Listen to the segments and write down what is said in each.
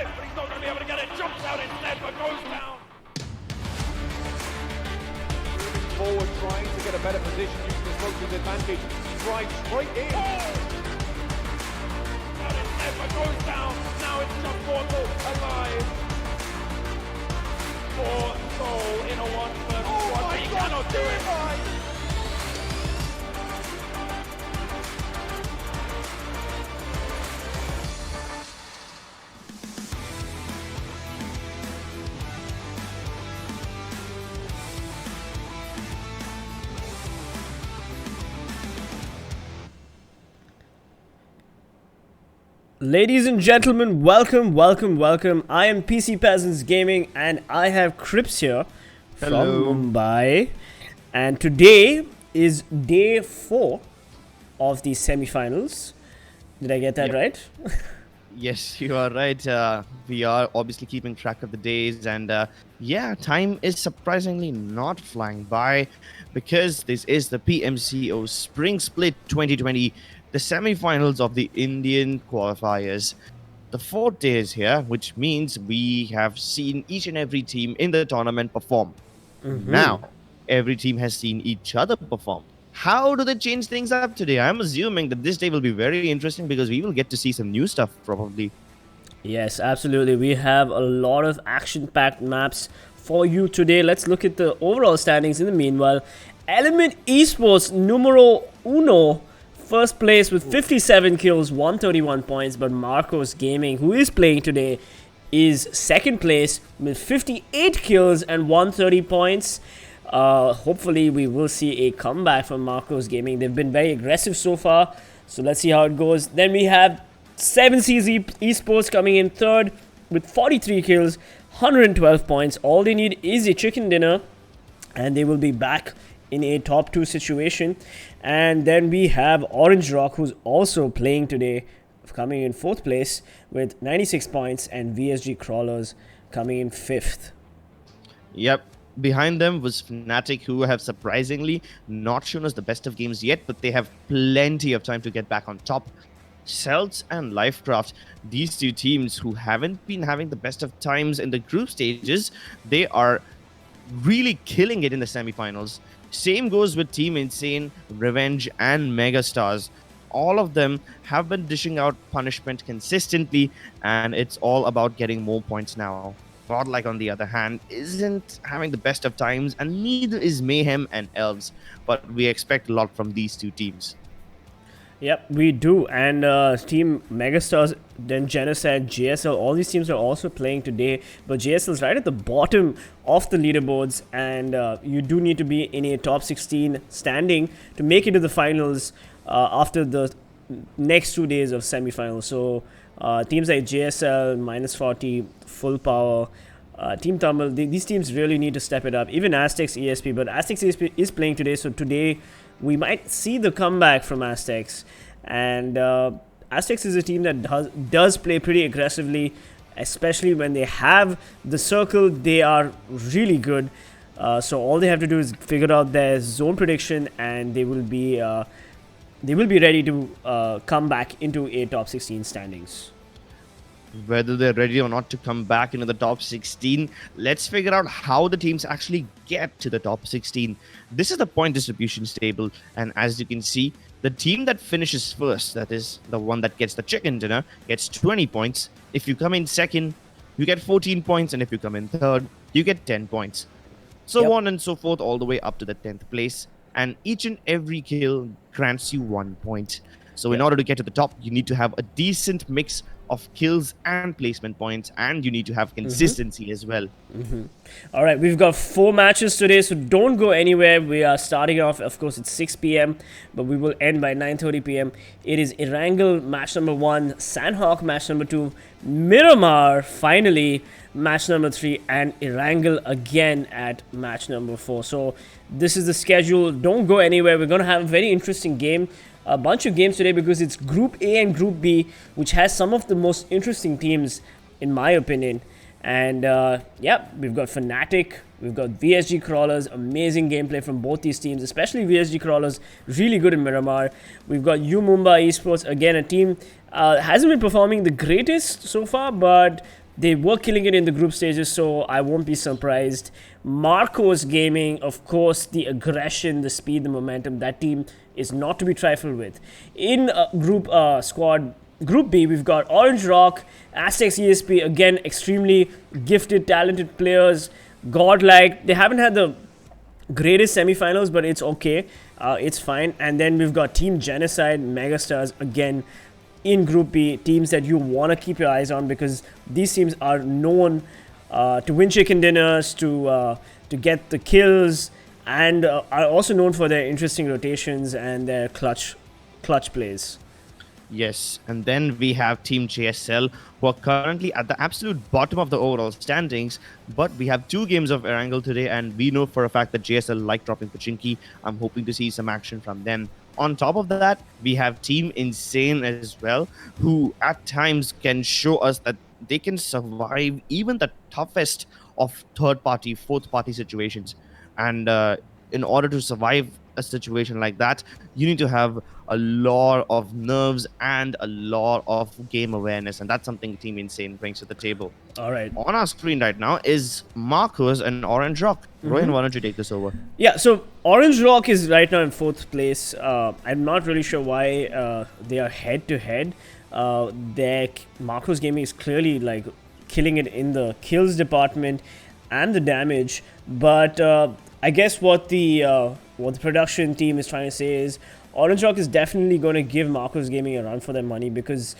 alive, but he's not going to be able to get it. Jumps out instead, but goes down. Forward, trying to get a better position, using the smoke's advantage. Drives straight in. Out instead, but goes down. Now it's just Portal alive. For Soul in a 1-1, but he cannot do it. Ladies and gentlemen, welcome. I am PC Peasants Gaming and I have Crips here from Mumbai. And today is day 4 of the semi-finals. Did I get that right? Yes, you are right. We are obviously keeping track of the days, and yeah, time is surprisingly not flying by because this is the PMCO Spring Split 2020, the semi-finals of the Indian qualifiers. The 4th day is here, which means we have seen each and every team in the tournament perform. Now, every team has seen each other perform. How do they change things up today? I'm assuming that this day will be very interesting because we will get to see some new stuff probably. Yes, absolutely. We have a lot of action-packed maps for you today. Let's look at the overall standings in the meanwhile. ELMT Esports numero uno, first place with 57 kills, 131 points. But Marcos Gaming, who is playing today, is second place with 58 kills and 130 points. Hopefully we will see a comeback from Marcos Gaming. They've been very aggressive so far, so let's see how it goes. Then we have 7CZ Esports coming in third with 43 kills, 112 points. All they need is a chicken dinner and they will be back in a top 2 situation. And then we have Orange Rock, who's also playing today, coming in 4th place with 96 points, and VSGCrawlers coming in 5th. Yep. Behind them was Fnatic, who have surprisingly not shown us the best of games yet, but they have plenty of time to get back on top. Celts and Lifecraft, these two teams who haven't been having the best of times in the group stages, they are really killing it in the semifinals. Same goes with Team Insane, Revenge, and Megastars. All of them have been dishing out punishment consistently, and it's all about getting more points now. Godlike, on the other hand, isn't having the best of times, and neither is Mayhem and Elves, but we expect a lot from these two teams. Yep, we do. And Team Megastars, then Genocide, JSL, all these teams are also playing today. But JSL is right at the bottom of the leaderboards, and you do need to be in a top 16 standing to make it to the finals after the next 2 days of semifinals. So teams like JSL, minus 40, full power, TeamTamilas, these teams really need to step it up. Even Aztecc ESP, but Aztecc ESP is playing today, so today we might see the comeback from Aztecc. And Aztecc is a team that does play pretty aggressively, especially when they have the circle. They are really good. So all they have to do is figure out their zone prediction, and they will be ready to come back into a top 16 standings. Whether they're ready or not to come back into the top 16, let's figure out how the teams actually get to the top 16. This is the point distribution table, and as you can see, the team that finishes first, that is the one that gets the chicken dinner, gets 20 points. If you come in second, you get 14 points, and if you come in third, you get 10 points. So on and so forth, all the way up to the 10th place, and each and every kill grants you 1 point. So in order to get to the top, you need to have a decent mix of kills and placement points, and you need to have consistency as well. All right, we've got 4 matches today, so don't go anywhere. We are starting off, of course, at 6 p.m., but we will end by 9:30 p.m. It is Erangel match number 1, Sanhok match number 2, Miramar finally match number 3, and Erangel again at match number 4. So this is the schedule. Don't go anywhere. We're going to have a very interesting game. A bunch of games today because it's Group A and Group B, which has some of the most interesting teams, in my opinion. And yeah, we've got Fnatic, we've got VSGCrawlers, amazing gameplay from both these teams, especially VSGCrawlers, really good in Miramar. We've got UMExRxN Esports, again a team hasn't been performing the greatest so far, but They were killing it in the group stages, so I won't be surprised. Marcos Gaming, of course, the aggression, the speed, the momentum, that team is not to be trifled with. In Group B, we've got Orange Rock, Aztecc Esports, again, extremely gifted, talented players. Godlike, they haven't had the greatest semifinals, but it's okay. It's fine. And then we've got Team Genocide, Megastars, again, in Group B, teams that you want to keep your eyes on because these teams are known to win chicken dinners, to get the kills, and are also known for their interesting rotations and their clutch plays. Yes, and then we have Team JSL, who are currently at the absolute bottom of the overall standings. But we have 2 games of Erangel today, and we know for a fact that JSL like dropping Pachinki. I'm hoping to see some action from them. On top of that, we have Team Insane as well, who at times can show us that they can survive even the toughest of third-party, fourth-party situations. And in order to survive a situation like that, you need to have a lot of nerves and a lot of game awareness, and that's something Team Insane brings to the table. All right. On our screen right now is Marcos and Orange Rock. Rohan, why don't you take this over? Yeah, so Orange Rock is right now in 4th place. I'm not really sure why they are head-to-head. Their Marcos Gaming is clearly like killing it in the kills department and the damage, but I guess what the production team is trying to say is Orange Rock is definitely going to give Marcos Gaming a run for their money because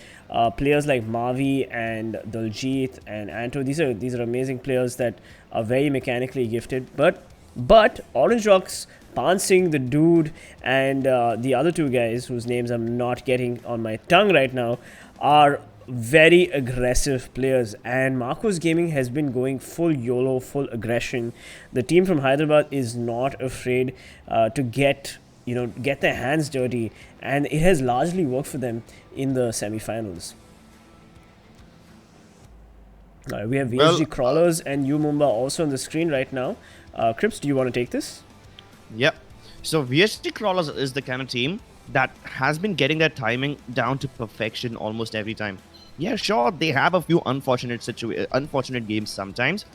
players like Mavi and Daljit and Anto, these are amazing players that are very mechanically gifted. But Orange Rock's Pan Singh, the dude, and the other 2 guys whose names I'm not getting on my tongue right now are very aggressive players, and Marcos Gaming has been going full YOLO, full aggression. The team from Hyderabad is not afraid to get their hands dirty, and it has largely worked for them in the semi-finals. We have VSGCrawlers and UMExRxN also on the screen right now. Crips, do you want to take this? Yep. So VSGCrawlers is the kind of team that has been getting their timing down to perfection almost every time. Yeah, sure, they have a few unfortunate games sometimes,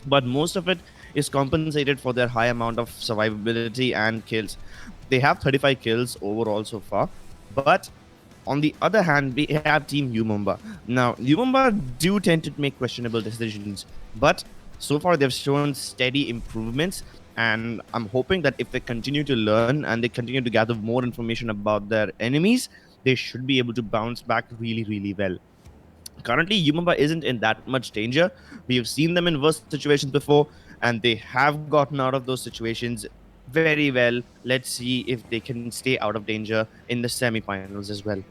but most of it is compensated for their high amount of survivability and kills. They have 35 kills overall so far, but on the other hand, we have Team UMExRxN. Now, UMExRxN do tend to make questionable decisions, but so far they've shown steady improvements, and I'm hoping that if they continue to learn and they continue to gather more information about their enemies, they should be able to bounce back really, really well. Currently, UMExRxN isn't in that much danger. We have seen them in worse situations before, and they have gotten out of those situations very well. Let's see if they can stay out of danger in the semi-finals as well.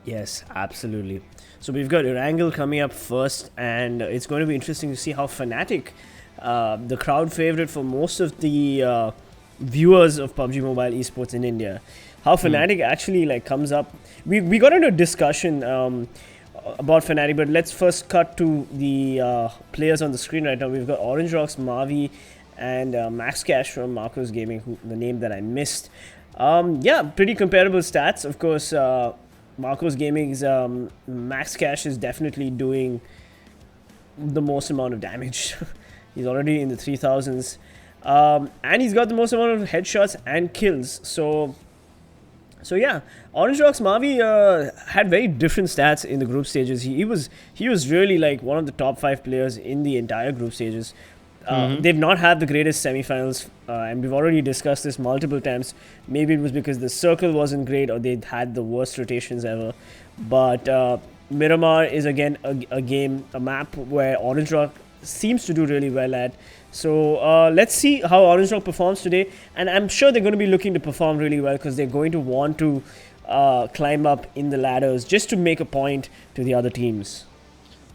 Yes, absolutely. So we've got Erangel coming up first, and it's going to be interesting to see how Fnatic, the crowd favorite for most of the viewers of PUBG Mobile Esports in India, how Fnatic actually comes up. We got into a discussion about Fnatic, but let's first cut to the players on the screen right now. We've got Orange Rocks, Mavi, and Max Cash from Marcos Gaming, the name that I missed. Yeah, pretty comparable stats. Of course, Marcos Gaming's Max Cash is definitely doing the most amount of damage. He's already in the 3000s. And he's got the most amount of headshots and kills. So yeah, Orange Rocks Mavi had very different stats in the group stages. He was really like one of the top 5 players in the entire group stages. They've not had the greatest semifinals, and we've already discussed this multiple times. Maybe it was because the circle wasn't great or they had the worst rotations ever. But Miramar is again a map where Orange Rock seems to do really well at. So let's see how Orange Rock performs today, and I'm sure they're going to be looking to perform really well because they're going to want to climb up in the ladders just to make a point to the other teams.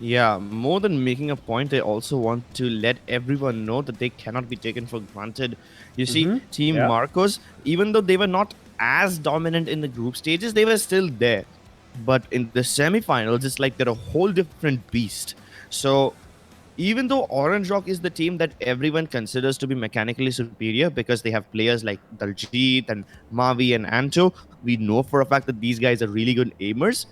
Yeah, more than making a point, they also want to let everyone know that they cannot be taken for granted. You see, Team Marcos, even though they were not as dominant in the group stages, they were still there. But in the semi-finals, it's like they're a whole different beast. So even though Orange Rock is the team that everyone considers to be mechanically superior because they have players like Daljit and Mavi and Anto, we know for a fact that these guys are really good aimers.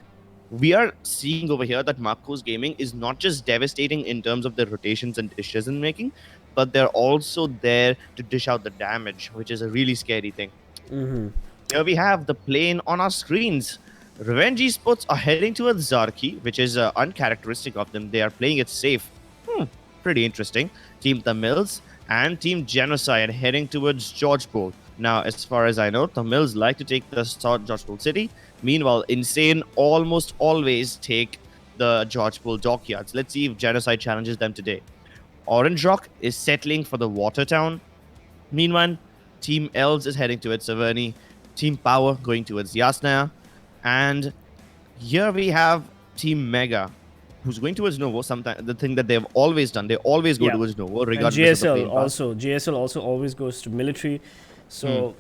we are seeing over here that Marco's Gaming is not just devastating in terms of their rotations and decision making, but they're also there to dish out the damage, which is a really scary thing. Here we have the plane on our screens. Revenge Esports are heading towards Zarki, which is uncharacteristic of them. They are playing it safe. Pretty interesting. TeamTamilas and Team Genocide heading towards George Bowl. Now, as far as I know, Tamils like to take the George Bowl City. Meanwhile, Insane almost always take the George Bowl dockyards. Let's see if Genocide challenges them today. Orange Rock is settling for the Water Town. Meanwhile, TeamElves is heading towards Saverny. Team Power going towards Yasnaya. And here we have Team Mega, who's going towards Novo. Sometimes the thing that they've always done, they always go towards Novo, regardless of the plane path. GSL also always goes to military. So,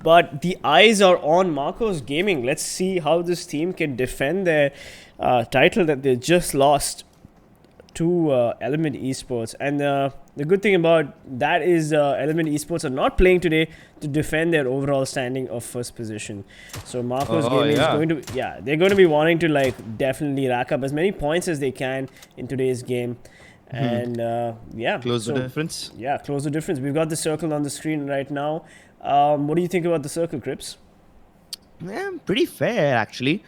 but the eyes are on Marco's Gaming. Let's see how this team can defend their title that they just lost to ELMT Esports. And the good thing about that is ELMT Esports are not playing today to defend their overall standing of first position. So Marco's Gaming is going to, they're going to be wanting to like definitely rack up as many points as they can in today's game. And close the difference. Yeah, close the difference. We've got the circle on the screen right now. What do you think about the circle, Crips? Yeah, pretty fair actually.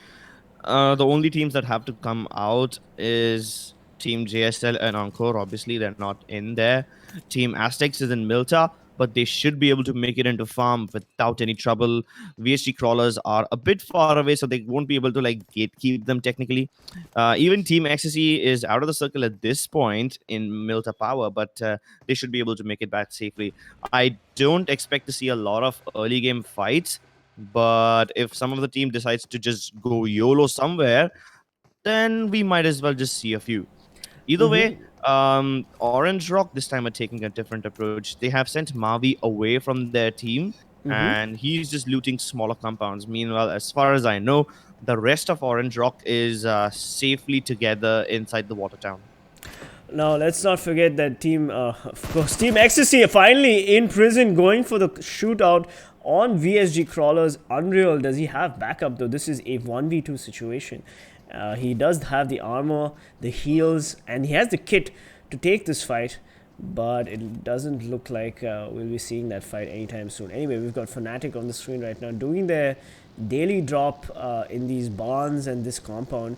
The only teams that have to come out is Team JSL and Encore. Obviously, they're not in there. Team Aztecc is in Milta, but they should be able to make it into farm without any trouble. VSGCrawlers are a bit far away, so they won't be able to like gatekeep them technically. Even Team Ecstasy is out of the circle at this point in Milta Power, but they should be able to make it back safely. I don't expect to see a lot of early game fights, but if some of the team decides to just go YOLO somewhere, then we might as well just see a few. Either way, Orange Rock this time are taking a different approach. They have sent Mavi away from their team, and he's just looting smaller compounds. Meanwhile, as far as I know, the rest of Orange Rock is safely together inside the Water Town. Now, let's not forget that Team Ecstasy are finally in prison going for the shootout on VSGCrawlers. Unreal, does he have backup though? This is a 1v2 situation. He does have the armor, the heals, and he has the kit to take this fight, but it doesn't look like we'll be seeing that fight anytime soon. Anyway, we've got Fnatic on the screen right now doing their daily drop in these barns and this compound.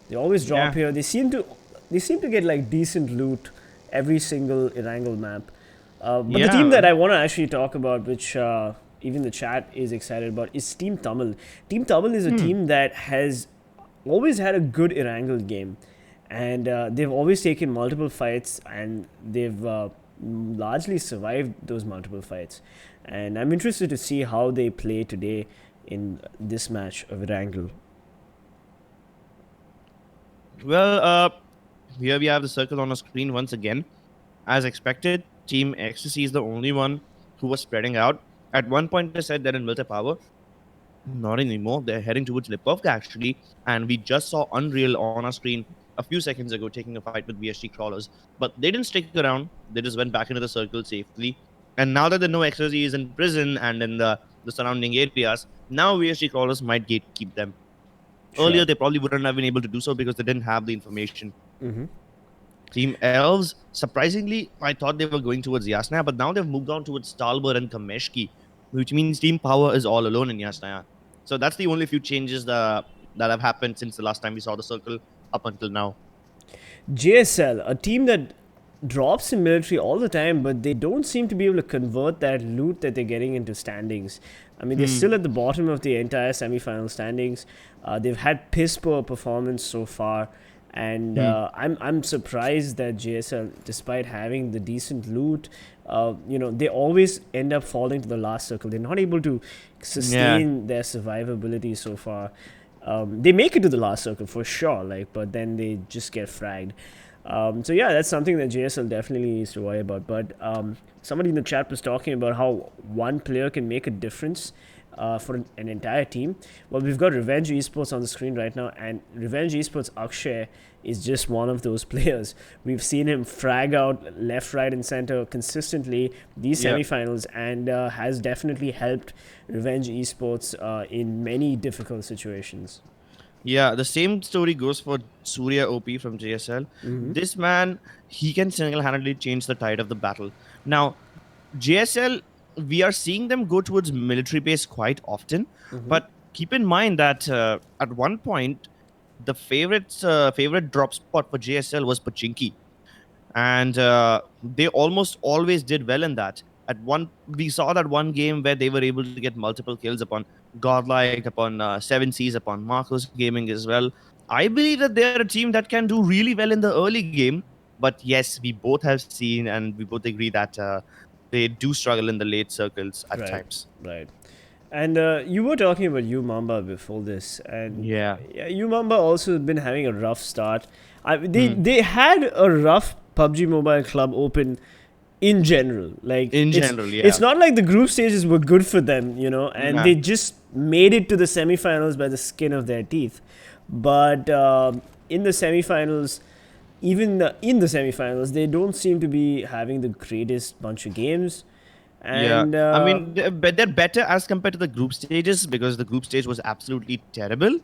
They always drop here. They seem to get like decent loot every single Erangel map. But the team that I want to actually talk about, which even the chat is excited about, is Team Tamil. Team Tamil is a team that has always had a good Erangel game, and they've always taken multiple fights, and they've largely survived those multiple fights. And I'm interested to see how they play today in this match of Erangel. Well, here we have the circle on the screen once again. As expected, Team Ecstasy is the only one who was spreading out. At one point, they said they're in Milta Power. Not anymore. They're heading towards Lipovka, actually. And we just saw Unreal on our screen a few seconds ago taking a fight with VSGCrawlers. But they didn't stick around. They just went back into the circle safely. And now that they know Ecstasy is in prison and in the surrounding areas, now VSGCrawlers might gatekeep them. Sure. Earlier, they probably wouldn't have been able to do so because they didn't have the information. TeamElves, surprisingly, I thought they were going towards Yasnaya, but now they've moved on towards Stalber and Kameshki, which means Team Power is all alone in Yasnaya. So that's the only few changes that have happened since the last time we saw the circle up until now. JSL, a team that drops in military all the time, but they don't seem to be able to convert that loot that they're getting into standings. I mean, they're still at the bottom of the entire semi-final standings. They've had piss poor performance so far. And I'm surprised that JSL, despite having the decent loot, they always end up falling to the last circle. They're not able to sustain their survivability so far. They make it to the last circle for sure, but then they just get fragged. So yeah, that's something that JSL definitely needs to worry about. But somebody in the chat was talking about how one player can make a difference for an entire team. Well, we've got Revenge Esports on the screen right now, and Revenge Esports Akshay is just one of those players. We've seen him frag out left, right, and center consistently these semifinals, and has definitely helped Revenge Esports in many difficult situations. Yeah, the same story goes for Surya OP from JSL. This man, he can single-handedly change the tide of the battle. Now, JSL, we are seeing them go towards military base quite often, but keep in mind that at one point, the favorite drop spot for JSL was Pachinki, and they almost always did well in that. We saw that one game where they were able to get multiple kills upon Godlike, upon Seven Seas, upon Marcos Gaming as well. I believe that they're a team that can do really well in the early game, but yes, we both have seen and we both agree that they do struggle in the late circles at Right, times. right. And you were talking about Mamba before this, and Yeah. yeah, Mamba also been having a rough start. They had a rough PUBG Mobile Club Open in general. Like In it's, general, yeah. it's not like the group stages were good for them, and Nah. they just made it to the semifinals by the skin of their teeth. But in the semifinals, even in the semifinals, they don't seem to be having the greatest bunch of games. And I mean, they're better as compared to the group stages because the group stage was absolutely terrible.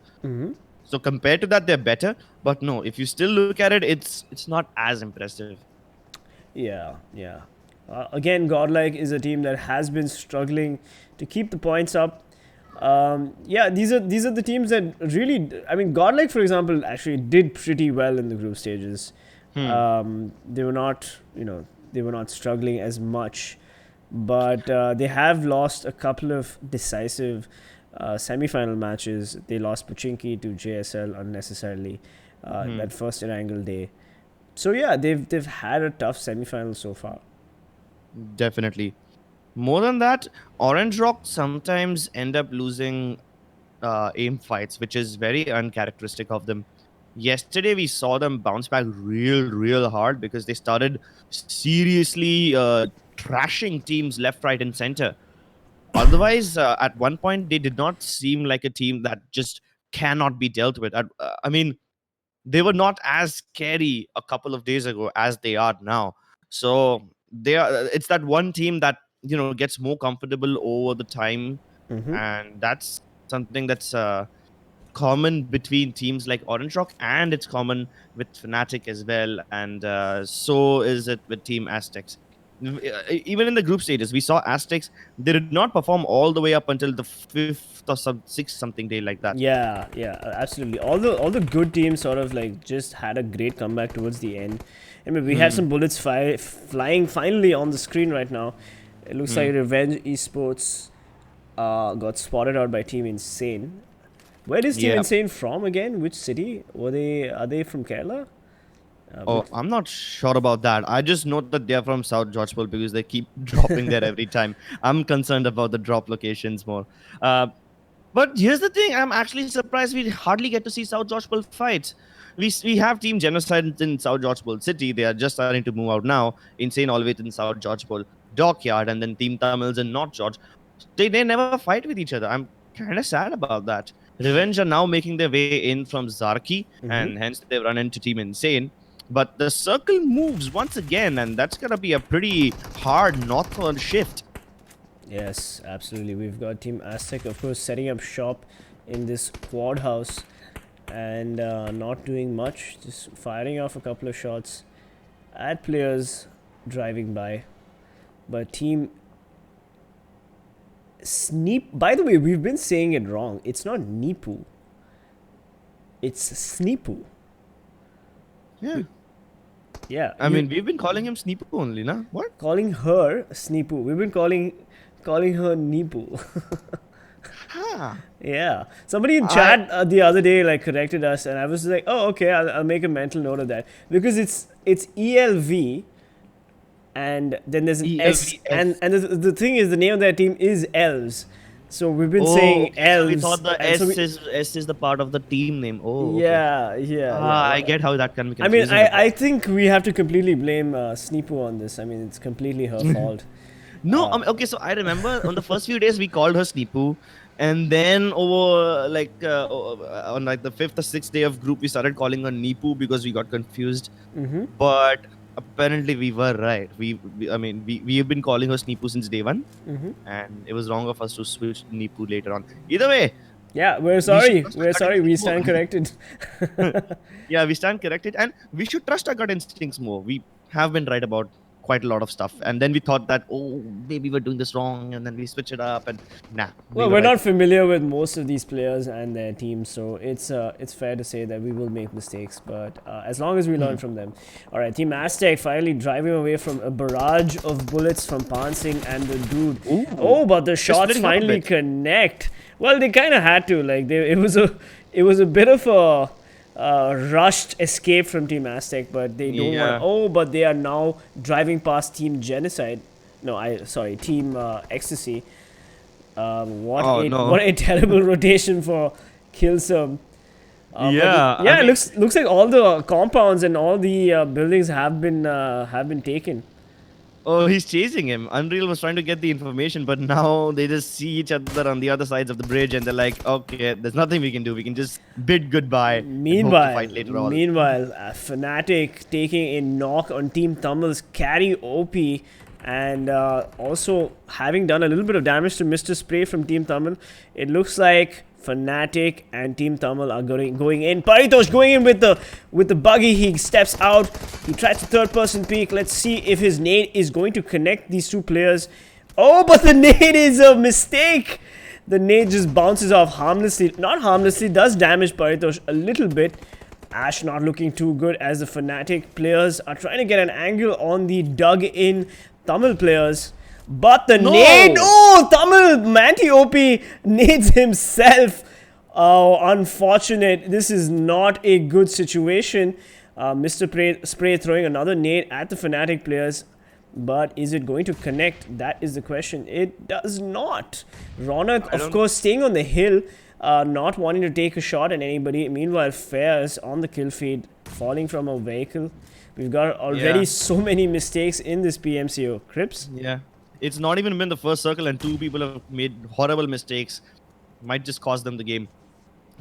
So compared to that, they're better. But no, if you still look at it, it's not as impressive. yeah, yeah. Again, Godlike is a team that has been struggling to keep the points up. Yeah, these are the teams that really. I mean, Godlike, for example, actually did pretty well in the group stages. They were not, they were not struggling as much, but they have lost a couple of decisive semi-final matches. They lost Pachinki to JSL unnecessarily that first Erangel day. So yeah, they've had a tough semi-final so far. Definitely. More than that, Orange Rock sometimes end up losing aim fights, which is very uncharacteristic of them. Yesterday, we saw them bounce back real hard because they started seriously trashing teams left, right, and center. Otherwise, at one point, they did not seem like a team that just cannot be dealt with. I mean, they were not as scary a couple of days ago as they are now. So they are. It's that one team that gets more comfortable over the time, and that's something that's common between teams like Orange Rock, and it's common with Fnatic as well, and so is it with Team Aztecs. Even in the group stages, we saw Aztecs. They did not perform all the way up until the fifth or sixth something day like that. Yeah, yeah, absolutely. All the good teams sort of like just had a great comeback towards the end. I mean, we have some bullets flying finally on the screen right now. It looks like Revenge Esports got spotted out by Team Insane. Where is Team Yeah. Insane from again? Which city? Are they from Kerala? Oh, I'm not sure about that. I just know that they're from South Georgepol because they keep dropping there every time. I'm concerned about the drop locations more. But here's the thing: I'm actually surprised we hardly get to see South Georgepol fights. We have Team Genocide in South Georgepol City. They are just starting to move out now. Insane always in South Georgepol Dockyard, and then TeamTamilas in North George. They never fight with each other. I'm kind of sad about that. Revenge are now making their way in from Zarki, and hence they run into Team Insane. But the circle moves once again, and that's gonna be a pretty hard northward shift. Yes, absolutely. We've got Team Aztec, of course, setting up shop in this quad house and not doing much, just firing off a couple of shots at players driving by. But Team Sneep. By the way, we've been saying it wrong. It's not Nipu. It's Sneepu. Yeah. Yeah. I mean, we've been calling him Sneepu only, nah? What? calling her Sneepu. We've been calling her Nipu. Huh. Yeah. Somebody in chat the other day like corrected us, and I was like, oh, okay, I'll make a mental note of that because it's ELV. And then there's an S, ELVS. and the thing is, the name of that team is Elves. So we've been saying okay, so Elves. we thought the and S so is the part of the team name. Oh, okay. yeah. I get how that can be I mean, confusing. I think we have to completely blame Sneepu on this. I mean, it's completely her fault. No, okay, so I remember on the first few days we called her Sneepu, and then over on like the fifth or sixth day of group we started calling her Neepu because we got confused. But apparently we were right. We have been calling her Sneepu since day one, and it was wrong of us to switch to Neepu later on. Either way, Yeah, we're sorry. trust our We're gut sorry. We instincts stand more. corrected. Yeah, we stand corrected, and we should trust our gut instincts more. We have been right about quite a lot of stuff, and then we thought that, oh, maybe we're doing this wrong, and then we switch it up, and nah, we Well, were we're right. not familiar with most of these players and their teams, so it's fair to say that we will make mistakes. But as long as we learn from them. All right, Team Aztec finally driving away from a barrage of bullets from Pansing and the dude. Ooh. Oh, but the shots splitting up a finally bit. connect. Well, they kind of had to. Like, it was a bit of a rushed escape from Team Aztec, but they don't Yeah. want. Oh, but they are now driving past Team Genocide. No, sorry, Team Ecstasy. What Oh, a no. what a terrible rotation for Killsome. Yeah, yeah. I mean- It looks like all the compounds and all the buildings have been taken. Oh, he's chasing him. Unreal was trying to get the information, but now they just see each other on the other sides of the bridge, and they're like, okay, there's nothing we can do. We can just bid goodbye. and hope to fight later on. Meanwhile, Fnatic taking a knock on TeamTamilas carry OP, and also having done a little bit of damage to Mr. Spray from Team Tamil. It looks like Fnatic and Team Tamil are going in. Paritosh going in with the buggy. He steps out. He tries to third-person peek. Let's see if his nade is going to connect these two players. Oh, but the nade is a mistake. The nade just bounces off harmlessly. Not harmlessly, does damage Paritosh a little bit. Ash not looking too good as the Fnatic players are trying to get an angle on the dug-in Tamil players. But the nade, oh, Tamil Manti OP nades himself. Oh, unfortunate. This is not a good situation. Mr. Spray throwing another nade at the Fnatic players. But is it going to connect? That is the question. It does not. Ronak, of course, staying on the hill, not wanting to take a shot at anybody. Meanwhile, Fairs on the kill feed, falling from a vehicle. We've got already so many mistakes in this PMCO. Crips? Yeah. It's not even been the first circle, and two people have made horrible mistakes. Might just cost them the game.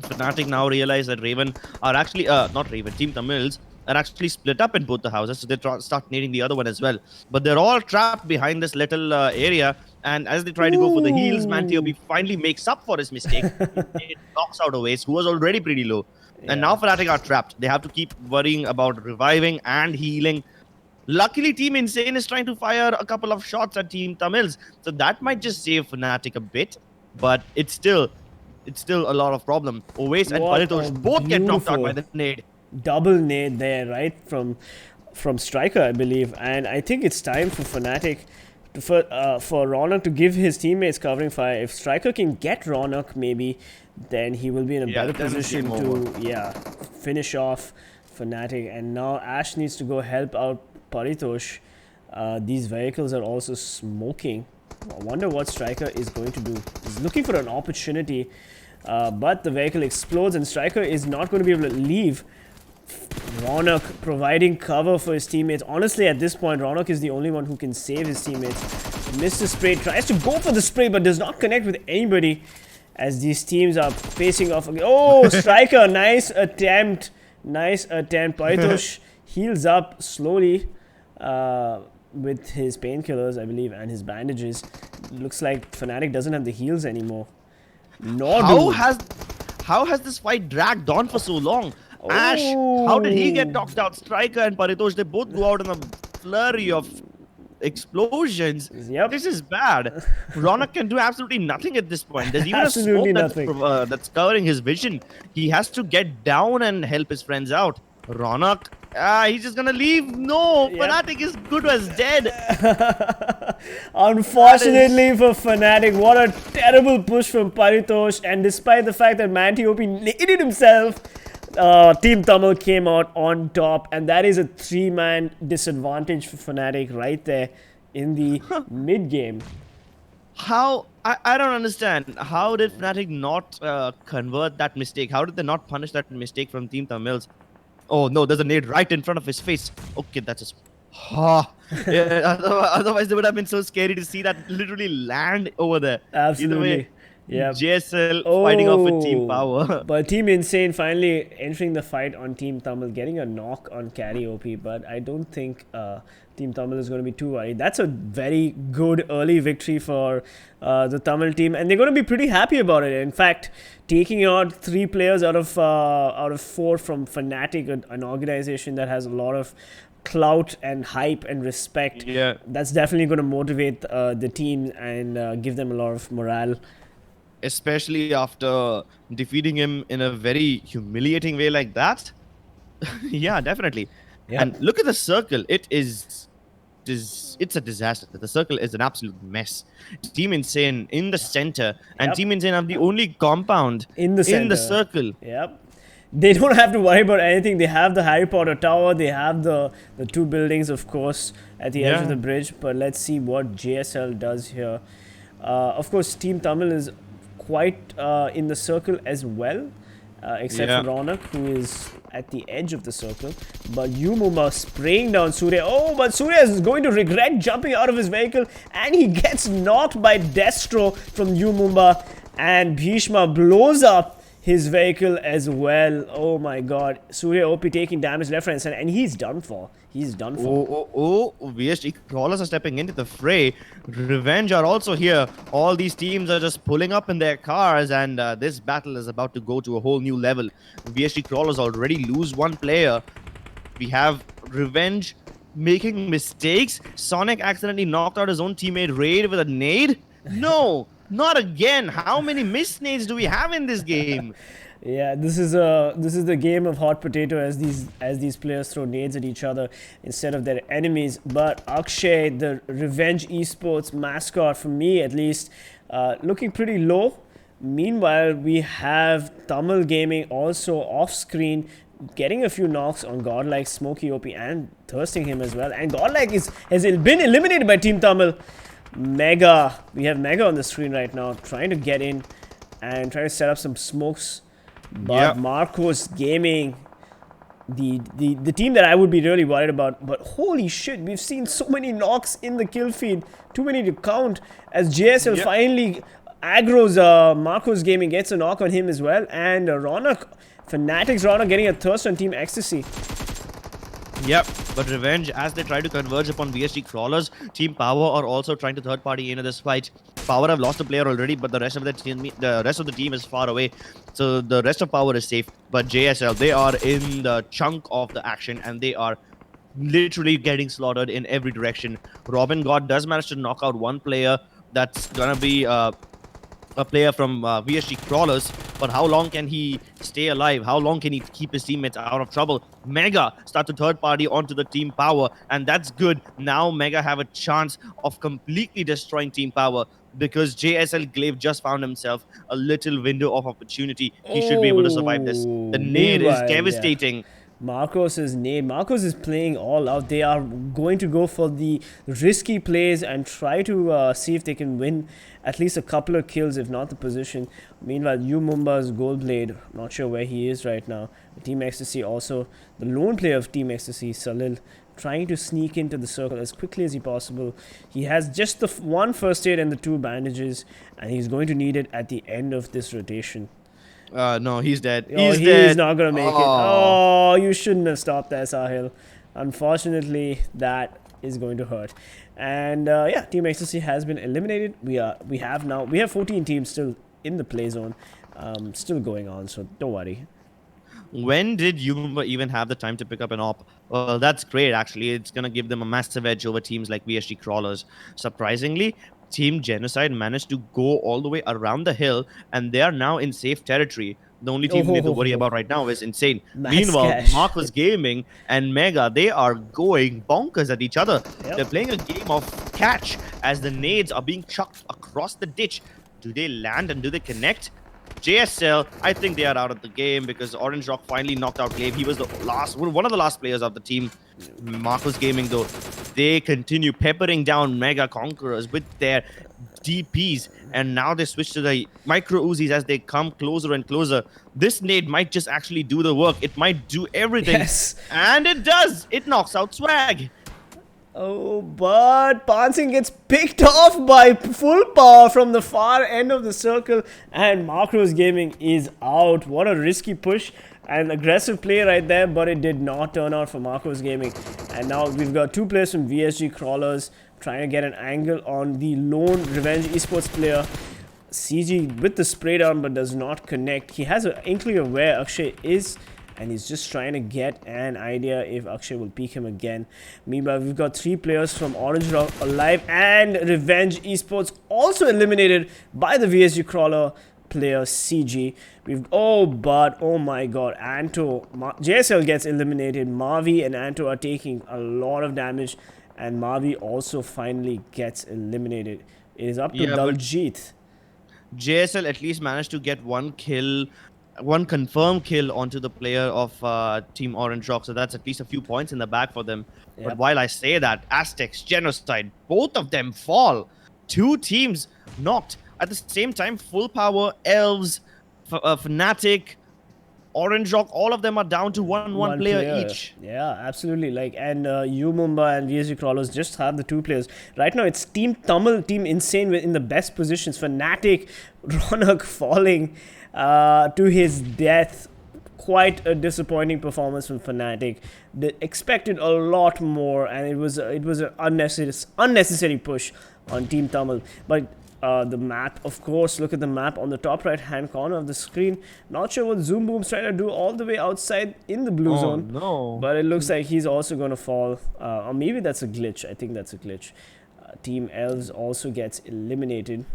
Fnatic now realize that Raven are actually, not Raven, Team Tamils are actually split up in both the houses, so they start nading the other one as well. But they're all trapped behind this little area, and as they try to go for the heals, Mantiobi finally makes up for his mistake. It knocks out Oasis, who was already pretty low. And now Fnatic are trapped. They have to keep worrying about reviving and healing. Luckily, Team Insane is trying to fire a couple of shots at Team Tamils, so that might just save Fnatic a bit, but it's still a lot of problem. Oasis and What Paritosh a both get knocked out by beautiful the nade. double nade there, right? From Striker, I believe. And I think it's time for Fnatic for Ronak to give his teammates covering fire. If Striker can get Ronak, maybe, then he will be in a better then it's position game to over. finish off Fnatic. And now Ash needs to go help out Paritosh. These vehicles are also smoking. I wonder what Striker is going to do. He's looking for an opportunity, but the vehicle explodes and Striker is not going to be able to leave. Ronak providing cover for his teammates. Honestly, at this point, Ronak is the only one who can save his teammates. Mr. Spray tries to go for the spray, but does not connect with anybody as these teams are facing off again. Oh, Striker, nice attempt. Nice attempt. Paritosh heals up slowly with his painkillers, I believe, and his bandages. Looks like Fnatic doesn't have the heals anymore. How has this fight dragged on for so long? Ash, how did he get knocked out? Striker and Paritosh, they both go out in a flurry of explosions. Yep. This is bad. Ronak can do absolutely nothing at this point. There's even Absolutely a smoke that's covering his vision. He has to get down and help his friends out. Ronak, he's just gonna leave. No, Fnatic is good as dead. Unfortunately for Fnatic, what a terrible push from Paritosh. And despite the fact that Manti-OP naded himself, Team Tamil came out on top. And that is a 3-man disadvantage for Fnatic right there in the mid-game. How? I don't understand. How did Fnatic not convert that mistake? How did they not punish that mistake from Team Tamils? Oh no, there's a nade right in front of his face. Okay, that's just... yeah, otherwise, they would have been so scary to see that literally land over there. Absolutely. Yeah. JSL fighting off with Team Power. But Team Insane finally entering the fight on Team Tamil, getting a knock on carry OP. But I don't think Team Tamil is going to be too worried. That's a very good early victory for the Tamil team, and they're going to be pretty happy about it. In fact, taking out 3 players out of 4 from Fnatic, an organization that has a lot of clout and hype and respect. Yeah. That's definitely going to motivate the team and give them a lot of morale. Especially after defeating him in a very humiliating way like that. Yeah, definitely. Yeah. And look at the circle. It's a disaster. The circle is an absolute mess. Team Insane in the center, and Yep. Team Insane have the only compound In the center. circle. Yep. They don't have to worry about anything. They have the Harry Potter tower. They have the 2 buildings, of course, at the edge Yeah. of the bridge. But let's see what JSL does here. Of course, Team Tamil is quite in the circle as well, except Yeah. for Ronak, who is at the edge of the circle. But Umumba spraying down Surya. Oh, but Surya is going to regret jumping out of his vehicle, and he gets knocked by Destro from Umumba, and Bhishma blows up his vehicle as well. Oh my god. Surya OP taking damage left, right, and center, and he's done for. He's done for. Oh, VSGCrawlers are stepping into the fray. Revenge are also here. All these teams are just pulling up in their cars, and this battle is about to go to a whole new level. VSGCrawlers already lose 1 player. We have Revenge making mistakes. Sonic accidentally knocked out his own teammate Raid with a nade. No, not again. How many missed nades do we have in this game? Yeah, this is the game of hot potato as these players throw nades at each other instead of their enemies. But Akshay, the Revenge Esports mascot, for me at least, looking pretty low. Meanwhile, we have Tamil Gaming also off screen, getting a few knocks on Godlike, Smokey OP, and thirsting him as well. And Godlike has been eliminated by Team Tamil. Mega, we have Mega on the screen right now, trying to get in and trying to set up some smokes. But Yep. Marcos Gaming, the team that I would be really worried about. But holy shit, we've seen so many knocks in the kill feed, too many to count, as JSL Yep. finally aggroes Marcos Gaming, gets a knock on him as well. And Ronak, Fnatic's Ronak getting a thirst on Team Ecstasy. Yep, but Revenge, as they try to converge upon VSGCrawlers, Team Power are also trying to third party into this fight. Power have lost a player already, but the rest of the team is far away, so the rest of Power is safe. But JSL, they are in the chunk of the action, and they are literally getting slaughtered in every direction. Robin God does manage to knock out 1 player. That's gonna be a player from VSGCrawlers, but how long can he stay alive? How long can he keep his teammates out of trouble? Mega start to third party onto the Team Power, and that's good. Now Mega have a chance of completely destroying Team Power, because JSL Glaive just found himself a little window of opportunity. He should be able to survive this. The nade is Meanwhile, yeah. devastating. Marcos's nade. Marcos is playing all out. They are going to go for the risky plays and try to see if they can win at least a couple of kills, if not the position. Meanwhile, Mumba's Goldblade, not sure where he is right now. Team Ecstasy also, the lone player of Team Ecstasy, Salil, trying to sneak into the circle as quickly as he possible. He has just the 1 first aid and the 2 bandages, and he's going to need it at the end of this rotation. No, he's dead. He's dead. not going to make it. Oh, you shouldn't have stopped there, Sahil. Unfortunately, that is going to hurt. And yeah, Team Ecstasy has been eliminated. We have 14 teams still in the play zone, still going on, so don't worry. When did Umumba even have the time to pick up an op? Well, that's great, actually. It's going to give them a massive edge over teams like VSGCrawlers. Surprisingly, Team Genocide managed to go all the way around the hill, and they are now in safe territory. The only team we need to worry about right now is Insane. Nice Meanwhile, catch. Marcos Gaming and Mega, they are going bonkers at each other. Yep. They're playing a game of catch as the nades are being chucked across the ditch. Do they land and do they connect? JSL, I think they are out of the game because Orange Rock finally knocked out Glaive. He was one of the last players of the team. Marcos Gaming, though, they continue peppering down Mega Conquerors with their DPs, and now they switch to the micro Uzis as they come closer and closer. This nade might just actually do the work. It might do everything. Yes. And it does. It knocks out Swag. Oh, but Pansing gets picked off by full power from the far end of the circle, and Macros Gaming is out. What a risky push and aggressive play right there, but it did not turn out for Macros Gaming. And now we've got two players from VSGCrawlers trying to get an angle on the lone Revenge Esports player. CG with the spray down, but does not connect. He has an inkling of where Akshay is, and he's just trying to get an idea if Akshay will peek him again. Meanwhile, we've got three players from Orange Rock alive, and Revenge Esports also eliminated by the VSGCrawler player CG. Oh my god, Anto, JSL gets eliminated. Mavi and Anto are taking a lot of damage, and Mavi also finally gets eliminated. It is up to Daljit. JSL at least managed to get one kill, one confirmed kill onto the player of Team Orange Rock, so that's at least a few points in the bag for them. Yep. But while I say that, Aztecc, Genocide, both of them fall. Two teams knocked at the same time. Full Power, Elves, Fnatic, Orange Rock, all of them are down to one player each. Yeah, absolutely. Like, and UMExRxN and VSGCrawlers just have the two players. Right now, it's Team Tamil, Team Insane in the best positions. Fnatic, Ronak falling to his death. Quite a disappointing performance from Fnatic. They expected a lot more, and it was an unnecessary push on Team Tamil. But the map, of course, look at the map on the top right hand corner of the screen. Not sure what Zoom Boom's trying to do all the way outside in the blue zone. No. But it looks like he's also going to fall. Or maybe that's a glitch. I think that's a glitch. TeamElves also gets eliminated.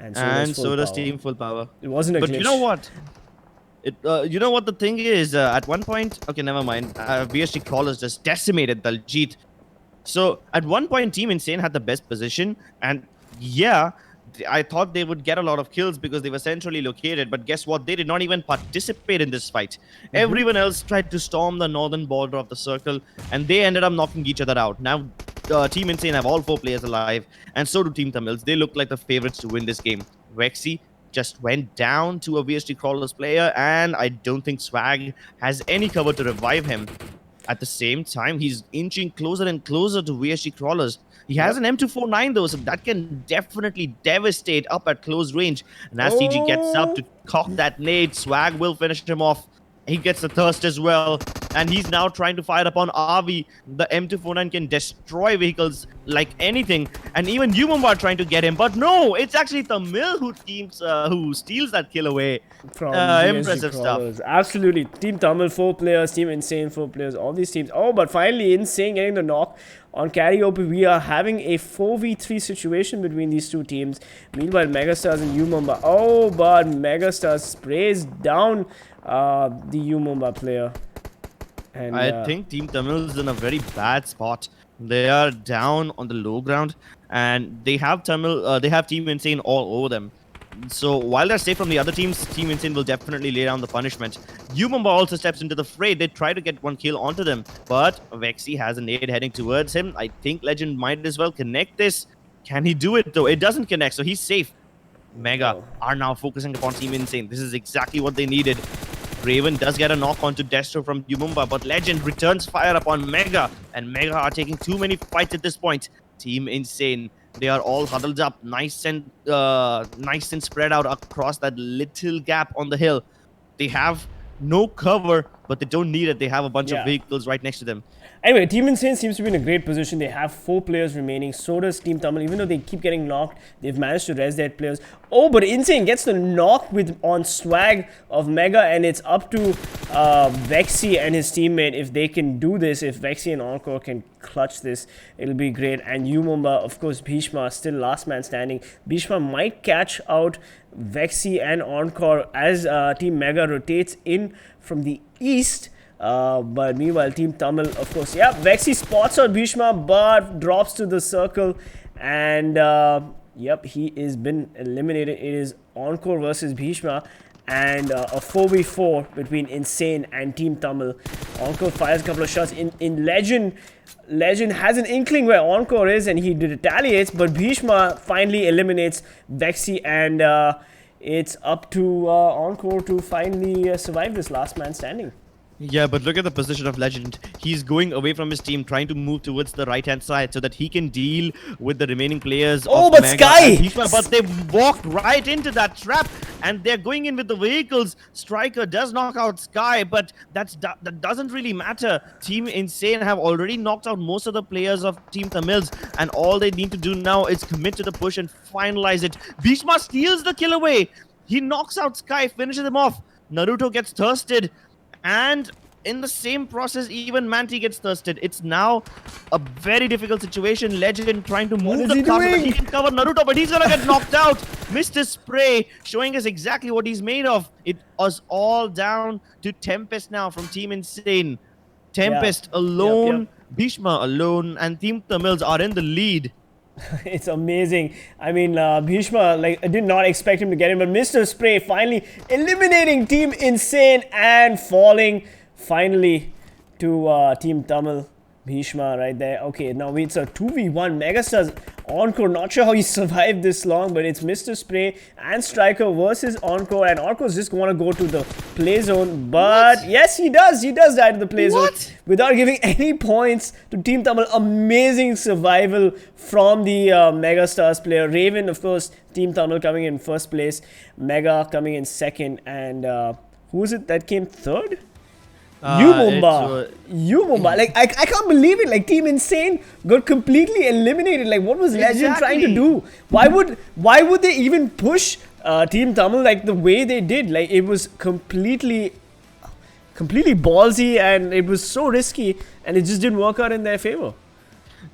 And so does Team Full Power. It wasn't a glitch. But you know what? You know what the thing is? At one point, okay, never mind. VSGCrawlers just decimated Daljit. So at one point, Team Insane had the best position, and yeah, I thought they would get a lot of kills because they were centrally located, but guess what? They did not even participate in this fight. Everyone else tried to storm the northern border of the circle, and they ended up knocking each other out. Now, Team Insane have all 4 players alive, and so do TeamTamilas. They look like the favorites to win this game. Vexy just went down to a VSGCrawlers player, and I don't think Swag has any cover to revive him. At the same time, he's inching closer and closer to VSGCrawlers. He has an M249 though, so that can definitely devastate up at close range. And as CG gets up to cock that nade, Swag will finish him off. He gets the thirst as well, and he's now trying to fire upon RV. The M249 can destroy vehicles like anything, and even UMExRxN trying to get him, but no, it's actually Tamil who steals that kill away. From impressive stuff. Absolutely. Team Tamil 4 players, Team Insane 4 players, all these teams. Oh, but finally Insane getting the knock on Karaoke. We are having a 4v3 situation between these two teams. Meanwhile, Megastars and UMExRxN. Oh, but Megastars sprays down the UMExRxN player. And I think Team Tamil is in a very bad spot. They are down on the low ground, and they have Team Insane all over them. So while they're safe from the other teams, Team Insane will definitely lay down the punishment. UMExRxN also steps into the fray. They try to get one kill onto them, but Vexy has a nade heading towards him. I think Legend might as well connect this. Can he do it though? It doesn't connect, so he's safe. Mega are now focusing upon Team Insane. This is exactly what they needed. Raven does get a knock onto Destro from UMExRxN, but Legend returns fire upon Mega, and Mega are taking too many fights at this point. Team Insane, they are all huddled up, nice and spread out across that little gap on the hill. They have no cover, but they don't need it. They have a bunch of vehicles right next to them. Anyway, Team Insane seems to be in a great position. They have 4 players remaining. So does Team Tamil. Even though they keep getting knocked, they've managed to res their players. Oh, but Insane gets the knock on Swag of Mega, and it's up to Vexy and his teammate if they can do this. If Vexy and Encore can clutch this, it'll be great. And UMExRxN, of course, Bhishma, still last man standing. Bhishma might catch out Vexy and Encore as Team Mega rotates in from the east. But meanwhile, Team Tamil, of course, Vexy spots out Bhishma, but drops to the circle, and he has been eliminated. It is Encore versus Bhishma, and a 4v4 between Insane and Team Tamil. Encore fires a couple of shots. In Legend has an inkling where Encore is, and he retaliates, but Bhishma finally eliminates Vexy, and it's up to Encore to finally survive this last man standing. Yeah, but look at the position of Legend. He's going away from his team, trying to move towards the right-hand side so that he can deal with the remaining players. Oh, of but Mega Sky! and Bhishma, but they walked right into that trap, and they're going in with the vehicles. Striker does knock out Sky, but that doesn't really matter. Team Insane have already knocked out most of the players of Team Tamils, and all they need to do now is commit to the push and finalize it. Bhishma steals the kill away. He knocks out Sky, finishes him off. Naruto gets thirsted. And in the same process, even Manti gets thirsted. It's now a very difficult situation. Legend trying to move the car so that he can cover Naruto, but he's gonna get knocked out. Mr. Spray showing us exactly what he's made of. It was all down to Tempest now from Team Insane. Tempest alone, Bhishma alone, and Team Tamils are in the lead. It's amazing. I mean, Bhishma, like, I did not expect him to get in, but Mr. Spray finally eliminating Team Insane and falling finally to Team Tamil. Bhishma right there. Okay, now it's a 2v1. Megastars Encore. Not sure how he survived this long, but it's Mr. Spray and Striker versus Encore. And Encore's just want to go to the play zone. But yes, he does. He does die to the play zone without giving any points to Team Tamil. Amazing survival from the Megastars player. Raven, of course, Team Tamil coming in first place. Mega coming in second. And who is it that came third? UMExRxN. Like, I can't believe it. Like, Team Insane got completely eliminated. Like, what was Legend trying to do? Why would they even push Team Tamil like the way they did? Like, it was completely ballsy, and it was so risky, and it just didn't work out in their favor.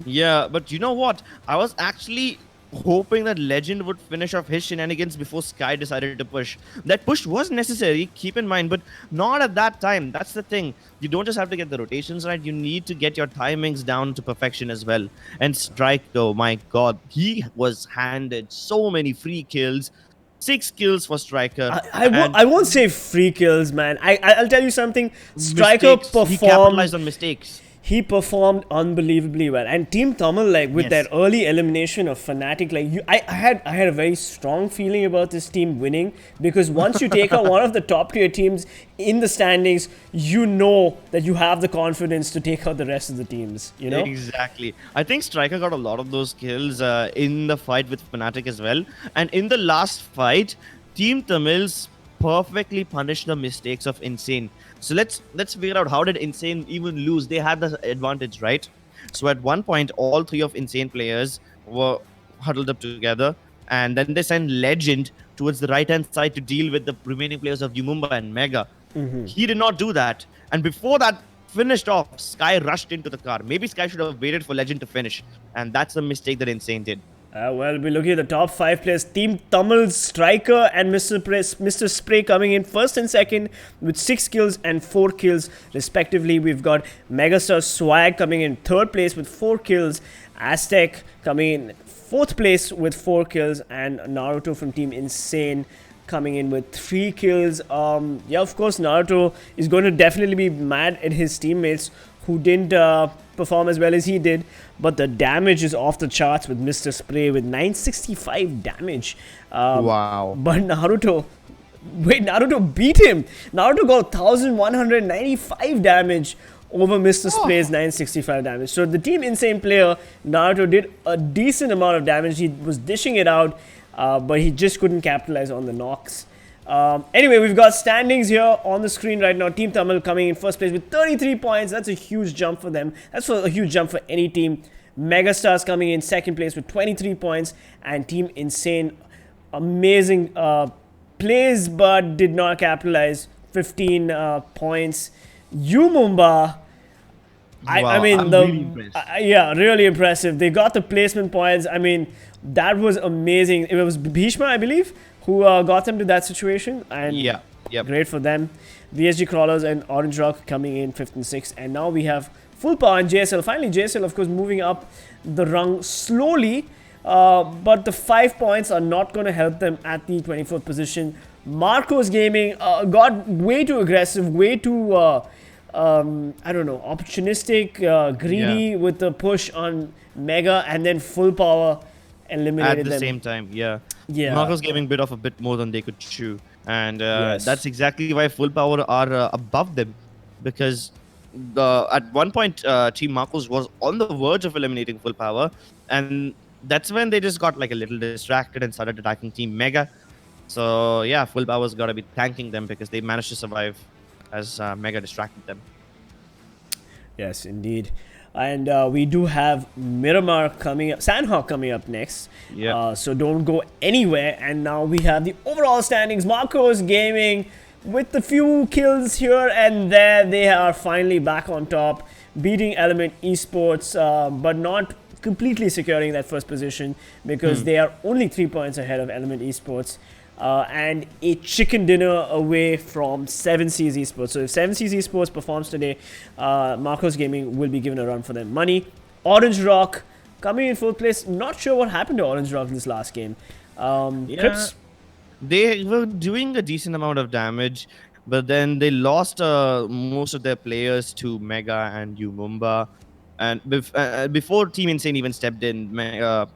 Yeah, but you know what? I was actually hoping that Legend would finish off his shenanigans before Sky decided to push. That push was necessary, keep in mind, but not at that time. That's the thing. You don't just have to get the rotations right, you need to get your timings down to perfection as well. And Strike, though, my god, he was handed so many free kills. 6 kills for Striker. I won't say free kills, man. I'll tell you something. Striker performed. He capitalized on mistakes. He performed unbelievably well, and Team Tamil, like, with that early elimination of Fnatic, like, I had a very strong feeling about this team winning, because once you take out one of the top tier teams in the standings, you know that you have the confidence to take out the rest of the teams. You know, exactly. I think Striker got a lot of those kills in the fight with Fnatic as well, and in the last fight, Team Tamils perfectly punished the mistakes of Insane. So let's figure out, how did Insane even lose? They had the advantage, right? So at one point, all 3 of Insane players were huddled up together, and then they sent Legend towards the right-hand side to deal with the remaining players of UMExRxN and Mega. He did not do that, and before that finished off, Sky rushed into the car. Maybe Sky should have waited for Legend to finish, and that's the mistake that Insane did. Well, we're looking at the top 5 players. Team Tamil, Striker and Mr. Spray coming in first and second with 6 kills and 4 kills respectively. We've got Megastar Swag coming in third place with 4 kills. Aztecc coming in fourth place with 4 kills. And Naruto from Team Insane coming in with 3 kills. Yeah, of course, Naruto is going to definitely be mad at his teammates who didn't perform as well as he did, but the damage is off the charts with Mr. Spray with 965 damage. Wow. But Naruto beat him. Naruto got 1195 damage over Mr. Spray's 965 damage. So the Team Insane player, Naruto, did a decent amount of damage. He was dishing it out, but he just couldn't capitalize on the knocks. Anyway, we've got standings here on the screen right now. Team Tamil coming in first place with 33 points. That's a huge jump for them. That's a huge jump for any team. Megastars coming in second place with 23 points. And Team Insane, amazing plays but did not capitalize. 15 points. UMExRxN, I mean, really yeah, really impressive. They got the placement points. I mean, that was amazing. It was Bhishma, I believe, who got them to that situation, and great for them. VSGCrawlers and Orange Rock coming in 5th and 6th, and now we have Full Power and JSL. Finally, JSL, of course, moving up the rung slowly, but the 5 points are not going to help them at the 24th position. Marcos Gaming got way too aggressive, way too, I don't know, opportunistic, greedy with the push on Mega, and then Full Power eliminated them. At the same time, yeah. Marcos Gaming bit off a bit more than they could chew. And that's exactly why Full Power are above them. because at one point Team Marcos was on the verge of eliminating Full Power, and that's when they just got like a little distracted and started attacking Team Mega. So yeah, Full Power's got to be thanking them because they managed to survive as Mega distracted them. Yes, indeed. And we do have Miramar coming up, Sanhok coming up next. Yeah. So don't go anywhere. And now we have the overall standings. Marcos Gaming with a few kills here and there. They are finally back on top, beating ELMT Esports, but not completely securing that first position because they are only 3 points ahead of ELMT Esports. And a chicken dinner away from 7Seas Esports. So if 7Seas Esports performs today, Marcos Gaming will be given a run for their money. Orange Rock coming in fourth place. Not sure what happened to Orange Rock in this last game. Crips? They were doing a decent amount of damage, but then they lost most of their players to Mega and Umumba. And before Team Insane even stepped in,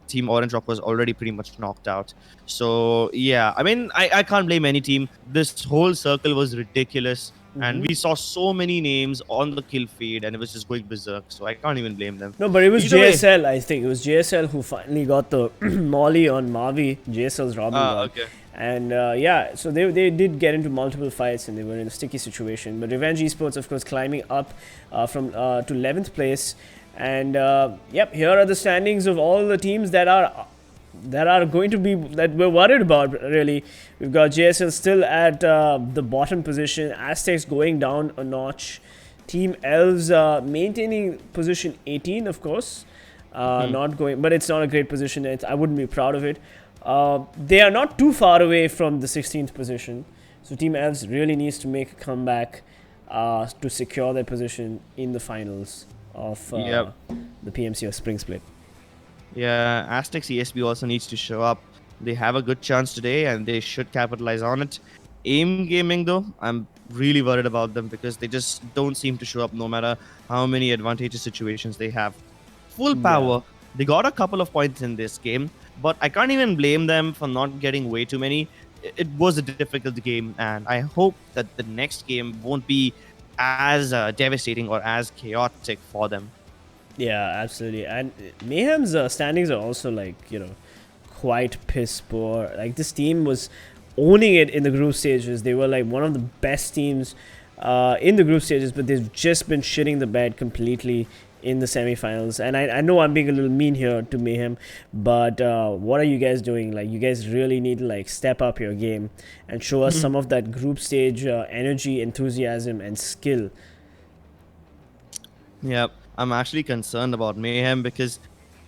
Team Orange Rock was already pretty much knocked out. So yeah, I mean, I can't blame any team. This whole circle was ridiculous. And we saw so many names on the kill feed, and it was just going berserk. So I can't even blame them. No, but it was Either way- JSL, I think. It was JSL who finally got the molly on Mavi. JSL's Robin. Okay. And yeah, so they did get into multiple fights and they were in a sticky situation. But Revenge Esports, of course, climbing up from to 11th place. And yep, here are the standings of all the teams that are going to be, that we're worried about, really. We've got JSL still at the bottom position. Aztecs going down a notch. TeamElves maintaining position 18, of course. Not going, but it's not a great position. I wouldn't be proud of it. They are not too far away from the 16th position. So TeamElves really needs to make a comeback to secure their position in the finals of the PMCO Spring Split. Yeah, Aztecc Esports also needs to show up. They have a good chance today and they should capitalize on it. AIM Gaming though, I'm really worried about them because they just don't seem to show up no matter how many advantageous situations they have. Full Power, they got a couple of points in this game, but I can't even blame them for not getting way too many. It was a difficult game, and I hope that the next game won't be as devastating or as chaotic for them. Yeah, absolutely. And Mayhem's standings are also like, quite piss poor. Like, this team was owning it in the group stages. They were like one of the best teams in the group stages, but they've just been shitting the bed completely in the semifinals. And I know I'm being a little mean here to Mayhem, but what are you guys doing? Like, you guys really need to like step up your game and show us some of that group stage energy, enthusiasm, and skill. Yep, I'm actually concerned about Mayhem because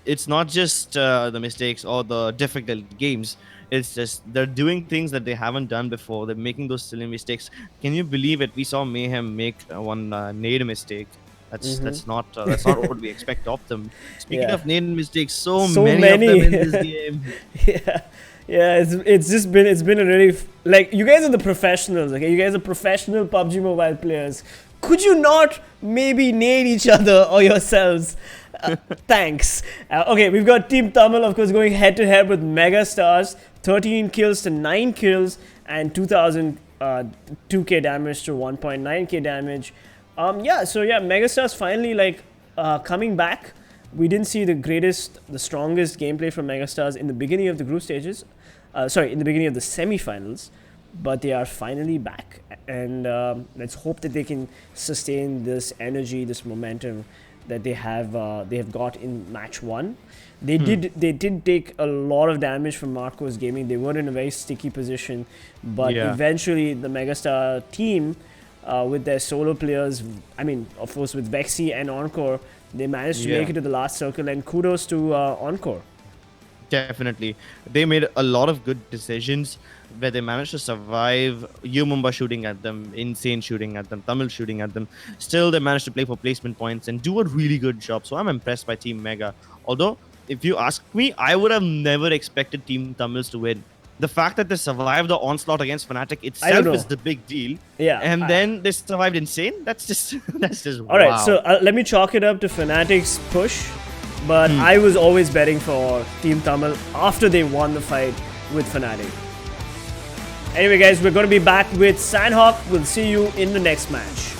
it's not just the mistakes or the difficult games. It's just they're doing things that they haven't done before. They're making those silly mistakes. Can you believe it? We saw Mayhem make one nade mistake. That's not what we expect of them. Speaking of nade mistakes, so many of them in this game. Yeah, it's been a really like, you guys are the professionals. Okay, you guys are professional PUBG Mobile players. Could you not maybe nade each other or yourselves? Thanks. Okay, we've got Team Tamil, of course, going head to head with Megastars. 13 kills to 9 kills and 2,000 2k damage to 1.9k damage. Megastars finally like coming back. We didn't see the strongest gameplay from Megastars in the beginning of the group stages. In the beginning of the semifinals. But they are finally back, and let's hope that they can sustain this energy, this momentum that they have got in match 1. They did take a lot of damage from Marcos Gaming. They were in a very sticky position, but eventually the Megastar team, with their solo players, I mean, of course with Vexy and Encore, they managed to make it to the last circle, and kudos to Encore. Definitely. They made a lot of good decisions where they managed to survive. Umumba shooting at them, Insane shooting at them, Tamil shooting at them. Still, they managed to play for placement points and do a really good job. So I'm impressed by Team Mega. Although, if you ask me, I would have never expected Team Tamils to win. The fact that they survived the onslaught against Fnatic itself is the big deal. Yeah. And then they survived Insane. That's just all right, so let me chalk it up to Fnatic's push. But I was always betting for Team Tamil after they won the fight with Fnatic. Anyway, guys, we're going to be back with Sanhok. We'll see you in the next match.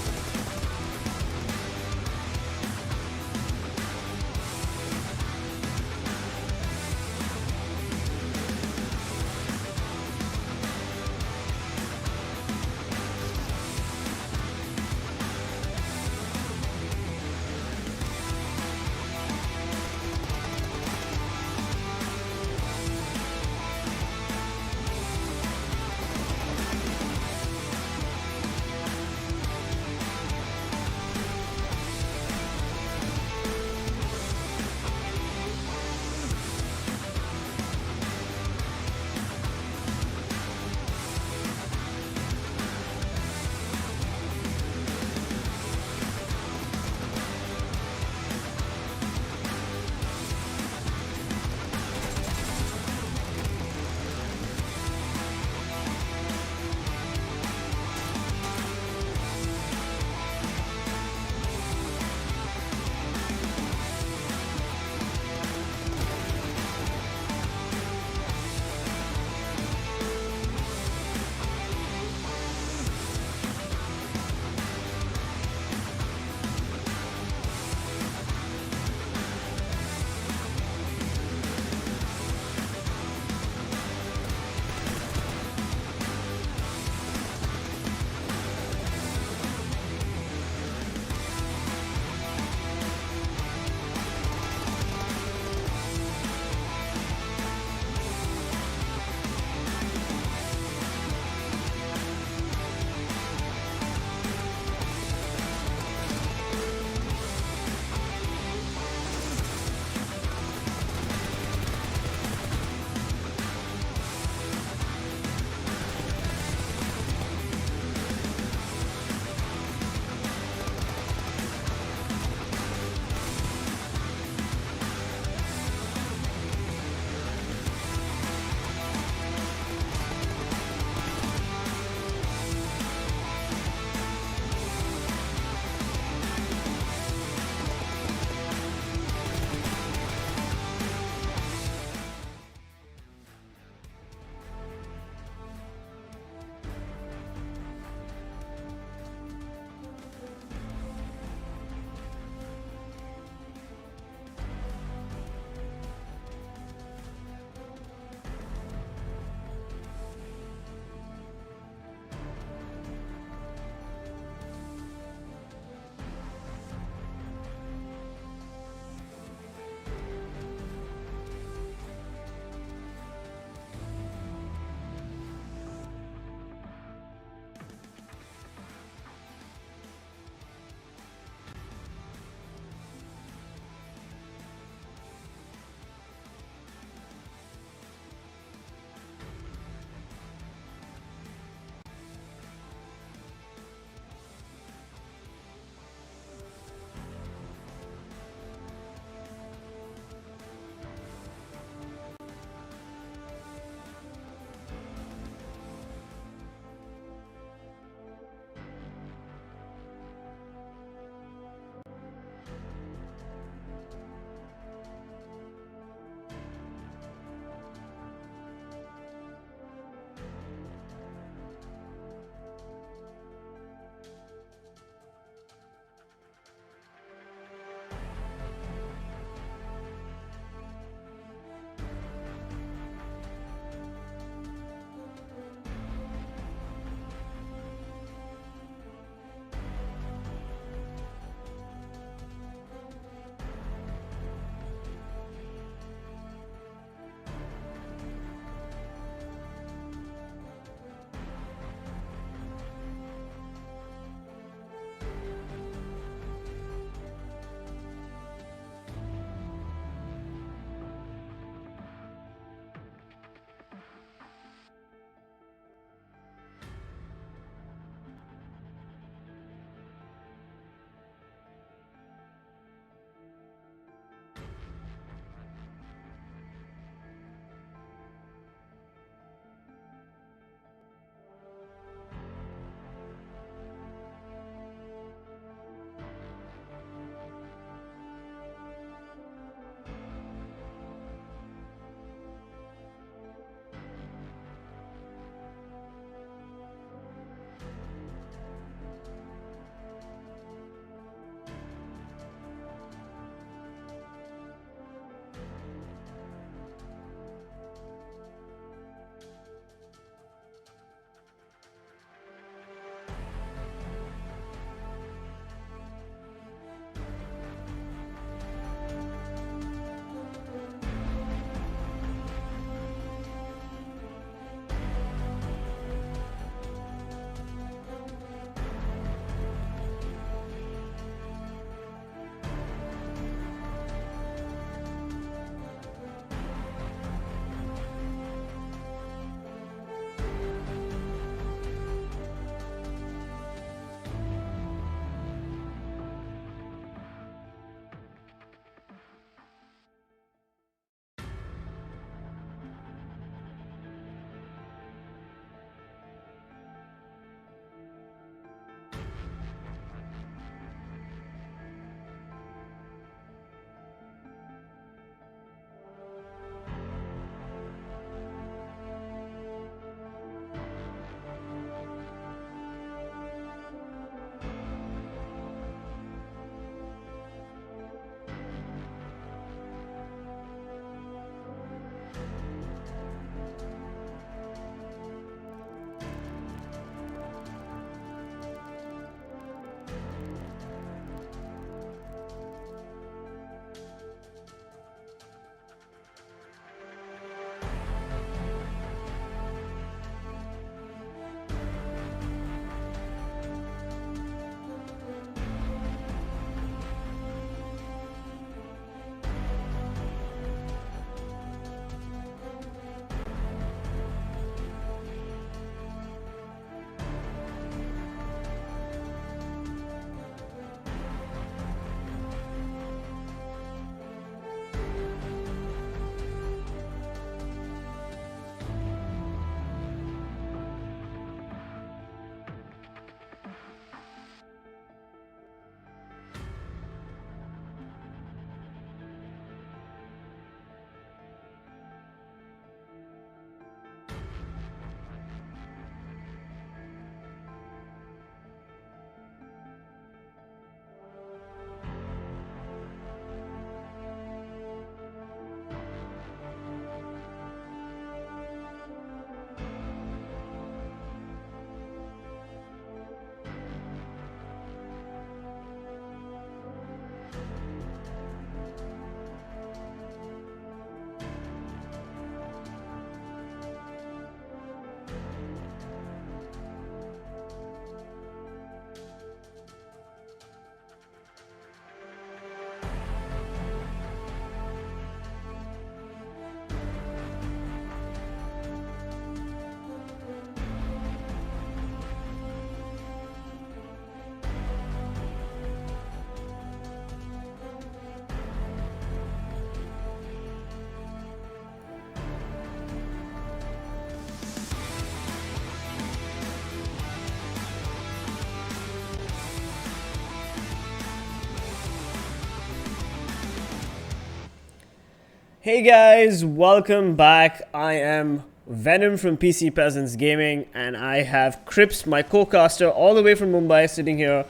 Hey guys, welcome back. I am Venom from PC Peasants Gaming, and I have Crips, my co-caster, all the way from Mumbai, sitting here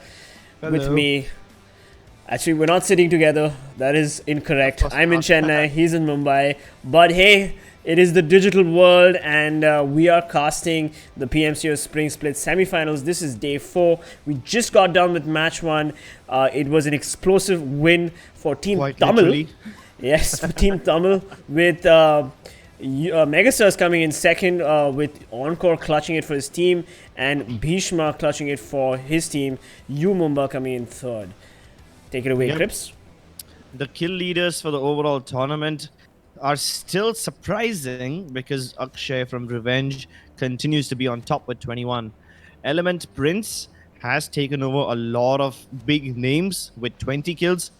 with me. Actually, we're not sitting together. That is incorrect. I'm in Chennai, he's in Mumbai. But hey, it is the digital world, and we are casting the PMCO Spring Split semifinals. This is day 4. We just got done with match 1. It was an explosive win for Team Tamil. Yes, for Team Tamil, with Megastars coming in second, with Encore clutching it for his team, and Bhishma clutching it for his team. Mumbai coming in third. Take it away, Crips. The kill leaders for the overall tournament are still surprising because Akshay from Revenge continues to be on top with 21. Element Prince has taken over a lot of big names with 20 kills.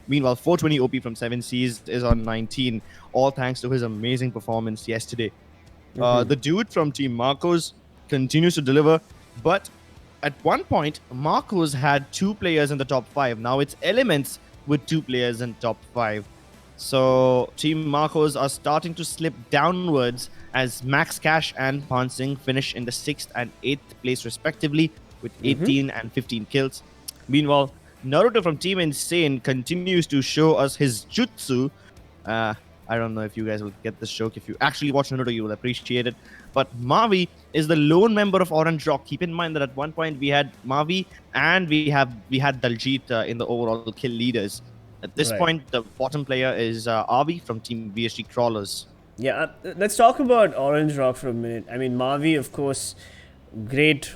Meanwhile, 420 OP from 7Cs is on 19, all thanks to his amazing performance yesterday. The dude from Team Marcos continues to deliver, but at one point, Marcos had 2 players in the top 5. Now it's Elements with 2 players in top 5. So Team Marcos are starting to slip downwards as Max Cash and Pansing finish in the 6th and 8th place respectively with 18 and 15 kills. Meanwhile, Naruto from Team Insane continues to show us his jutsu. I don't know if you guys will get this joke. If you actually watch Naruto, you will appreciate it. But Mavi is the lone member of Orange Rock. Keep in mind that at one point we had Mavi and we had Daljit in the overall kill leaders. At this point, the bottom player is Avi from Team VSGCrawlers. Yeah, let's talk about Orange Rock for a minute. I mean, Mavi, of course, great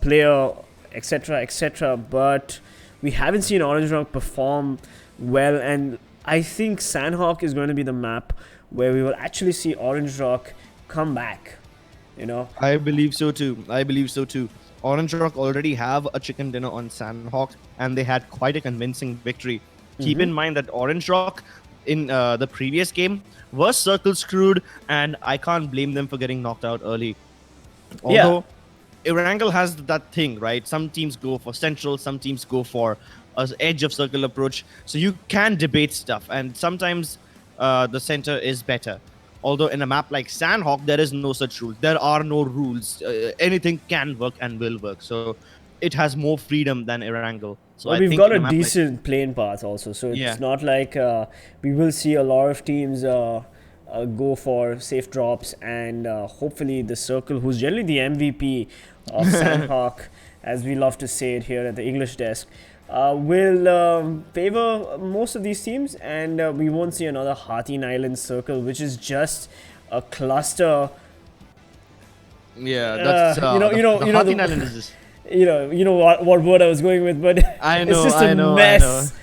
player, etc., etc., but we haven't seen Orange Rock perform well, and I think Sanhok is going to be the map where we will actually see Orange Rock come back, you know? I believe so too. Orange Rock already have a chicken dinner on Sanhok, and they had quite a convincing victory. Keep in mind that Orange Rock in the previous game was circle screwed, and I can't blame them for getting knocked out early. Although Erangel has that thing, right? Some teams go for central, some teams go for an edge of circle approach. So you can debate stuff, and sometimes the center is better. Although in a map like Sanhok, there is no such rule. There are no rules. Anything can work and will work. So it has more freedom than Erangel. So well, we've got a decent playing path also. So it's not like we will see a lot of teams go for safe drops, and hopefully the circle, who's generally the MVP of Sanhok, as we love to say it here at the English desk, will favor most of these teams, and we won't see another Hatin Island circle, which is just a cluster. Yeah, that's Hatin Island is just, you know what word I was going with, but it's just a mess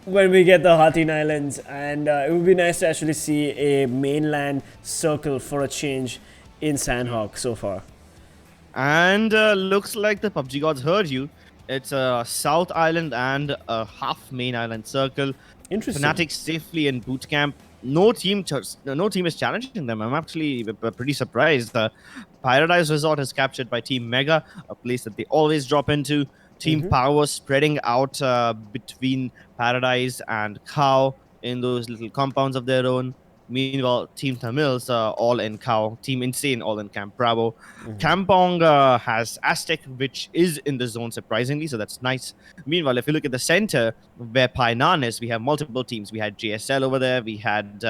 when we get the Hatin Islands, and it would be nice to actually see a mainland circle for a change in Sanhok so far. And looks like the PUBG gods heard you. It's a South Island and a half main island circle. Interesting. Fnatic safely in boot camp. No team is challenging them. I'm actually pretty surprised. Paradise Resort is captured by Team Mega, a place that they always drop into. Team Power spreading out between Paradise and Cow in those little compounds of their own. Meanwhile, Team Tamils all in Cow. Team Insane all in Camp Bravo. Kampong has Aztecc, which is in the zone surprisingly, so that's nice. Meanwhile, if you look at the center where Painan is, we have multiple teams. We had JSL over there. We had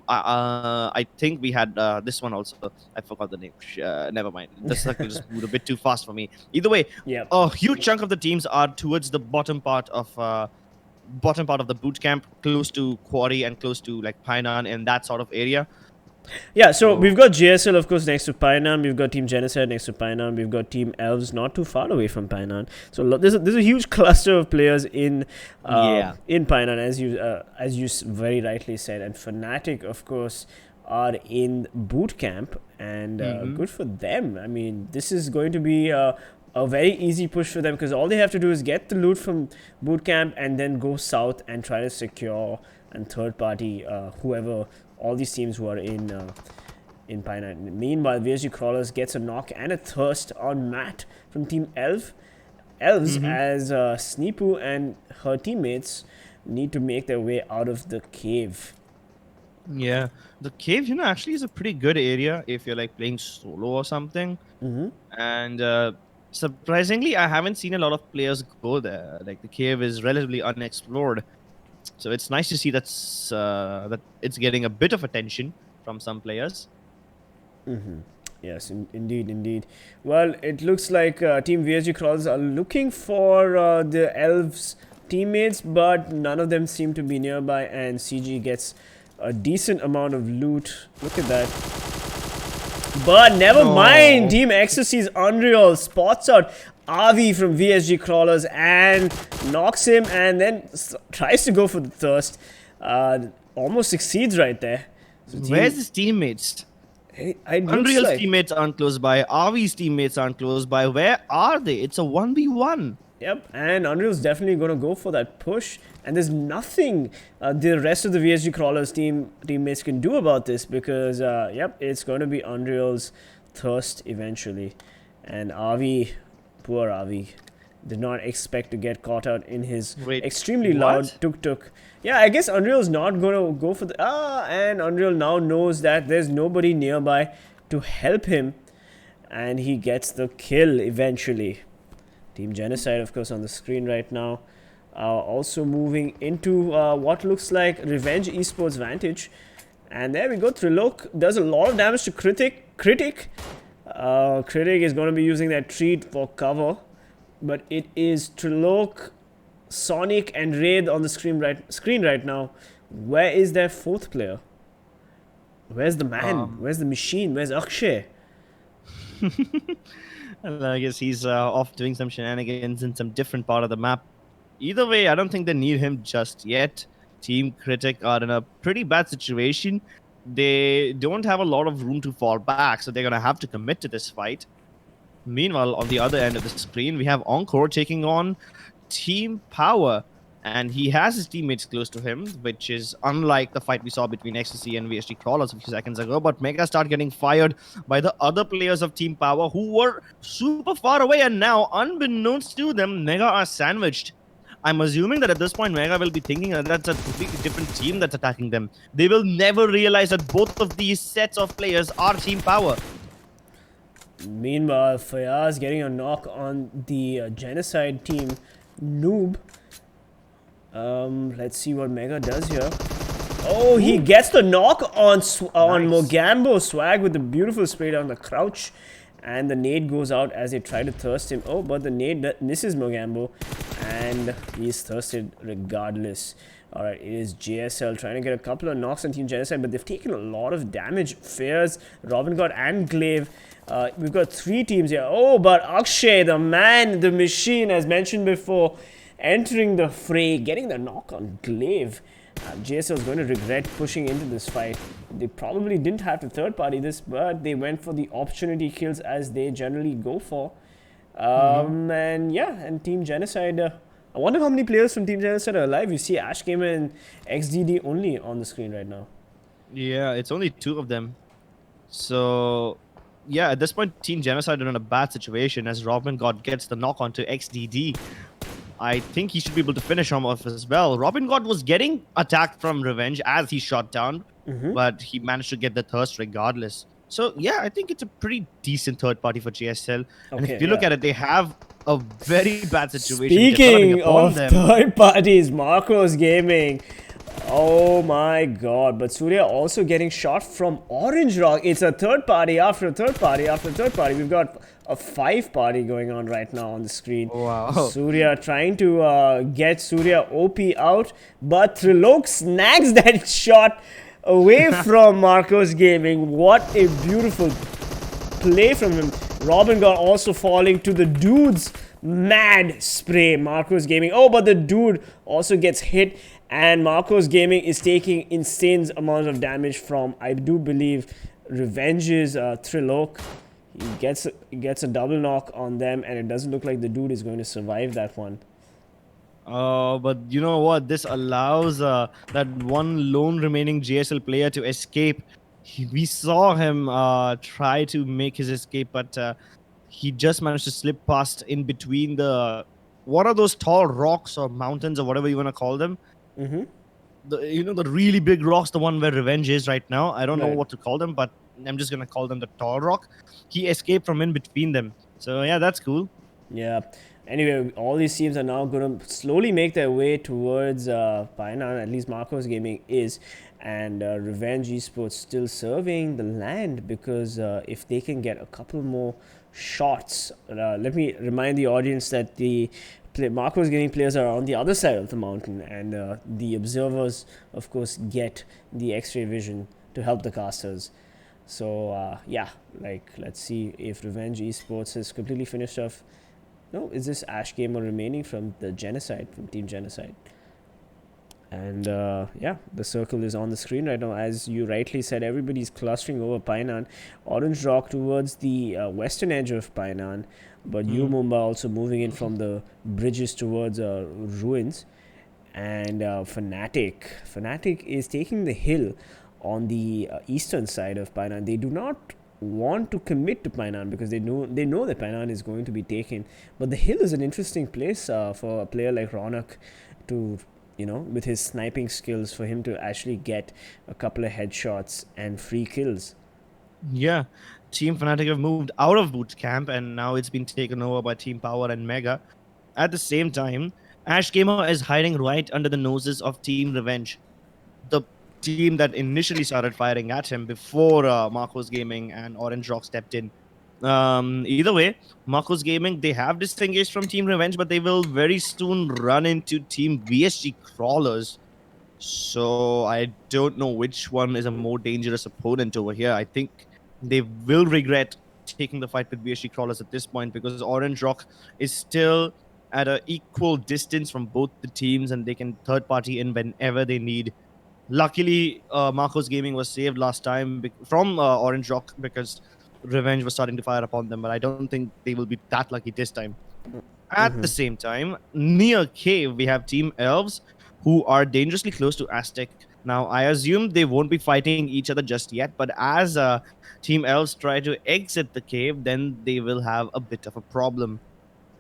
I think we had this one also. I forgot the name. Never mind. The circle just moved a bit too fast for me. Either way, a huge chunk of the teams are towards the bottom part of the boot camp, close to Quarry and close to like Painan in that sort of area. Yeah, so we've got JSL, of course, next to Painan. We've got Team Genocide next to Painan. We've got TeamElves not too far away from Painan. So there's a huge cluster of players in Painan, as you very rightly said. And Fnatic, of course, are in boot camp, and good for them. I mean, this is going to be a very easy push for them, because all they have to do is get the loot from boot camp and then go south and try to secure and third party whoever, all these teams who are in Painan. Meanwhile, VSGCrawlers gets a knock and a thirst on Matt from Team Elves, as Sneepu and her teammates need to make their way out of the cave. Yeah, the cave, actually is a pretty good area if you're like playing solo or something. And surprisingly, I haven't seen a lot of players go there. Like the cave is relatively unexplored, so it's nice to see that it's getting a bit of attention from some players. Yes, indeed, indeed. Well, it looks like Team VSGCrawlers are looking for the Elves teammates, but none of them seem to be nearby, and CG gets a decent amount of loot. Look at that. But never mind, Team Ecstasy's Unreal spots out Avi from VSGCrawlers and knocks him, and then tries to go for the thirst. Almost succeeds right there. So Where's his teammates? Unreal's like, teammates aren't close by. Avi's teammates aren't close by. Where are they? It's a 1v1. Yep, and Unreal's definitely going to go for that push. And there's nothing the rest of the VSGCrawlers teammates can do about this because, yep, it's going to be Unreal's thirst eventually. And Avi, poor Avi, did not expect to get caught out in his extremely loud tuk-tuk. Yeah, I guess Unreal's not going to go for the... and Unreal now knows that there's nobody nearby to help him. And he gets the kill eventually. Team Genocide, of course, on the screen right now. Also moving into what looks like Revenge Esports Vantage. And there we go. Trilok does a lot of damage to Critic. Critic is going to be using that treat for cover. But it is Trilok, Sonic, and Wraith on the screen right now. Where is their fourth player? Where's the man? Where's the machine? Where's Akshay? And I guess he's off doing some shenanigans in some different part of the map. Either way, I don't think they need him just yet. Team Critic are in a pretty bad situation. They don't have a lot of room to fall back, so they're going to have to commit to this fight. Meanwhile, on the other end of the screen, we have Encore taking on Team Power. And he has his teammates close to him, which is unlike the fight we saw between Ecstasy and VSGCrawlers a few seconds ago. But Megastars getting fired by the other players of Team Power who were super far away. And now, unbeknownst to them, Mega are sandwiched. I'm assuming that at this point, Mega will be thinking that that's a completely different team that's attacking them. They will never realize that both of these sets of players are Team Power. Meanwhile, Fayaz getting a knock on the Genocide team, Noob. Let's see what Mega does here. Oh, he gets the knock on Mogambo. Swag with the beautiful spray down the crouch. And the nade goes out as they try to thirst him. Oh, but the nade misses Mogambo. And he's thirsted regardless. Alright, it is JSL trying to get a couple of knocks on Team Genocide, but they've taken a lot of damage. Fears, Robin God, and Glaive. We've got three teams here. Oh, but Akshay, the man, the machine, as mentioned before, entering the fray, getting the knock on Glaive. JSL is going to regret pushing into this fight. They probably didn't have to third party this, but they went for the opportunity kills as they generally go for. And yeah, and Team Genocide. I wonder how many players from Team Genocide are alive. You see Ash Gamer and XDD only on the screen right now. Yeah, it's only two of them. So, yeah, at this point, Team Genocide are in a bad situation as Robin God gets the knock onto XDD. I think he should be able to finish him off as well. Robin God was getting attacked from Revenge as he shot down, but he managed to get the thirst regardless. So, yeah, I think it's a pretty decent third party for JSL. And if you look at it, they have a very bad situation. Speaking of third parties, Marcos Gaming. Oh my god. But Surya also getting shot from Orange Rock. It's a third party after a third party after a third party. We've got a 5 party going on right now on the screen. Wow. Surya trying to get Surya OP out. But Trilok snags that shot away from Marcos Gaming. What a beautiful play from him. Robin God also falling to the dude's mad spray. Marcos Gaming. Oh, but the dude also gets hit. And Marcos Gaming is taking insane amounts of damage from, I do believe, Revenge's Trilok. He gets a double knock on them. And it doesn't look like the dude is going to survive that one. But you know what? This allows that one lone remaining JSL player to escape. We saw him try to make his escape, but he just managed to slip past in between the... What are those tall rocks or mountains or whatever you want to call them? the really big rocks, the one where Revenge is right now. I don't know Right. what to call them, but I'm just gonna call them the tall rock. He escaped from in between them. So yeah, that's cool. Yeah. Anyway, all these teams are now going to slowly make their way towards Pioneer. At least Marcos Gaming is, and Revenge Esports still serving the land because if they can get a couple more shots, let me remind the audience that the Marcos Gaming players are on the other side of the mountain, and the observers, of course, get the X-ray vision to help the casters. So yeah, like let's see if Revenge Esports has completely finished off. No, is this Ash Gamer remaining from the Genocide, from Team Genocide? And yeah, the circle is on the screen right now. As you rightly said, everybody's clustering over Painan. Orange Rock towards the western edge of Painan, but UMExRxN also moving in from the bridges towards ruins. And Fnatic is taking the hill on the eastern side of Painan. They do not want to commit to Painan because they know that Painan is going to be taken. But the hill is an interesting place for a player like Ronak to, with his sniping skills, for him to actually get a couple of headshots and free kills. Yeah, Team Fnatic have moved out of boot camp, and now it's been taken over by Team Power and Mega. At the same time, Ash Gamer is hiding right under the noses of Team Revenge, the team that initially started firing at him before Marcos Gaming and Orange Rock stepped in. Either way, Marcos Gaming, they have disengaged from Team Revenge, but they will very soon run into Team VSGCrawlers. So I don't know which one is a more dangerous opponent over here. I think they will regret taking the fight with VSGCrawlers at this point because Orange Rock is still at an equal distance from both the teams, and they can third party in whenever they need. Luckily, Marcos Gaming was saved last time from Orange Rock because Revenge was starting to fire upon them, but I don't think they will be that lucky this time. At the same time, near Cave, we have TeamElves, who are dangerously close to Aztecc. Now, I assume they won't be fighting each other just yet, but as TeamElves try to exit the cave, then they will have a bit of a problem.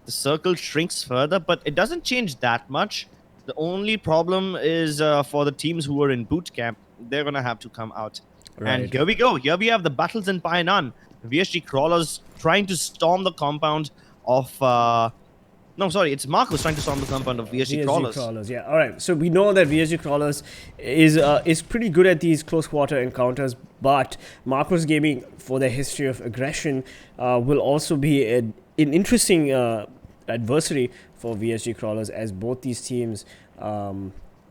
The circle shrinks further, but it doesn't change that much. The only problem is for the teams who are in boot camp, they're going to have to come out. Right. And here we go. Here we have the battles in Painan. VSGCrawlers trying to storm the compound of... no, sorry, it's Marcos trying to storm the compound of VSGCrawlers. VSGCrawlers, yeah. All right. So we know that VSGCrawlers is pretty good at these close quarter encounters, but Marcos Gaming, for their history of aggression, will also be an interesting adversary for VSGCrawlers as both these teams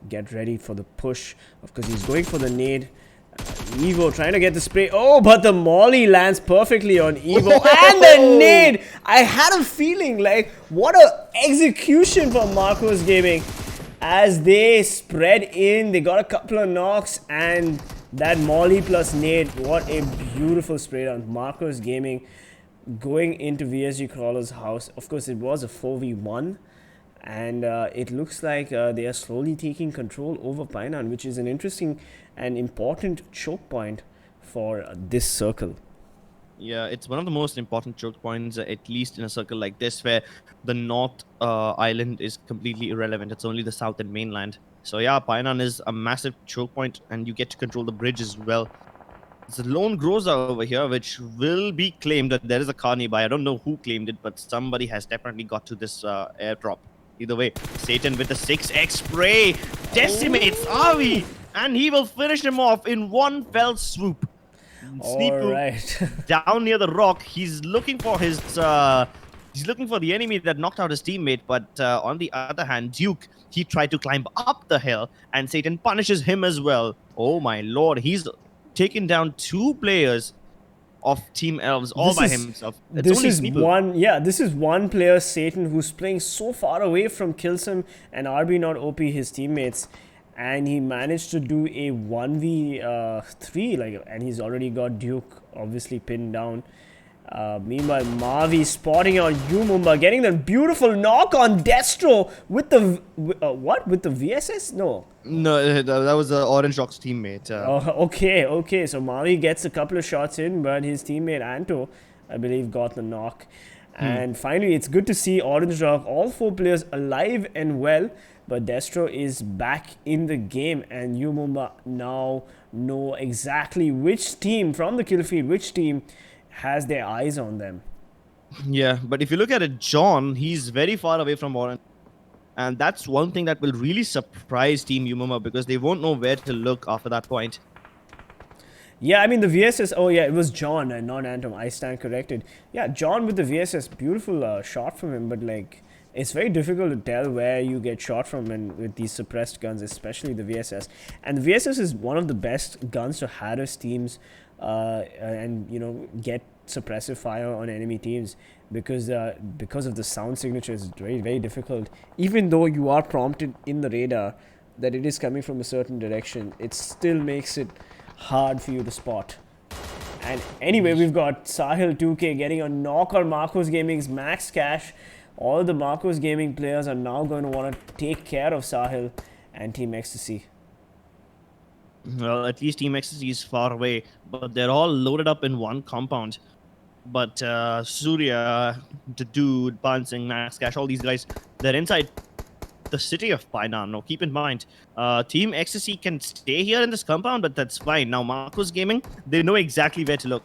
get ready for the push. Of course, he's going for the nade. Evo trying to get the spray. Oh, but the molly lands perfectly on Evo. And the nade! I had a feeling like, what a execution from Marcos Gaming. As they spread in, they got a couple of knocks, and that molly plus nade. What a beautiful spray down. Marcos Gaming going into VSGCrawler's house. Of course, it was a 4v1. And it looks like they are slowly taking control over Painan, which is an interesting and important choke point for this circle. Yeah, it's one of the most important choke points, at least in a circle like this, where the North Island is completely irrelevant. It's only the South and mainland. So yeah, Painan is a massive choke point, and you get to control the bridge as well. It's a lone groza over here, which will be claimed. That there is a car nearby. I don't know who claimed it, but somebody has definitely got to this airdrop. Either way, Satan with the 6x spray decimates Avi, and he will finish him off in one fell swoop. All right. Down near the rock, he's looking for his he's looking for the enemy that knocked out his teammate, but on the other hand, Duke, he tried to climb up the hill, and Satan punishes him as well. Oh my lord, he's taken down 2 players of TeamElves all by himself. This is one player, Satan, who's playing so far away from Killsim and RB not OP, his teammates, and he managed to do a 1v3, and he's already got Duke obviously pinned down. Meanwhile, Mavi spotting out UMExRxN, getting the beautiful knock on Destro with the with the VSS? No, that was Orange Rock's teammate. Okay. So Mavi gets a couple of shots in, but his teammate Anto, I believe, got the knock. And finally, it's good to see Orange Rock, all 4 players alive and well. but Destro is back in the game, and UMUMBA now know exactly which team from the kill feed, which team has their eyes on them. Yeah, but if you look at it, John, he's very far away from Warren. And that's one thing that will really surprise Team UMEMA because they won't know where to look after that point. Yeah, I mean, the VSS, oh yeah, it was John and not Antom. I stand corrected. Yeah, John with the VSS, beautiful shot from him, but like, it's very difficult to tell where you get shot from and with these suppressed guns, especially the VSS. And the VSS is one of the best guns to harass teams and, you know, get suppressive fire on enemy teams because of the sound signature. It's very, very difficult. Even though you are prompted in the radar that it is coming from a certain direction, it still makes it hard for you to spot. And anyway, we've got Sahil 2K getting a knock on Marcos Gaming's Max Cash. All the Marcos Gaming players are now going to want to take care of Sahil and Team Ecstasy. Well, at least Team Ecstasy is far away, but they're all loaded up in one compound. But Surya, the dude, Bansing, Max Cash, all these guys, they're inside the city of Painan. Now, keep in mind, Team Ecstasy can stay here in this compound, but that's fine. Now, Marcos Gaming, they know exactly where to look.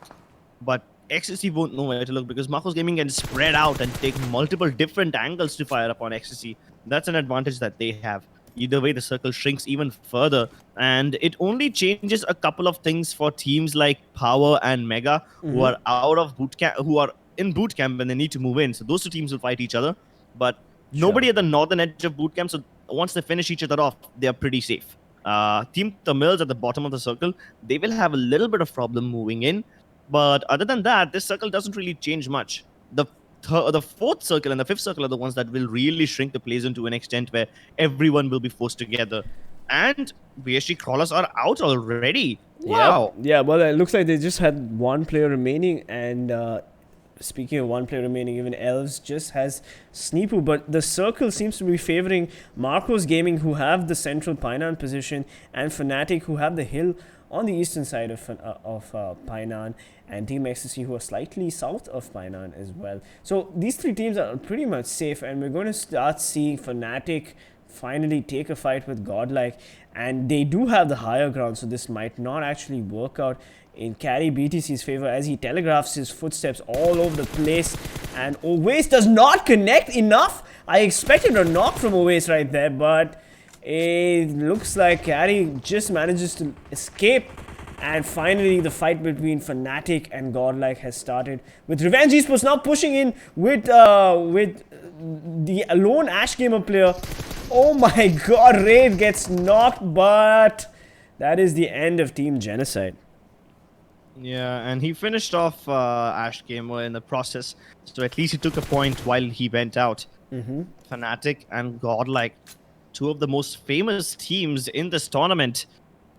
But Ecstasy won't know where to look because Marcos Gaming can spread out and take multiple different angles to fire upon Ecstasy. That's an advantage that they have. Either way, the circle shrinks even further, and it only changes a couple of things for teams like Power and Mega, who are out of boot camp, who are in boot camp and they need to move in. So those two teams will fight each other, but nobody at the northern edge of boot camp. So once they finish each other off, they are pretty safe. TeamTamilas at the bottom of the circle, they will have a little bit of problem moving in, but other than that, this circle doesn't really change much. The fourth circle and the fifth circle are the ones that will really shrink the plays to an extent where everyone will be forced together. And VSGCrawlers are out already. Wow. Yeah, well, it looks like they just had one player remaining. And speaking of one player remaining, even Elves just has Sneepu. But the circle seems to be favoring Marcos Gaming, who have the central Painan position, and Fnatic, who have the hill on the eastern side of Painan, and Team Ecstasy, who are slightly south of Painan as well. So these three teams are pretty much safe, and we're going to start seeing Fnatic finally take a fight with Godlike, and they do have the higher ground, so this might not actually work out in Carry BTC's favor as he telegraphs his footsteps all over the place, and Owace does not connect enough. I expected a knock from Owace right there, but it looks like Carry just manages to escape. And finally, the fight between Fnatic and Godlike has started, with Revenge Esports now pushing in with the lone Ash Gamer player. Oh my god, Raid gets knocked, but that is the end of Team Genocide. Yeah, and he finished off Ash Gamer in the process, so at least he took a point while he went out. Fnatic and Godlike, two of the most famous teams in this tournament,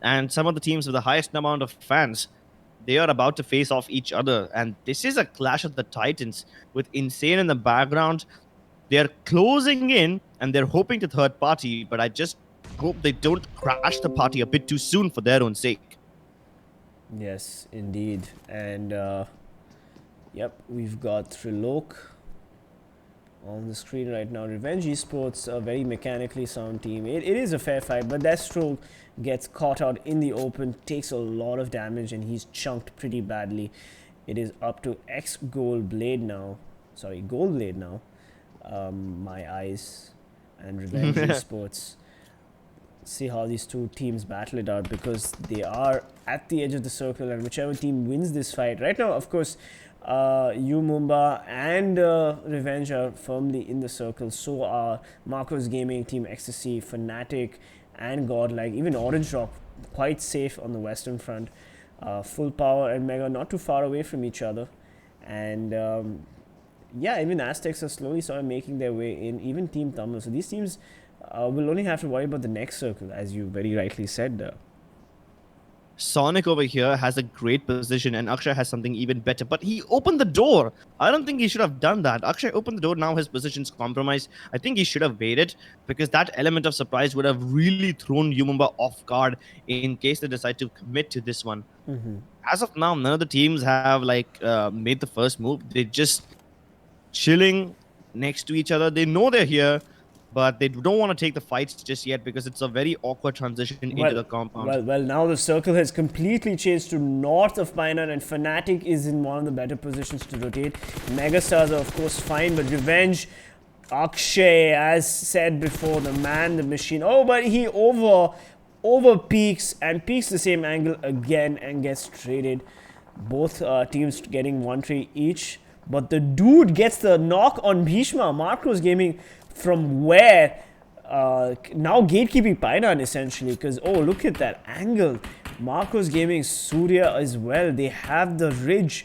and some of the teams with the highest amount of fans, they are about to face off each other. And this is a clash of the titans with Insane in the background. They're closing in and they're hoping to third party, but I just hope they don't crash the party a bit too soon for their own sake. Yes, indeed. And yep, we've got Trilok on the screen right now. Revenge Esports, a very mechanically sound team. It is a fair fight, but Destro gets caught out in the open, takes a lot of damage, and he's chunked pretty badly. It is up to Goldblade now. My Eyes and Revenge Esports. See how these two teams battle it out, because they are at the edge of the circle, and whichever team wins this fight right now, of course, UMUMBA and Revenge are firmly in the circle. So are Marcos Gaming, Team Ecstasy, Fnatic, and Godlike. Even Orange Rock quite safe on the western front. Full Power and Mega not too far away from each other, and yeah, even Aztecs are slowly sort of making their way in. Even TeamTamilas. So these teams will only have to worry about the next circle, as you very rightly said. Sonic over here has a great position, and Akshay has something even better, but he opened the door. I don't think he should have done that. Akshay opened the door, now his position's compromised. I think he should have waited, because that element of surprise would have really thrown UMUMBA off guard in case they decide to commit to this one. As of now, none of the teams have made the first move. They're just chilling next to each other. They know they're here. but they don't want to take the fights just yet because it's a very awkward transition into the compound. Well, now the circle has completely changed to north of Pioneer, and Fnatic is in one of the better positions to rotate. Megastars are of course fine, but Revenge, Akshay, as said before, the man, the machine. Oh, but he over peaks and peaks the same angle again and gets traded. Both teams getting 1-3 each, but the dude gets the knock on Bhishma. Marcos Gaming from where? Now gatekeeping Painan essentially, because oh, look at that angle. Marcos Gaming, Surya as well. They have the ridge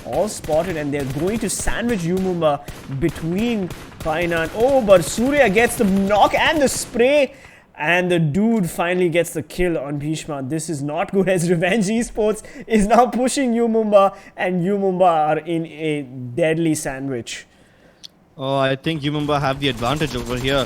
all spotted and they're going to sandwich Yumumba between Painan. Oh, but Surya gets the knock and the spray. And the dude finally gets the kill on Bhishma. This is not good as Revenge Esports is now pushing Yumumba, and Yumumba are in a deadly sandwich. Oh, I think Yumumba have the advantage over here.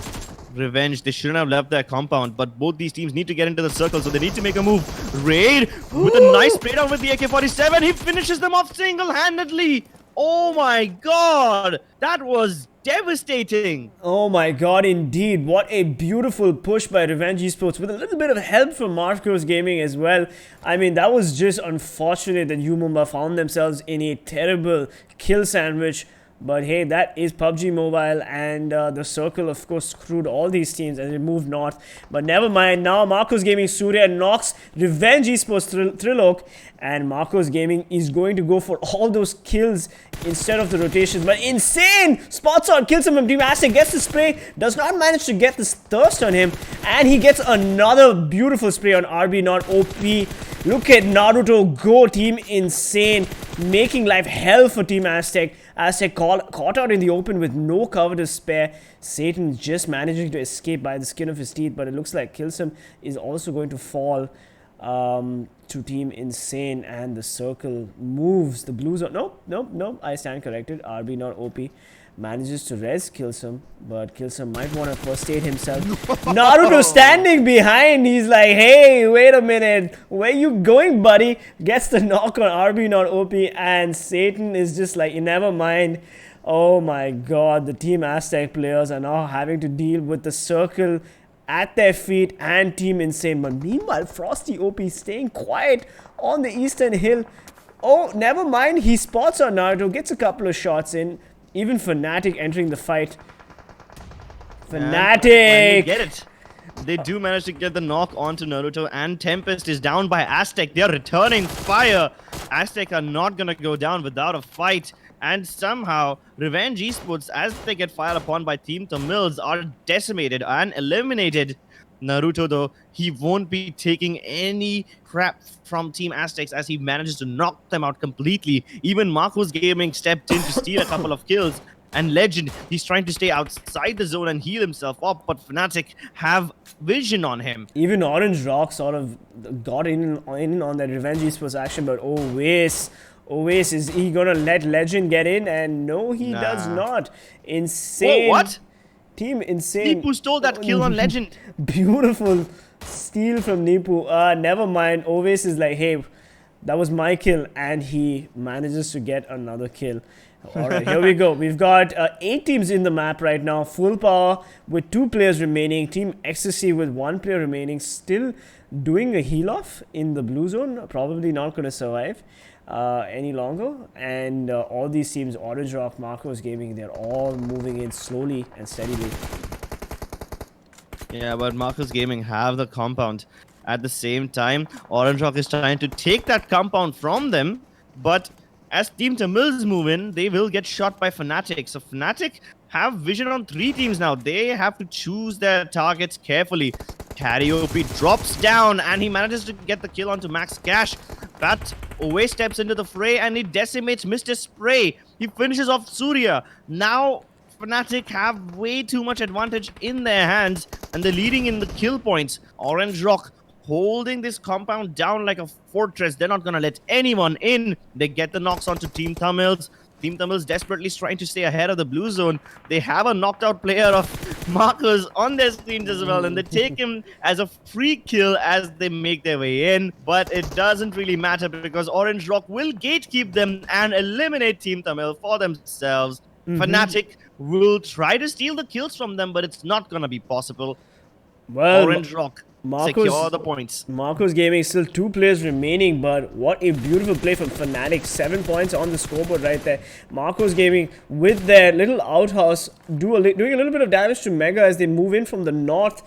Revenge, they shouldn't have left their compound, but both these teams need to get into the circle, so they need to make a move. Raid with a nice spray down with the AK-47. He finishes them off single-handedly. Oh my god, that was devastating. Oh my god, indeed. What a beautiful push by Revenge Esports with a little bit of help from Marcos Gaming as well. I mean, that was just unfortunate that Yumumba found themselves in a terrible kill sandwich. But hey, that is PUBG Mobile, and the circle of course screwed all these teams as they moved north. But never mind, now Marcos Gaming Surya knocks Revenge Esports Trilok, and Marcos Gaming is going to go for all those kills instead of the rotations. But insane! Spots on, kills him from Team Aztecc, gets the spray, does not manage to get this thirst on him, and he gets another beautiful spray on RB, not OP. Look at Naruto go, Team Insane, making life hell for Team Aztecc. Aztecc caught out in the open with no cover to spare. Satan just managing to escape by the skin of his teeth, but it looks like Killsum is also going to fall to Team Insane, and the circle moves. The Blues are... Nope, I stand corrected. RB, not OP. Manages to res Killsum, but Killsum might want to first aid himself. Naruto standing behind. He's like, hey, wait a minute. Where you going, buddy? Gets the knock on RB, not OP, and Satan is just like, never mind. Oh my god, the Team Aztecc players are now having to deal with the circle at their feet and Team Insane. But meanwhile, Frosty OP staying quiet on the eastern hill. Oh, never mind. He spots on Naruto, gets a couple of shots in. Even Fnatic entering the fight. Fnatic! They get it. They do manage to get the knock onto Naruto, and Tempest is down by Aztecc. They are returning fire. Aztecc are not going to go down without a fight. And somehow, Revenge Esports, as they get fired upon by TeamTamilas, are decimated and eliminated. Naruto, though, he won't be taking any crap from Team Aztecc as he manages to knock them out completely. Even Marcos Gaming stepped in to steal a couple of kills. And Legend, he's trying to stay outside the zone and heal himself up, but Fnatic have vision on him. Even Orange Rock sort of got in on that Revenge Esports action, but Oasis, is he gonna let Legend get in? And no, he does not. Insane. Whoa, what? Team Insane. Nipu stole that kill on Legend. Beautiful steal from Nipu. Never mind. Oasis is like, hey, that was my kill, and he manages to get another kill. Alright, here we go. We've got 8 teams in the map right now. Full power with 2 players remaining. Team Ecstasy with 1 player remaining. Still doing a heal off in the blue zone. Probably not going to survive any longer. And all these teams, Orange Rock, Marcos Gaming, they're all moving in slowly and steadily. Yeah, but Marcos Gaming have the compound. At the same time, Orange Rock is trying to take that compound from them, but as TeamTamilas move in, they will get shot by Fnatic. So Fnatic have vision on 3 teams now. They have to choose their targets carefully. Karaoke drops down and he manages to get the kill onto Max Cash. But Owe steps into the fray and he decimates Mr. Spray. He finishes off Surya. Now Fnatic have way too much advantage in their hands and they're leading in the kill points. Orange Rock holding this compound down like a fortress. They're not going to let anyone in. They get the knocks onto TeamTamilas. TeamTamilas desperately trying to stay ahead of the blue zone. They have a knocked out player of Marcos on their screens as well, and they take him as a free kill as they make their way in. But it doesn't really matter because Orange Rock will gatekeep them and eliminate TeamTamilas for themselves. Fnatic will try to steal the kills from them, but it's not gonna be possible. Well, Orange Rock secure the points. Marcos Gaming, still 2 players remaining, but what a beautiful play from Fnatic. 7 points on the scoreboard right there. Marcos Gaming with their little outhouse doing a little bit of damage to Mega as they move in from the north.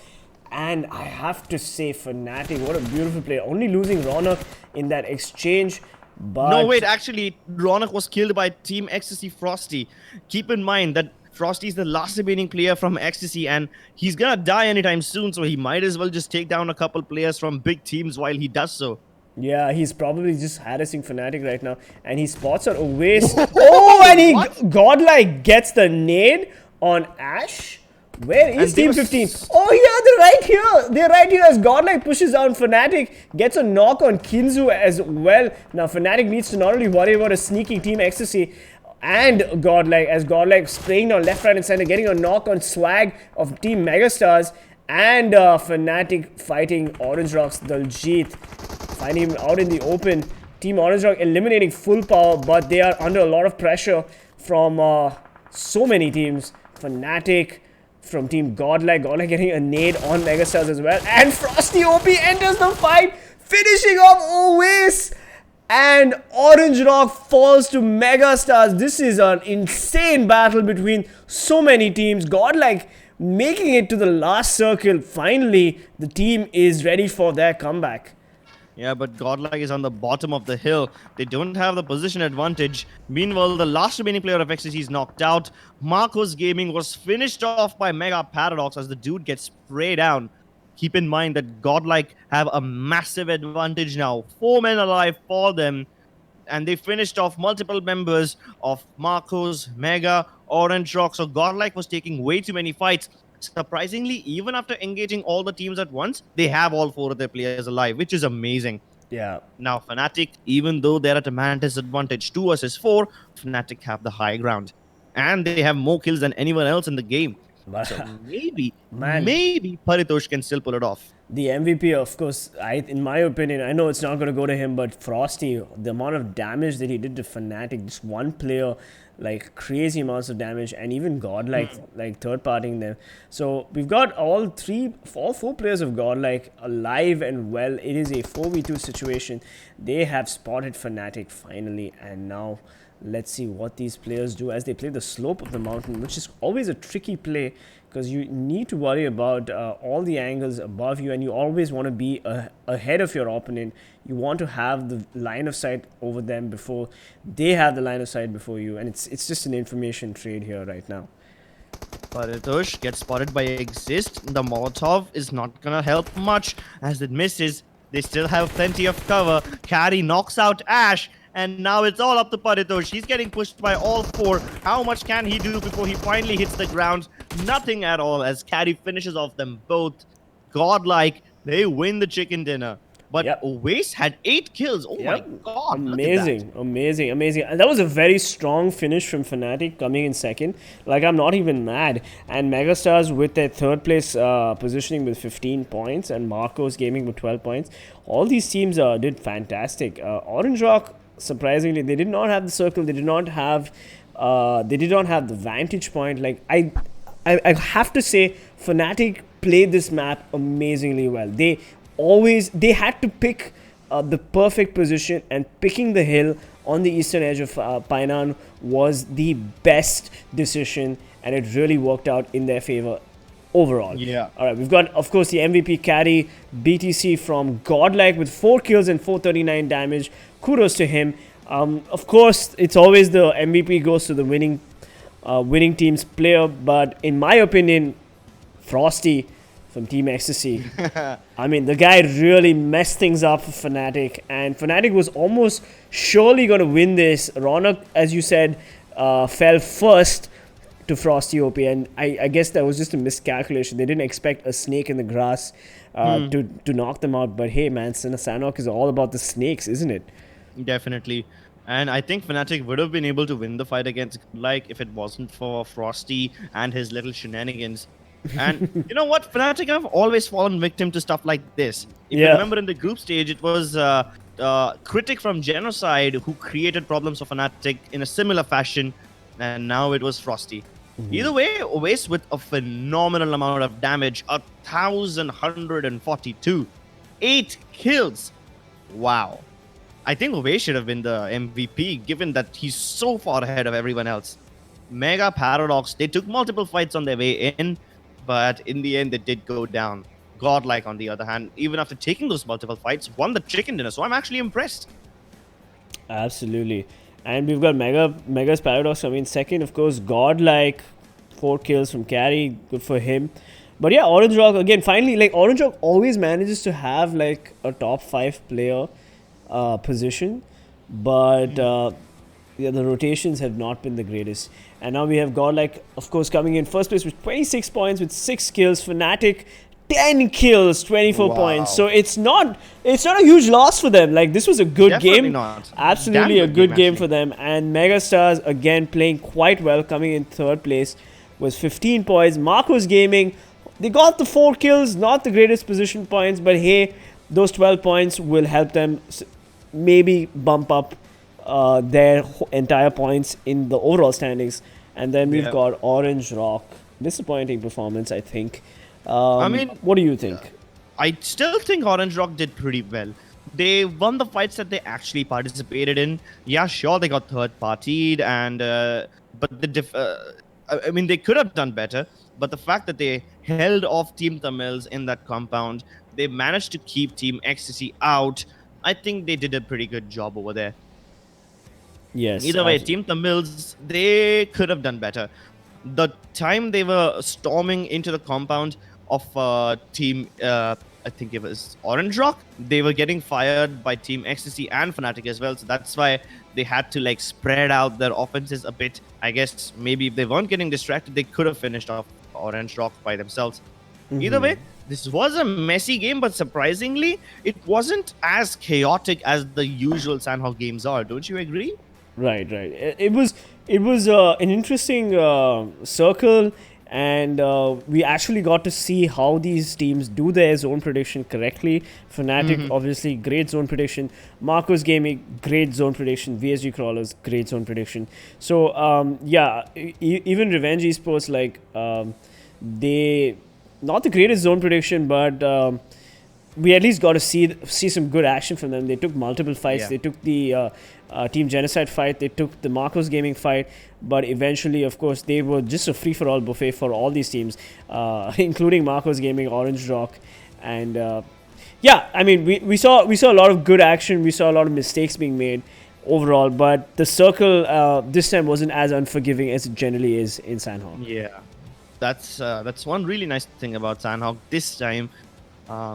And I have to say, Fnatic, what a beautiful play. Only losing Ronak in that exchange. But No, wait, actually, Ronak was killed by Team Ecstasy Frosty. Keep in mind that Frosty is the last remaining player from Ecstasy, and he's gonna die anytime soon, so he might as well just take down a couple players from big teams while he does so. yeah, he's probably just harassing Fnatic right now. And he spots out Oasis. Oh, and he Godlike gets the nade on Ash. Where is And they Team were 15? Oh, yeah, they're right here. They're right here as Godlike pushes down Fnatic. Gets a knock on Kinzu as well. Now, Fnatic needs to not only worry about a sneaking Team Ecstasy and Godlike, as Godlike spraying down left, right, and center, getting a knock on Swag of Team Megastars. And Fnatic fighting Orange Rock's Daljit. Finding him out in the open. Team Orange Rock eliminating full power, but they are under a lot of pressure from so many teams. Fnatic from Team Godlike getting a nade on Megastars as well. And Frosty OP enters the fight, finishing off Oasis. And Orange Rock falls to Megastars. This is an insane battle between so many teams. Godlike making it to the last circle. Finally, the team is ready for their comeback. Yeah, but Godlike is on the bottom of the hill. They don't have the position advantage. Meanwhile, the last remaining player of Ecstasy is knocked out. Marcos Gaming was finished off by Mega Paradox as the dude gets sprayed down. Keep in mind that Godlike have a massive advantage now. 4 men alive for them. And they finished off multiple members of Marcos, Mega, Orange Rock. So Godlike was taking way too many fights. Surprisingly, even after engaging all the teams at once, they have all 4 of their players alive, which is amazing. Yeah. Now, Fnatic, even though they're at a man disadvantage 2 versus 4, Fnatic have the high ground. And they have more kills than anyone else in the game. So maybe Paritosh can still pull it off. The MVP, of course, in my opinion, I know it's not going to go to him, but Frosty, the amount of damage that he did to Fnatic, just one player, like crazy amounts of damage, and even Godlike, like third-partying them. So we've got all 4 players of Godlike alive and well. It is a 4v2 situation. They have spotted Fnatic finally, and now let's see what these players do as they play the slope of the mountain, which is always a tricky play because you need to worry about all the angles above you, and you always want to be ahead of your opponent. You want to have the line of sight over them before they have the line of sight before you, and it's just an information trade here right now. Paritosh gets spotted by Exist. The Molotov is not gonna help much as it misses. They still have plenty of cover. Carry knocks out Ash. And now it's all up to Paritosh. He's getting pushed by all 4. How much can he do before he finally hits the ground? Nothing at all as Carry finishes off them both. Godlike, they win the chicken dinner. But Oasis had 8 kills. Oh my god. Amazing. And that was a very strong finish from Fnatic coming in second. Like, I'm not even mad. And Megastars with their third place positioning with 15 points and Marcos Gaming with 12 points. All these teams did fantastic. Orange Rock, surprisingly, they did not have the circle. They did not have the vantage point. Like, I have to say, Fnatic played this map amazingly well. They had to pick the perfect position, and picking the hill on the eastern edge of Painan was the best decision, and it really worked out in their favor overall. Yeah. All right, we've got, of course, the MVP carry, BTC from Godlike with 4 kills and 439 damage. Kudos to him. Of course, it's always the MVP goes to the winning team's player, but in my opinion, Frosty from Team Ecstasy. I mean, the guy really messed things up for Fnatic, and Fnatic was almost surely going to win this. Ronak, as you said, fell first to Frosty OP, and I guess that was just a miscalculation. They didn't expect a snake in the grass to knock them out, but hey man, Sanhok is all about the snakes, isn't it? Definitely. And I think Fnatic would have been able to win the fight against Godlike if it wasn't for Frosty and his little shenanigans. And you know what? Fnatic have always fallen victim to stuff like this. If you remember in the group stage, it was Critic from Genocide who created problems for Fnatic in a similar fashion. and now it was Frosty. Either way, Oasis with a phenomenal amount of damage, 1,142, 8 kills. Wow. I think Oasis should have been the MVP, given that he's so far ahead of everyone else. Mega Paradox, they took multiple fights on their way in, but in the end, they did go down. Godlike, on the other hand, even after taking those multiple fights, won the chicken dinner, so I'm actually impressed. Absolutely. And we've got Mega's Paradox coming in second. Of course, Godlike, 4 kills from carry. Good for him. But yeah, Orange Rock, again, finally, like, Orange Rock always manages to have, like, a top 5 player position. But, yeah, the rotations have not been the greatest. And now we have Godlike, of course, coming in first place with 26 points with 6 kills. Fnatic, 10 kills, 24 points. So it's not a huge loss for them. Like, this was a good Definitely game. not. Absolutely Damn a good game actually. for them. And Megastars, again, playing quite well, coming in third place with 15 points. Marcos Gaming, they got the 4 kills, not the greatest position points, but hey, those 12 points will help them maybe bump up their entire points in the overall standings. And then we've got Orange Rock. Disappointing performance, I think. I mean, what do you think? I still think Orange Rock did pretty well. They won the fights that they actually participated in. Yeah, sure, they got third-partied, and but I mean, they could have done better. But the fact that they held off TeamTamilas in that compound, they managed to keep Team Ecstasy out. I think they did a pretty good job over there. Yes. Either way, TeamTamilas, they could have done better. The time they were storming into the compound of team, I think it was Orange Rock, they were getting fired by Team Ecstasy and Fnatic as well. So that's why they had to like spread out their offenses a bit. I guess maybe if they weren't getting distracted, they could have finished off Orange Rock by themselves. Either way, this was a messy game, but surprisingly, it wasn't as chaotic as the usual Sanhok games are. Don't you agree? Right. It was an interesting circle, and we actually got to see how these teams do their zone prediction correctly. Fnatic, obviously, great zone prediction. Marcos Gaming, great zone prediction. VSGCrawlers, great zone prediction. So, yeah, even Revenge Esports, like, they, not the greatest zone prediction, but we at least got to see some good action from them. They took multiple fights. Yeah. They took the Team Genocide fight. They took the Marcos Gaming fight. But eventually, of course, they were just a free-for-all buffet for all these teams, including Marcos Gaming, Orange Rock. And yeah, I mean, we saw a lot of good action. We saw a lot of mistakes being made overall. But the circle this time wasn't as unforgiving as it generally is in Sanhok. Yeah. That's one really nice thing about Sanhok. This time,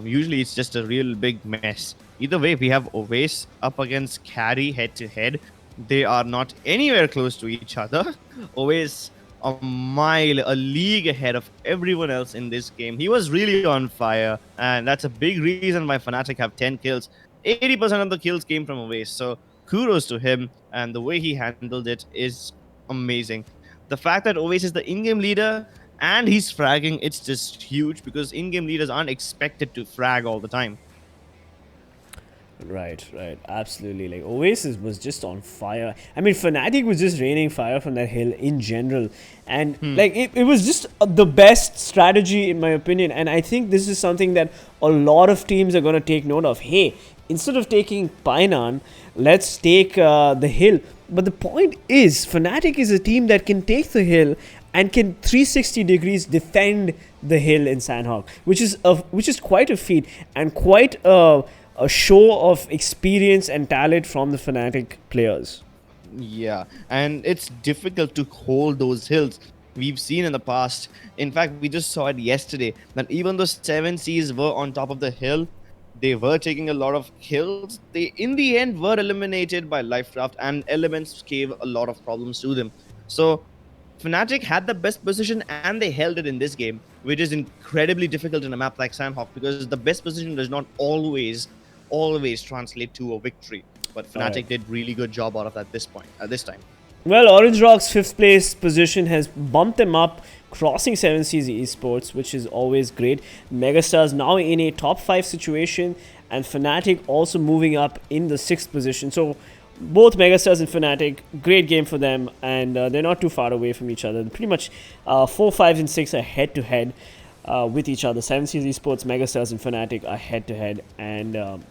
usually it's just a real big mess. Either way, we have Oasis up against Carry head-to-head. They are not anywhere close to each other. Oasis a league ahead of everyone else in this game. He was really on fire, and that's a big reason why Fnatic have 10 kills. 80% of the kills came from Oasis, so kudos to him, and the way he handled it is amazing. The fact that Oasis is the in-game leader and he's fragging, it's just huge because in-game leaders aren't expected to frag all the time. Right, absolutely. Like, Oasis was just on fire. I mean, Fnatic was just raining fire from that hill in general. And, like, it was just the best strategy, in my opinion. And I think this is something that a lot of teams are going to take note of. Hey, instead of taking Painan, let's take the hill. But the point is, Fnatic is a team that can take the hill and can 360 degrees defend the hill in Sanhok, which is quite a feat and quite a show of experience and talent from the Fnatic players. Yeah, and it's difficult to hold those hills. We've seen in the past, in fact, we just saw it yesterday, that even though 7Cs were on top of the hill, they were taking a lot of kills. They, in the end, were eliminated by Lifecraft, and Elements gave a lot of problems to them. So, Fnatic had the best position, and they held it in this game, which is incredibly difficult in a map like Sanhok, because the best position does not always translate to a victory. But Fnatic did really good job out of that this time. Well, Orange Rock's 5th place position has bumped them up, crossing 7C's Esports, which is always great. Megastars now in a top 5 situation, and Fnatic also moving up in the 6th position. So both Megastars and Fnatic, great game for them, and they're not too far away from each other. Pretty much 4, 5, and 6 are head-to-head with each other. 7 Esports, Megastars, and Fnatic are head-to-head, and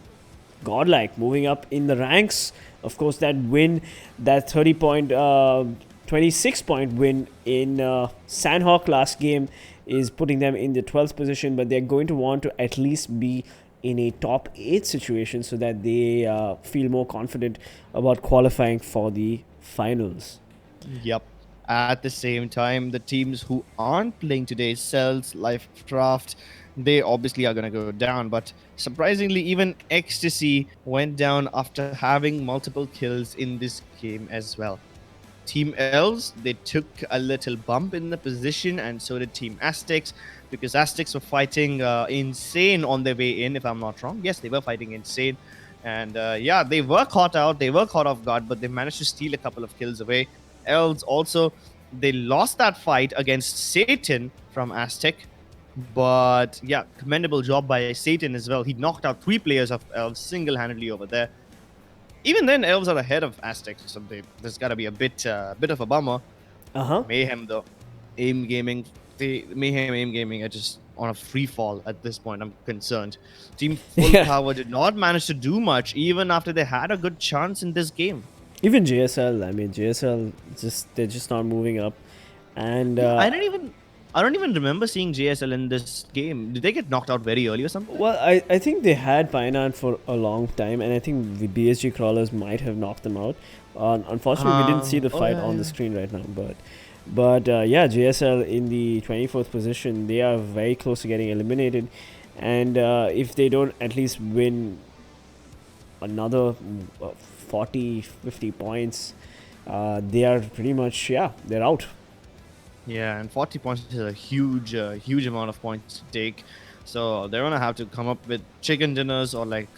Godlike moving up in the ranks. Of course, that win, that 26-point win in Sanhok last game is putting them in the 12th position, but they're going to want to at least be in a top 8 situation so that they feel more confident about qualifying for the finals. Yep. At the same time, the teams who aren't playing today, Cells, Lifecraft, they obviously are going to go down. But surprisingly, even Ecstasy went down after having multiple kills in this game as well. TeamElves, they took a little bump in the position, and so did Team Aztecc, because Aztecs were fighting Insane on their way in, if I'm not wrong. Yes, they were fighting Insane. And yeah, they were caught out. They were caught off guard, but they managed to steal a couple of kills away. Elves also, they lost that fight against Satan from Aztecc. But yeah, commendable job by Satan as well. He knocked out 3 players of Elves single-handedly over there. Even then, Elves are ahead of Aztecc, so there's got to be a bit of a bummer. Mayhem, though. Aim Gaming. Mayhem Aim Gaming are just on a free fall at this point, I'm concerned. Team Full Power did not manage to do much, even after they had a good chance in this game. Even JSL, I mean, JSL, they're just not moving up. And I don't even remember seeing JSL in this game. Did they get knocked out very early or something? Well, I think they had Painan for a long time, and I think the VSGCrawlers might have knocked them out. Unfortunately, we didn't see the fight on the screen right now, but yeah, JSL in the 24th position, they are very close to getting eliminated, and if they don't at least win another 40-50 points, they are pretty much, they're out. Yeah, and 40 points is a huge amount of points to take. So they're going to have to come up with chicken dinners or like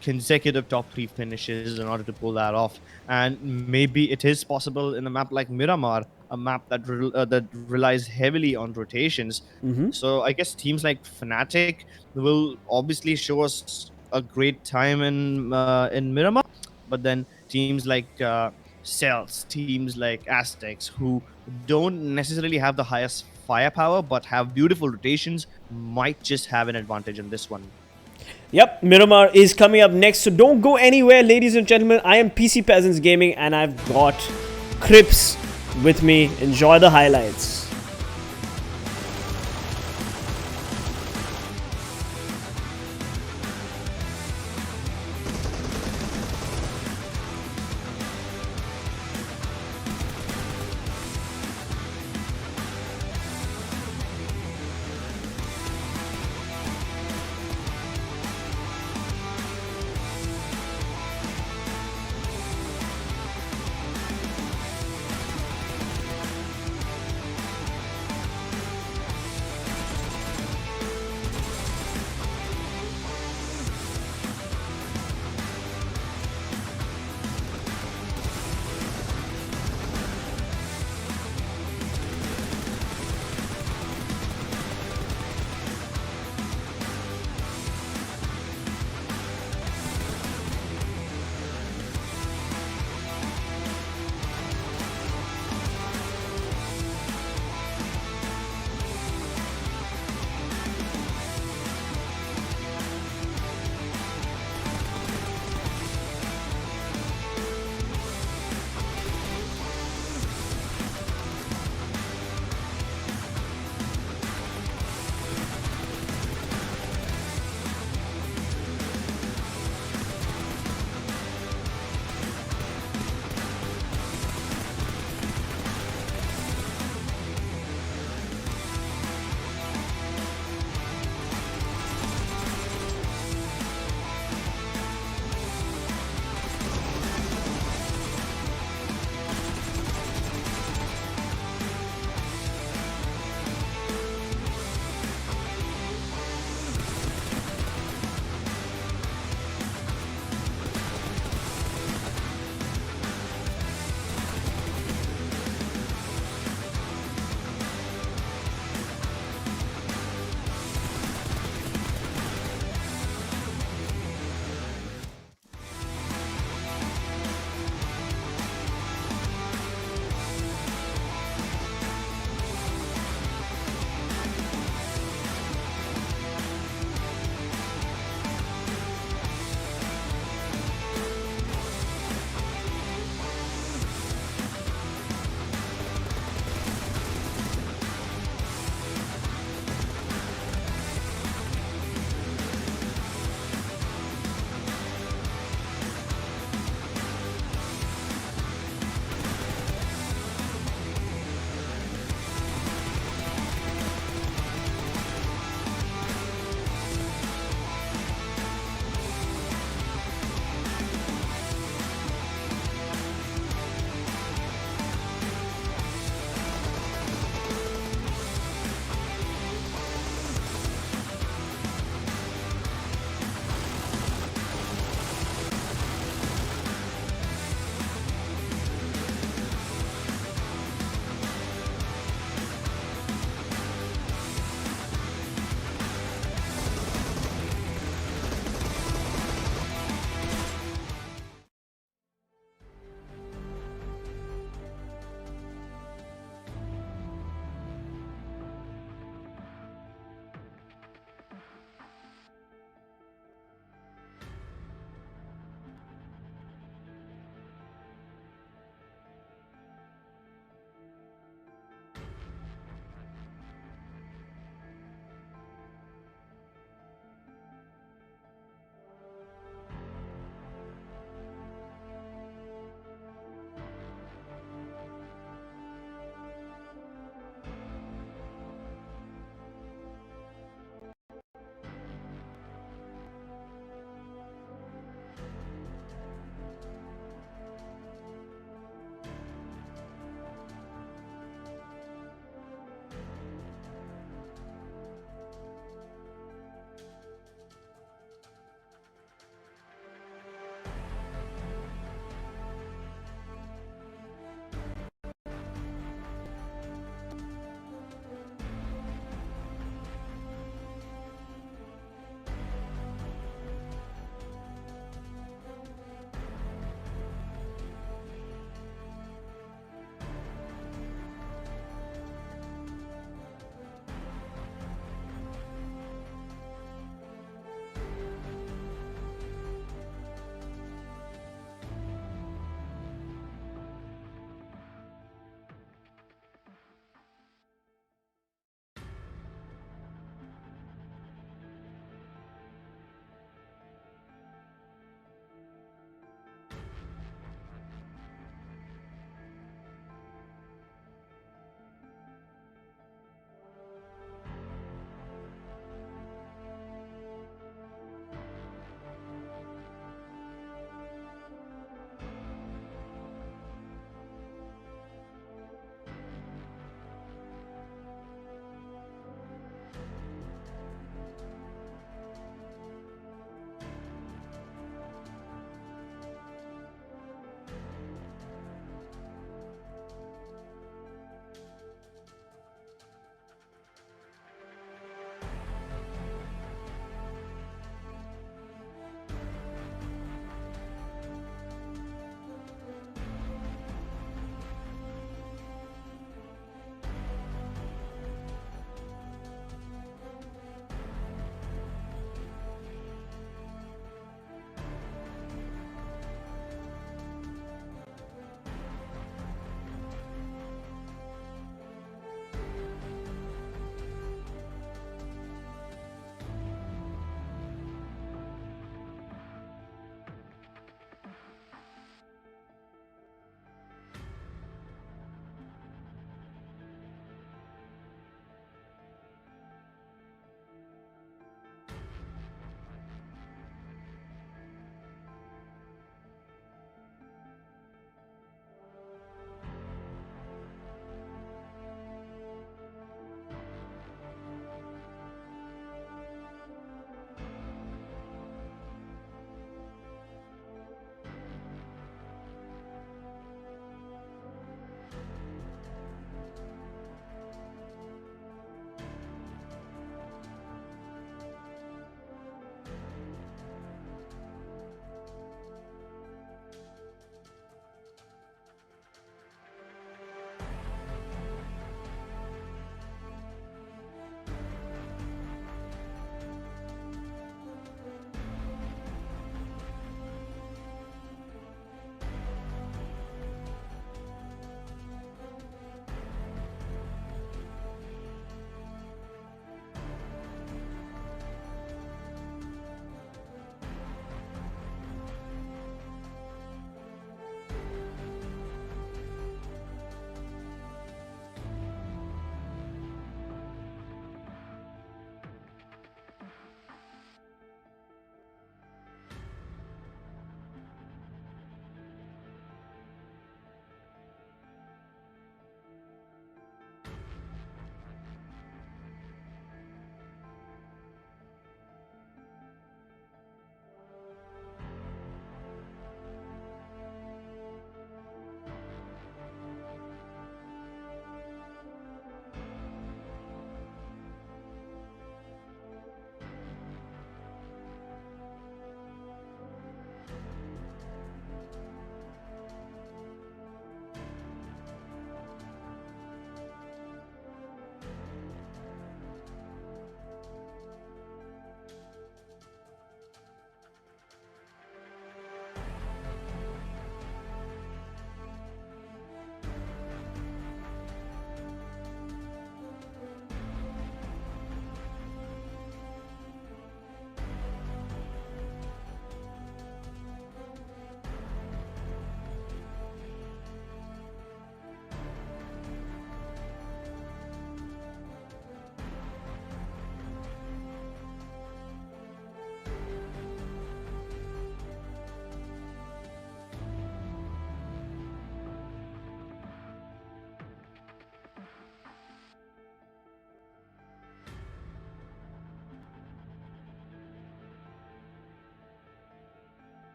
consecutive top 3 finishes in order to pull that off. And maybe it is possible in a map like Miramar, a map that relies heavily on rotations. So I guess teams like Fnatic will obviously show us a great time in Miramar, but then teams like Cells, teams like Aztecs, who don't necessarily have the highest firepower but have beautiful rotations, might just have an advantage in this one. Yep, Miramar is coming up next, so don't go anywhere, ladies and gentlemen. I am PC Peasants Gaming, and I've got Crips with me. Enjoy the highlights.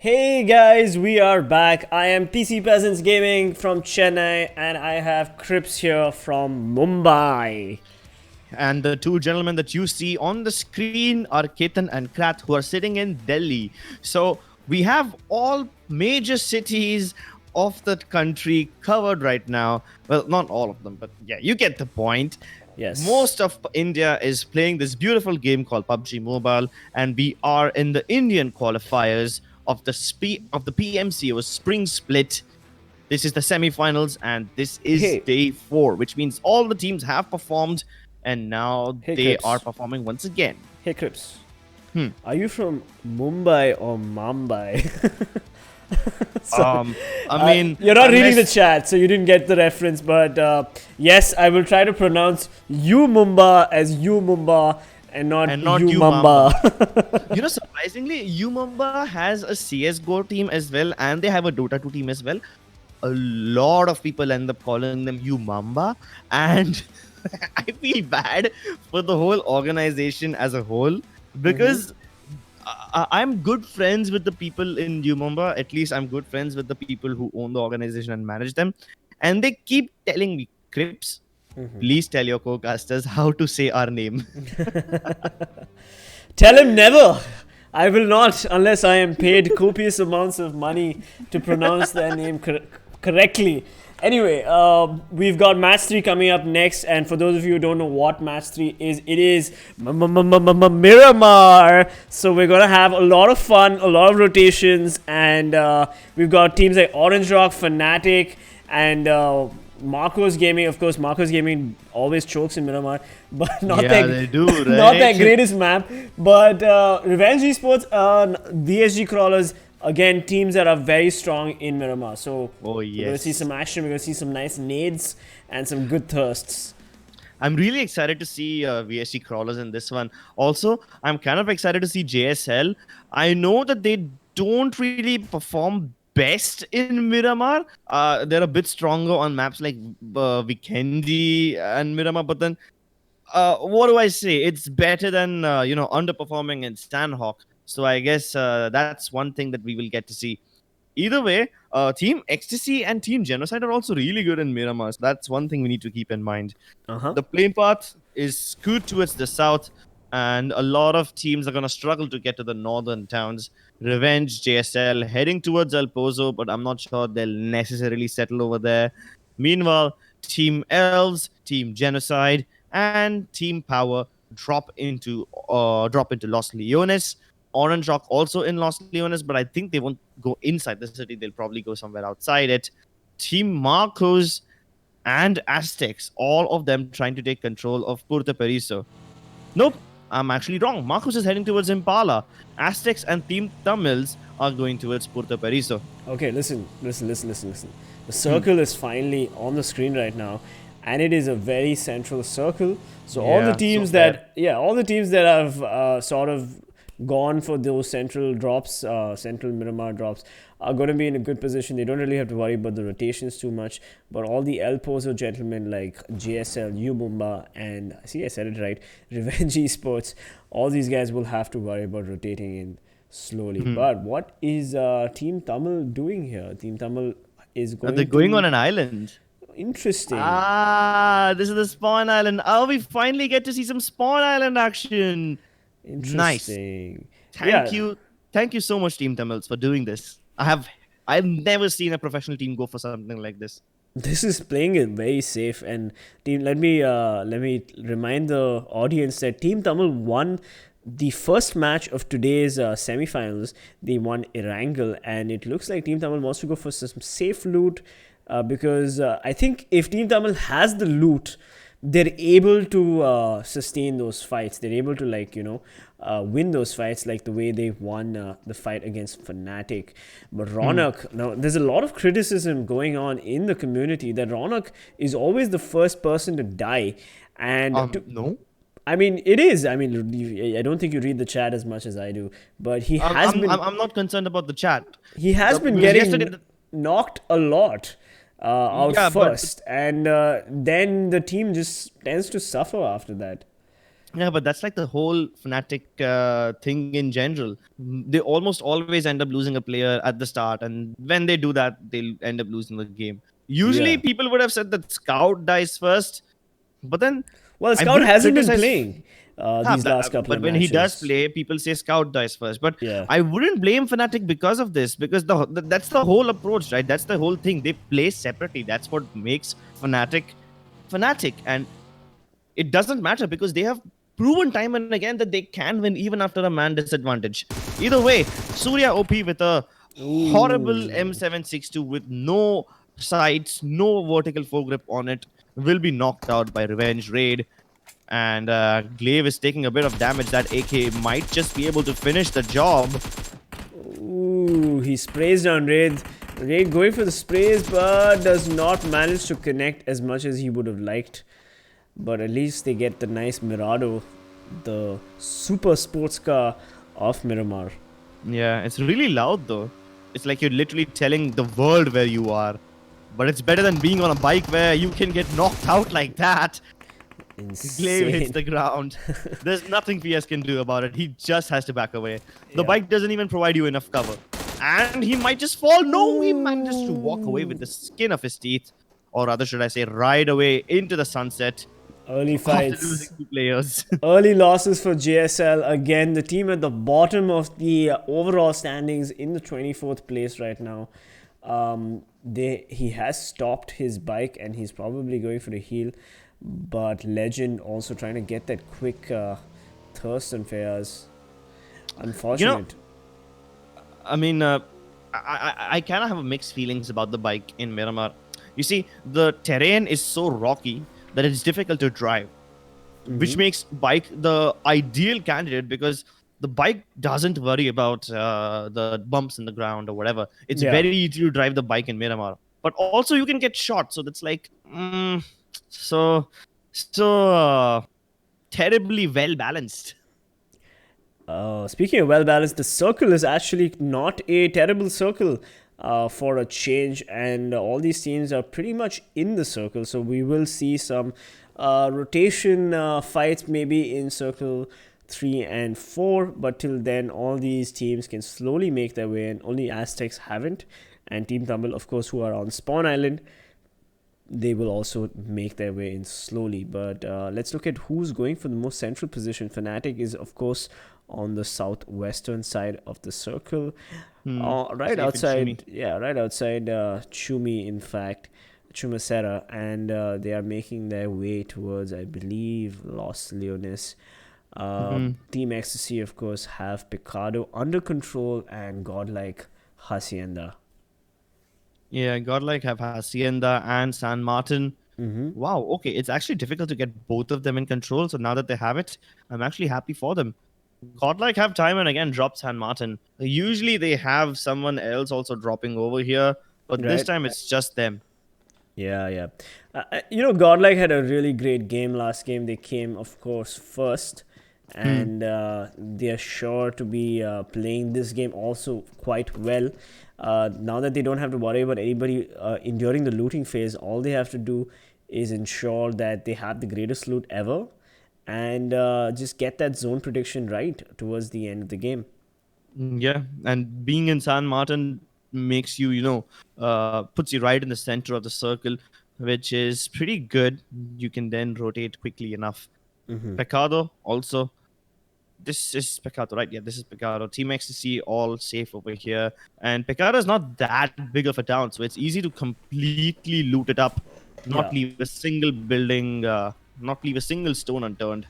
Hey guys, we are back. I am PC Peasants Gaming from Chennai and I have Crips here from Mumbai. And the two gentlemen that you see on the screen are Ketan and Krat, who are sitting in Delhi. So we have all major cities of the country covered right now. Well, not all of them, but yeah, you get the point. Yes. Most of India is playing this beautiful game called PUBG Mobile, and we are in the Indian qualifiers of the PMCO Spring Split. This is the semi-finals, and this is day 4, which means all the teams have performed, and now they Crips. are performing once again. Hey Crips, are you from Mumbai or Mumbai? I mean, you're not reading the unless- chat, so you didn't get the reference. But yes, I will try to pronounce you Mumba as you Mumba and not you Mumba. Surprisingly, UMExRxN has a CSGO team as well, and they have a Dota 2 team as well. A lot of people end up calling them UMExRxN, and I feel bad for the whole organization as a whole because I'm good friends with the people in UMExRxN. At least I'm good friends with the people who own the organization and manage them, and they keep telling me, Crips, please tell your co-casters how to say our name. Tell him never. I will not unless I am paid copious amounts of money to pronounce their name correctly. Anyway, we've got match 3 coming up next, and for those of you who don't know what match 3 is, it is Miramar. So we're gonna have a lot of fun, a lot of rotations, and we've got teams like Orange Rock, Fnatic, and Marcos Gaming. Of course, Marcos Gaming always chokes in Miramar, but not they do, right? not their greatest map. But Revenge Esports, VSGCrawlers, again, teams that are very strong in Miramar. So we're gonna see some action. We're gonna see some nice nades and some good thirsts. I'm really excited to see VSGCrawlers in this one. Also, I'm kind of excited to see JSL. I know that they don't really perform best in Miramar. They're a bit stronger on maps like Vikendi and Miramar, but then what do I say? It's better than underperforming in Sanhok. So I guess that's one thing that we will get to see. Either way, Team Ecstasy and Team Genocide are also really good in Miramar. So that's one thing we need to keep in mind. The playing path is skewed towards the south, and a lot of teams are going to struggle to get to the northern towns. Revenge, JSL, heading towards El Pozo, but I'm not sure they'll necessarily settle over there. Meanwhile, TeamElves, Team Genocide, and Team Power drop into Los Leones. Orange Rock also in Los Leones, but I think they won't go inside the city. They'll probably go somewhere outside it. Team Marcos and Aztecs, all of them trying to take control of Puerto Periso. Nope, I'm actually wrong. Marcos is heading towards Impala. Aztecs and TeamTamilas are going towards Puerto Periso. Okay, listen. The circle is finally on the screen right now, and it is a very central circle. So all the teams that have sort of gone for those central drops, central Miramar drops, are going to be in a good position. They don't really have to worry about the rotations too much. But all the El Pozo gentlemen like JSL, Umumba, and I said it right, Revenge Esports, all these guys will have to worry about rotating in slowly. But what is Team Tamil doing here? Team Tamil is going on an island. Interesting. This is the Spawn Island. Oh, we finally get to see some Spawn Island action. Interesting. Nice. Thank you so much, TeamTamilas, for doing this. I've never seen a professional team go for something like this. This is playing it very safe, and team. Let me remind the audience that Team Tamil won the first match of today's semi-finals. They won Erangel, and it looks like Team Tamil wants to go for some safe loot because I think if Team Tamil has the loot, they're able to sustain those fights. They're able to win those fights like the way they won the fight against Fnatic. But Ronak, now there's a lot of criticism going on in the community that Ronak is always the first person to die. And no. I mean, it is. I mean, I don't think you read the chat as much as I do, but he has been. I'm not concerned about the chat. He has been getting knocked a lot out first, and then the team just tends to suffer after that. Yeah, but that's like the whole Fnatic thing in general. They almost always end up losing a player at the start, and when they do that, they'll end up losing the game. Usually, Yeah. people would have said that Scout dies first, but then Well, I Scout wouldn't hasn't been criticize. playing Yeah, these last couple but of when he does matches. play, people say Scout dies first. But Yeah. I wouldn't blame Fnatic because of this, because that's the whole approach, right? That's the whole thing. They play separately. That's what makes Fnatic, and it doesn't matter because they have proven time and again that they can win even after a man disadvantage. Either way, Surya OP with a horrible Ooh. M762 with no sights, no vertical foregrip on it, will be knocked out by Revenge Raid. And Glaive is taking a bit of damage. That AK might just be able to finish the job. Ooh, he sprays down Raid. Raid going for the sprays, but does not manage to connect as much as he would have liked. But at least they get the nice Mirado, the super sports car of Miramar. Yeah, it's really loud though. It's like you're literally telling the world where you are. But it's better than being on a bike where you can get knocked out like that. Glaive hits Insane. the ground. There's nothing PS can do about it. He just has to back away. The Yeah. bike doesn't even provide you enough cover. And he might just fall. No, he manages to walk away with the skin of his teeth. Or rather, should I say, ride away into the sunset Early after fights. losing 2 players. Early losses for JSL. Again, the team at the bottom of the overall standings in the 24th place right now. He has stopped his bike and he's probably going for the heal. But Legend also trying to get that quick thirst on Fayaz. Unfortunate. I mean, I kind of have mixed feelings about the bike in Miramar. You see, the terrain is so rocky that it's difficult to drive, which makes bike the ideal candidate because the bike doesn't worry about the bumps in the ground or whatever. It's Yeah. very easy to drive the bike in Miramar, but also you can get shot. So that's like so terribly well balanced. Speaking of well balanced, the circle is actually not a terrible circle for a change, and all these teams are pretty much in the circle. So we will see some rotation fights maybe in circle 3 and 4, but till then, all these teams can slowly make their way in. Only Aztecs haven't, and Team Tamil, of course, who are on Spawn Island, they will also make their way in slowly. But let's look at who's going for the most central position. Fnatic is, of course, on the southwestern side of the circle, right Safe in outside. Chumi. Yeah, right outside Chumi, in fact, Chumacera, and they are making their way towards, I believe, Los Leones. Team Ecstasy, of course, have Picado under control and Godlike Hacienda. Yeah, Godlike have Hacienda and San Martin. Wow, okay. It's actually difficult to get both of them in control. So now that they have it, I'm actually happy for them. Godlike have time and again drop San Martin. Usually they have someone else also dropping over here, but this Right. time it's just them. Yeah, yeah. Godlike had a really great game last game. They came, of course, first, and they are sure to be playing this game also quite well. Now that they don't have to worry about anybody enduring the looting phase, all they have to do is ensure that they have the greatest loot ever and just get that zone prediction right towards the end of the game. Yeah, and being in San Martin makes you, puts you right in the center of the circle, which is pretty good. You can then rotate quickly enough. Pecado also. This is Pecado, right? Yeah, this is Pecado. Team Ecstasy all safe over here. And Pecado is not that big of a town, so it's easy to completely loot it up, not Yeah. leave a single building, not leave a single stone unturned.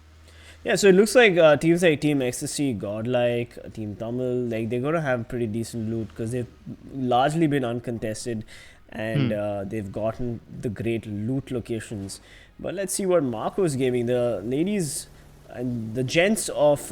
Yeah, so it looks like teams like Team Ecstasy, Godlike, Team Tamil, like they're gonna have pretty decent loot because they've largely been uncontested, and they've gotten the great loot locations. But let's see what Marco's Gaming, the ladies and the gents of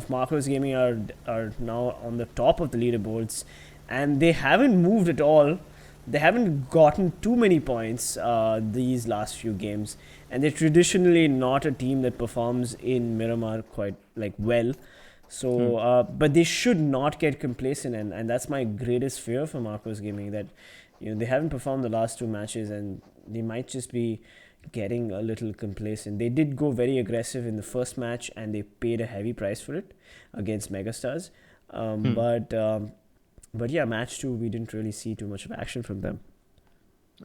Marco's Gaming are now on the top of the leaderboards, and they haven't moved at all. They haven't gotten too many points these last few games, and they're traditionally not a team that performs in Miramar quite like well. So, but they should not get complacent, and that's my greatest fear for Marcos Gaming, that they haven't performed the last 2 matches, and they might just be getting a little complacent. They did go very aggressive in the first match, and they paid a heavy price for it against Megastars. But yeah, match 2 we didn't really see too much of action from them.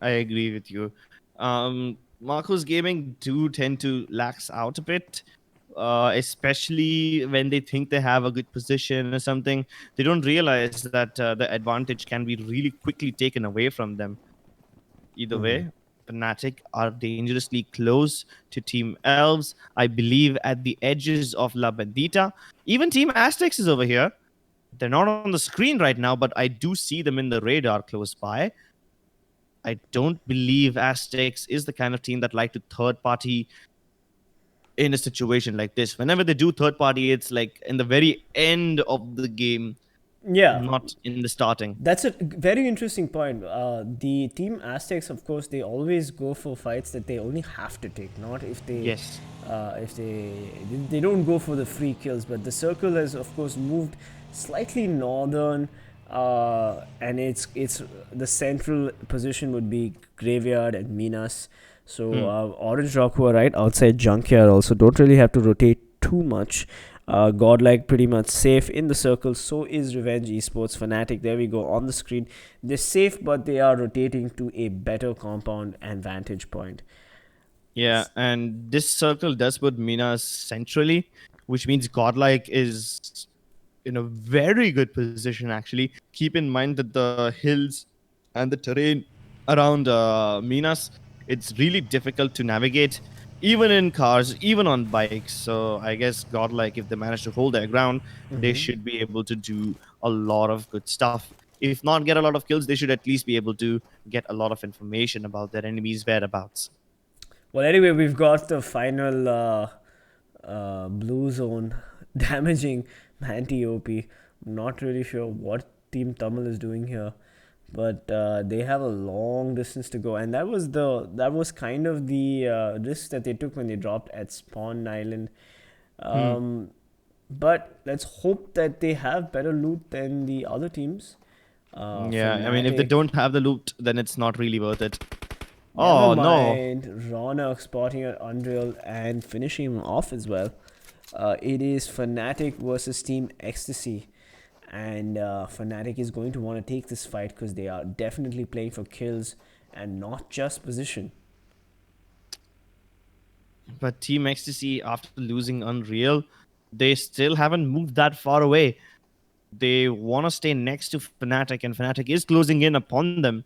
I agree with you. Marco's Gaming do tend to lax out a bit, especially when they think they have a good position or something. They don't realize that the advantage can be really quickly taken away from them. Either way, Fnatic are dangerously close to Team Elves. I believe at the edges of La Bandita. Even Team Aztecc is over here. They're not on the screen right now, but I do see them in the radar close by. I don't believe Aztecc is the kind of team that like to third party in a situation like this. Whenever they do third party, it's like in the very end of the game, Yeah, not in the starting. that's a very interesting point. The Team Aztecs, of course, they always go for fights that they only have to take, not Yes. if they don't go for the free kills. But the circle has, of course, moved slightly northern, and it's the central position would be Graveyard and Minas. So Orange Rock, who are right outside Junkyard, also don't really have to rotate too much. Godlike pretty much safe in the circle. So is Revenge Esports. Fnatic, there we go on the screen. They're safe, but they are rotating to a better compound and vantage point. Yeah, and this circle does put Minas centrally, which means Godlike is in a very good position, actually. Keep in mind that the hills and the terrain around Minas, it's really difficult to navigate, even in cars, even on bikes. So I guess Godlike, if they manage to hold their ground, they should be able to do a lot of good stuff. If not get a lot of kills, they should at least be able to get a lot of information about their enemies' whereabouts. Well, anyway, we've got the final blue zone damaging Manti-OP. Not really sure what Team Tamil is doing here, but they have a long distance to go, and that was kind of the risk that they took when they dropped at Spawn Island. But let's hope that they have better loot than the other teams. Yeah, I mean, if they Fnatic, don't have the loot, then it's not really worth it. never Oh, no. mind. Ronak spotting an Unreal and finishing him off as well. It is Fnatic versus Team Ecstasy. And Fnatic is going to want to take this fight because they are definitely playing for kills and not just position. But Team Ecstasy, after losing Unreal, they still haven't moved that far away. They want to stay next to Fnatic, and Fnatic is closing in upon them.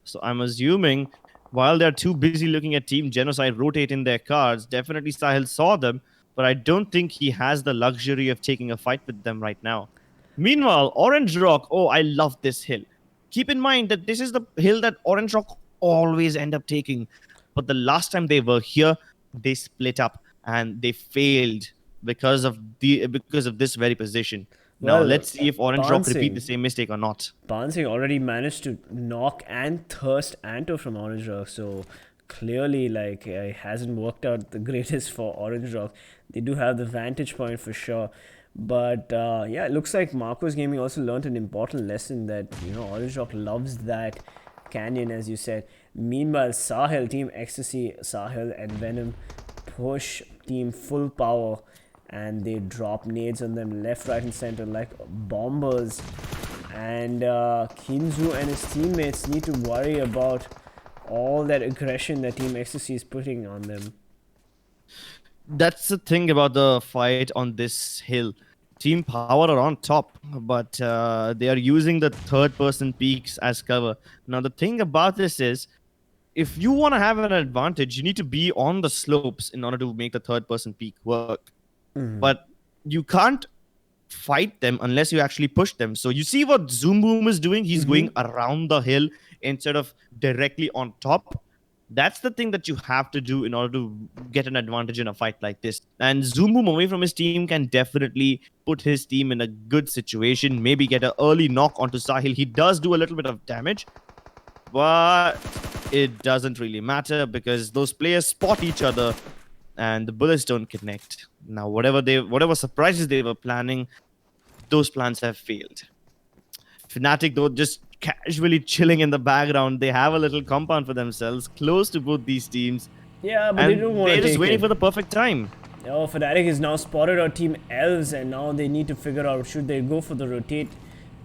So I'm assuming while they're too busy looking at Team Genocide rotating their cards, definitely Sahil saw them, but I don't think he has the luxury of taking a fight with them right now. Meanwhile, Orange Rock, oh, I love this hill. Keep in mind that this is the hill that Orange Rock always end up taking. But the last time they were here, they split up and they failed because of this very position. Now Well, let's see if Orange Rock repeat Bansing. the same mistake or not. Bansing already managed to knock and thirst Anto from Orange Rock, so clearly it hasn't worked out the greatest for Orange Rock. They do have the vantage point for sure. But yeah, it looks like Marcos Gaming also learned an important lesson that Orange Rock loves that canyon, as you said. Meanwhile, Sahil, Team Ecstasy, Sahil and Venom push Team Full Power, and they drop nades on them left, right, and center like bombers. And Kinzu and his teammates need to worry about all that aggression that Team Ecstasy is putting on them. That's the thing about the fight on this hill. Team Power are on top, but they are using the third-person peaks as cover. Now, the thing about this is, if you want to have an advantage, you need to be on the slopes in order to make the third-person peak work. But you can't fight them unless you actually push them. So you see what Zoom Boom is doing? He's going around the hill instead of directly on top. That's the thing that you have to do in order to get an advantage in a fight like this. And Zoom Boom away from his team can definitely put his team in a good situation. Maybe get an early knock onto Sahil. He does do a little bit of damage, but it doesn't really matter because those players spot each other and the bullets don't connect. Now, whatever surprises they were planning, those plans have failed. Fnatic, though, just casually chilling in the background. They have a little compound for themselves, close to both these teams. Yeah, but they And don't want to they're just take waiting it. for the perfect time. Oh, Fnatic is now spotted on TeamElves, and now they need to figure out should they go for the rotate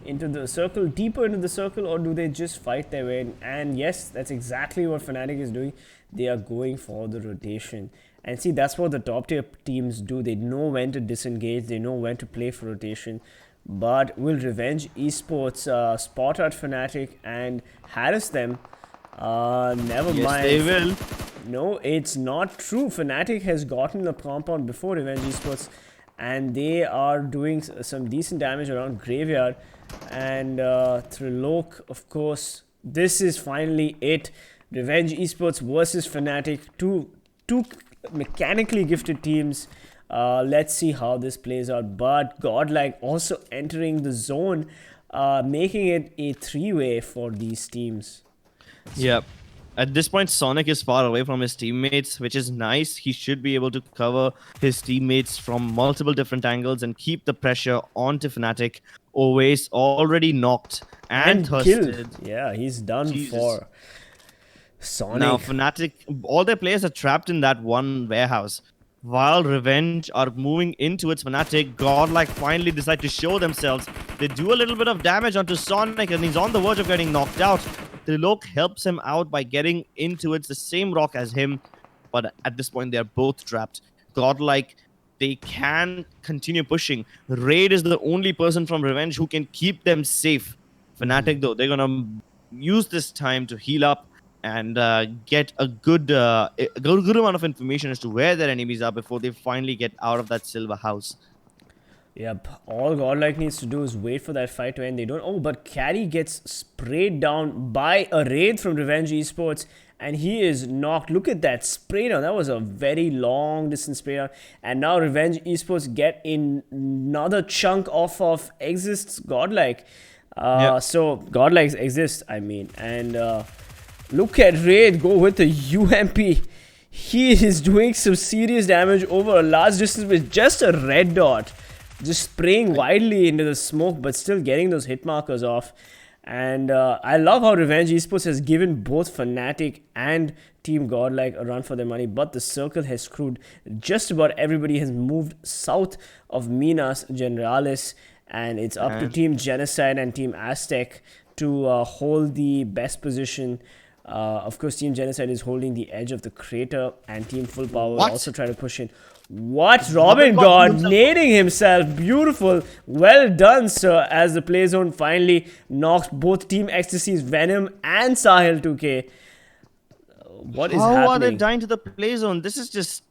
into the circle, deeper into the circle, or do they just fight their way in? And yes, that's exactly what Fnatic is doing. They are going for the rotation. And see, that's what the top tier teams do. They know when to disengage, they know when to play for rotation. But will Revenge Esports spot out Fnatic and harass them? Never Yes, mind. they will. No, it's not true. Fnatic has gotten the compound before Revenge Esports, and they are doing some decent damage around Graveyard. And Trilok, of course, this is finally it. Revenge Esports versus Fnatic, two mechanically gifted teams. Let's see how this plays out. But Godlike also entering the zone, making it a three-way for these teams. Yep. At this point, Sonic is far away from his teammates, which is nice. He should be able to cover his teammates from multiple different angles and keep the pressure onto Fnatic. Always already knocked and thirsted. Killed. Yeah, he's done Jesus. for. Sonic. Now, Fnatic, all their players are trapped in that one warehouse. While Revenge are moving into its Fnatic, Godlike finally decide to show themselves. They do a little bit of damage onto Sonic, and he's on the verge of getting knocked out. Trilok helps him out by getting into the same rock as him, but at this point they're both trapped. Godlike, they can continue pushing. Raid is the only person from Revenge who can keep them safe. Fnatic, though, they're gonna use this time to heal up and get a good amount of information as to where their enemies are before they finally get out of that silver house. Yep, all Godlike needs to do is wait for that fight to end. They don't. Oh, but Carry gets sprayed down by a raid from Revenge Esports, and he is knocked. Look at that spray down. That was a very long distance spray down. And now Revenge Esports get in another chunk off of Exist's Godlike. Yep. So Godlike exists, I mean. And look at Raid go with the UMP. He is doing some serious damage over a large distance with just a red dot. Just spraying widely into the smoke, but still getting those hit markers off. And I love how Revenge Esports has given both Fnatic and Team Godlike a run for their money, but the circle has screwed. Just about everybody has moved south of Minas Generalis, and it's up to Team Genocide and Team Aztecc to hold the best position. Of course, Team Genocide is holding the edge of the crater, and Team Full Power will also try to push in. What? Robin God nading himself. Beautiful. Well done, sir. As the play zone finally knocked both Team Ecstasy's Venom and Sahil 2K. What is happening? How are they dying to the play zone? This is just...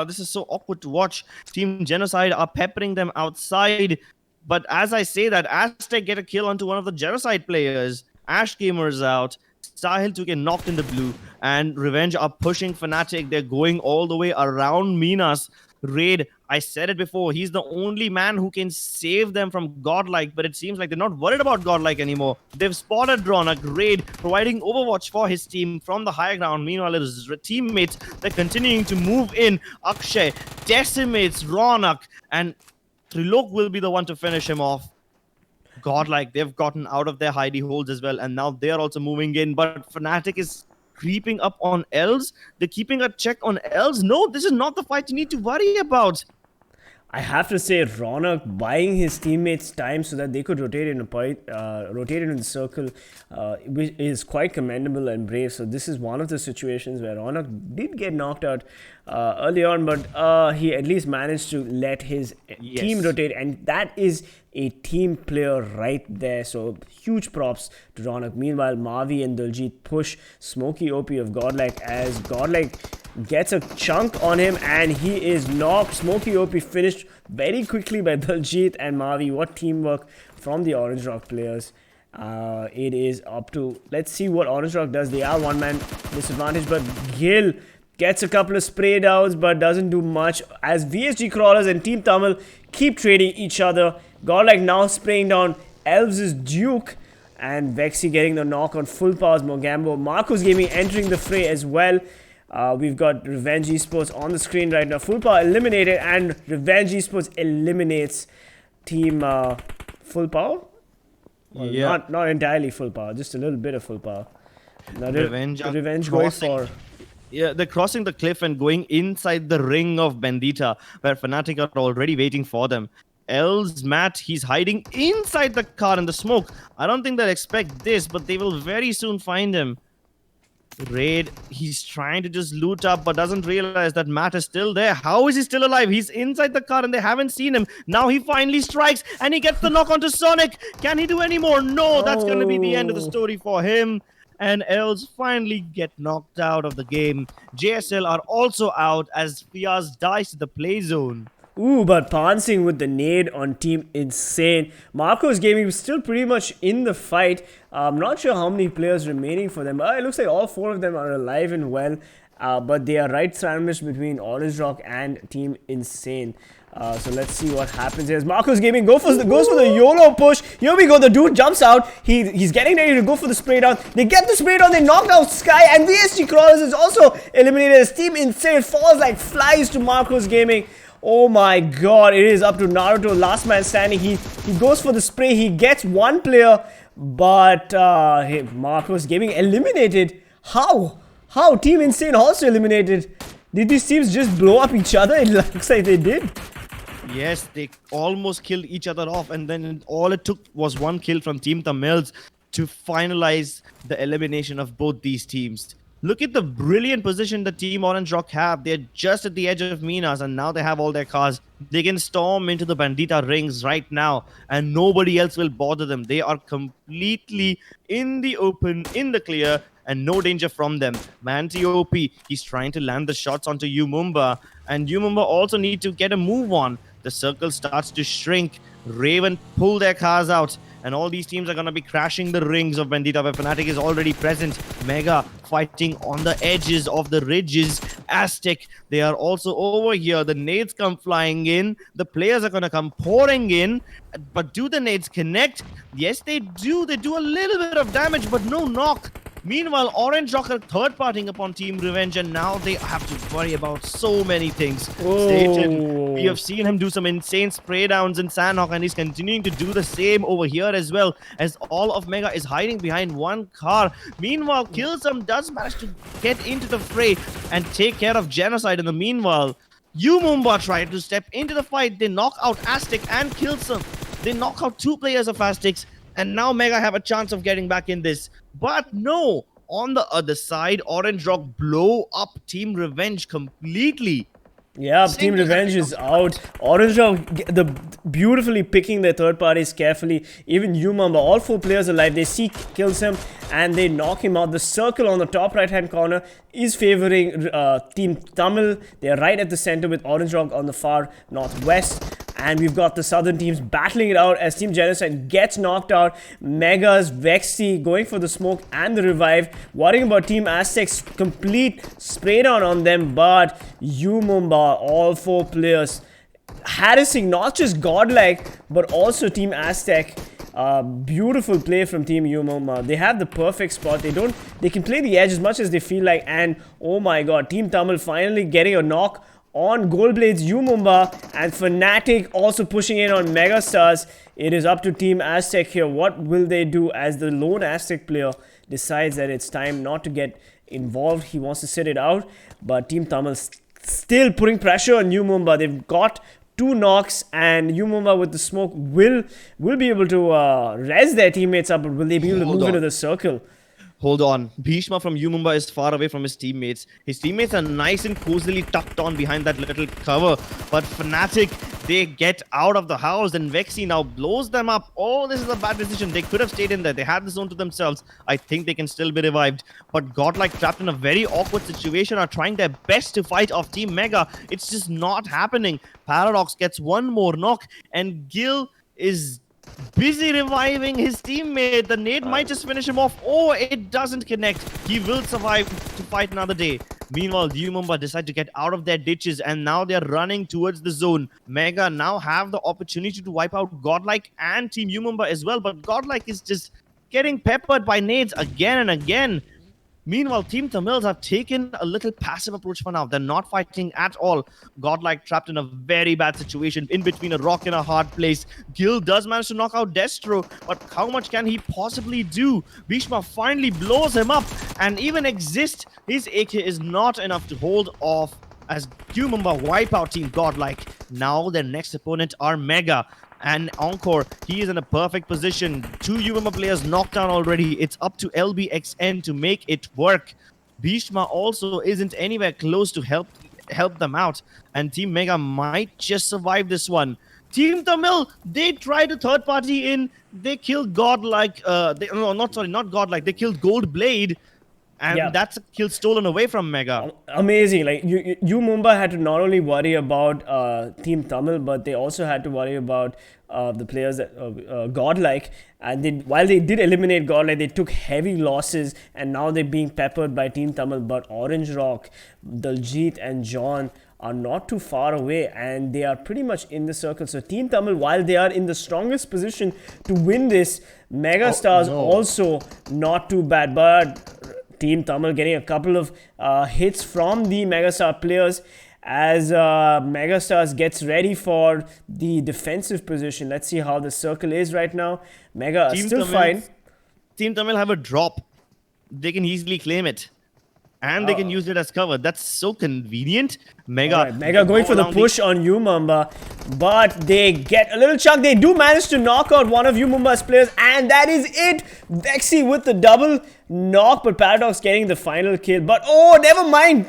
this is so awkward to watch. Team Genocide are peppering them outside. But as I say that, Aztec get a kill onto one of the Genocide players. Ash Gamer's out. Sahil 2K knocked in the blue, and Revenge are pushing Fnatic. They're going all the way around Minas. Raid, I said it before, he's the only man who can save them from Godlike, but it seems like they're not worried about Godlike anymore. They've spotted Ronak. Raid providing overwatch for his team from the high ground. Meanwhile, his teammates, they're continuing to move in. Akshay decimates Ronak, and Trilok will be the one to finish him off. Godlike, they've gotten out of their hidey holes as well, and now they're also moving in. But Fnatic is creeping up on ELMT. They're keeping a check on ELMT. No, this is not the fight you need to worry about. I have to say, Ronak buying his teammates time so that they could rotate in the circle is quite commendable and brave. So this is one of the situations where Ronak did get knocked out early on, but he at least managed to let his team rotate, and that is a team player right there. So huge props to Ronak. Meanwhile, Mavi and Daljit push Smokey OP of Godlike as Godlike gets a chunk on him, and he is knocked. Smokey OP finished very quickly by Daljit and Mavi. What teamwork from the Orange Rock players. It is up to... Let's see what Orange Rock does. They are one-man disadvantage, but Gil gets a couple of spray downs, but doesn't do much as VSGCrawlers and TeamTamilas keep trading each other. Godlike now spraying down Elves' Duke, and Vexy getting the knock on Full Power's Mogambo. Marcos Gaming entering the fray as well. We've got Revenge Esports on the screen right now. Full Power eliminated, and Revenge Esports eliminates Team Full Power. Well, not entirely Full Power, just a little bit of Full Power. Now Revenge going for Yeah, they're crossing the cliff and going inside the ring of Bandita, where Fnatic are already waiting for them. Els, Matt, he's hiding inside the car in the smoke. I don't think they'll expect this, but they will very soon find him. Raid, he's trying to just loot up, but doesn't realize that Matt is still there. How is he still alive? He's inside the car and they haven't seen him. Now he finally strikes and he gets the knock onto Sonic. Can he do any more? No, that's going to be the end of the story for him. And Els finally get knocked out of the game. JSL are also out as Fiaz dies to the play zone. Ooh, but Pansing with the nade on Team Insane. Marcos Gaming was still pretty much in the fight. I'm not sure how many players remaining for them. It looks like all 4 of them are alive and well. But they are right sandwiched between Orange Rock and Team Insane. So let's see what happens here. Marcos Gaming goes for the YOLO push. Here we go. The dude jumps out. He's getting ready to go for the spray down. They get the spray down. They knock out Sky. And VSGCrawlers is also eliminated as Team Insane falls like flies to Marcos Gaming. Oh my god, it is up to Naruto, last man standing. He goes for the spray. He gets 1 player, but Marcos Gaming eliminated. How? How? Team Insane also eliminated. Did these teams just blow up each other? It looks like they did. Yes, they almost killed each other off, and then all it took was 1 kill from TeamTamilas to finalize the elimination of both these teams. Look at the brilliant position the Team Orange Rock have. They're just at the edge of Minas, and now they have all their cars. They can storm into the Bandita rings right now, and nobody else will bother them. They are completely in the open, in the clear, and no danger from them. Manti OP, he's trying to land the shots onto Umumba, and Umumba also need to get a move on. The circle starts to shrink. Raven pull their cars out, and all these teams are going to be crashing the rings of Bandita, where Fnatic is already present. Mega fighting on the edges of the ridges. Aztecc, they are also over here. The nades come flying in. The players are going to come pouring in. But do the nades connect? Yes, they do. They do a little bit of damage, but no knock. Meanwhile, Orange Rock are third-partying upon Team Revenge, and now they have to worry about so many things. Stated, we have seen him do some insane spray downs in Sanhok, and he's continuing to do the same over here as well, as all of Mega is hiding behind 1 car. Meanwhile, Killsome does manage to get into the fray and take care of Genocide in the meanwhile. Umumba tried to step into the fight. They knock out Aztecc and Killsome. They knock out 2 players of Aztecc. And now Mega have a chance of getting back in this. But no, on the other side, Orange Rock blow up Team Revenge completely. Yeah, Team Revenge is out. Orange Rock beautifully picking their third parties carefully. Even Umumba, all 4 players alive. They see kills him and they knock him out. The circle on the top right hand corner is favoring Team Tamil. They are right at the center with Orange Rock on the far northwest. And we've got the southern teams battling it out as Team Genocide gets knocked out. Megas, Vexy going for the smoke and the revive. Worrying about Team Aztecc's complete spray down on them. But Umumba, all 4 players, harassing not just Godlike, but also Team Aztecc. Beautiful play from Team Umumba. They have the perfect spot. They can play the edge as much as they feel like. And oh my god, Team Tamil finally getting a knock on Goldblade's Umumba, and Fnatic also pushing in on Megastars. It is up to Team Aztecc here. What will they do as the lone Aztecc player decides that it's time not to get involved? He wants to sit it out, but Team Tamil still putting pressure on Umumba. They've got 2 knocks, and Umumba with the smoke will be able to res their teammates up, but will they be able to move into the circle? Hold on. Bhishma from Umumba is far away from his teammates. His teammates are nice and cozily tucked on behind that little cover. But Fnatic, they get out of the house, and Vexy now blows them up. Oh, this is a bad decision. They could have stayed in there. They had the zone to themselves. I think they can still be revived. But Godlike, trapped in a very awkward situation, are trying their best to fight off Team Mega. It's just not happening. Paradox gets 1 more knock, and Gil is busy reviving his teammate. The nade might just finish him off. Oh, it doesn't connect. He will survive to fight another day. Meanwhile, Umumba decide to get out of their ditches, and now they're running towards the zone. Mega now have the opportunity to wipe out Godlike and Team Umumba as well, but Godlike is just getting peppered by nades again and again. Meanwhile, Team Tamils have taken a little passive approach for now. They're not fighting at all. Godlike trapped in a very bad situation in between a rock and a hard place. Gil does manage to knock out Destro, but how much can he possibly do? Bhishma finally blows him up, and even Exist, his AK is not enough to hold off as UMEmba wipe out Team Godlike. Now their next opponent are Mega. And Encore, he is in a perfect position. 2 UMEmba players knocked down already. It's up to LBXN to make it work. Bhishma also isn't anywhere close to help them out. And Team Mega might just survive this one. Team Tamil, they tried a third party in. They killed Godlike. Not Godlike. They killed Gold Blade. And that's a kill stolen away from Mega. Amazing. Like Mumbai had to not only worry about Team Tamil, but they also had to worry about the players that Godlike. And while they did eliminate Godlike, they took heavy losses, and now they're being peppered by Team Tamil. But Orange Rock, Daljit, and John are not too far away, and they are pretty much in the circle. So Team Tamil, while they are in the strongest position to win this, Megastars also not too bad, but Team Tamil getting a couple of hits from the Megastar players as Megastars gets ready for the defensive position. Let's see how the circle is right now. Mega still fine. Team Tamil have a drop. They can easily claim it. And they can use it as cover. That's so convenient. Mega going for the push on UMEmba, but they get a little chunk. They do manage to knock out one of UMEmba's players, and that is it. Vexy with the double knock, but Paradox getting the final kill. But oh, never mind.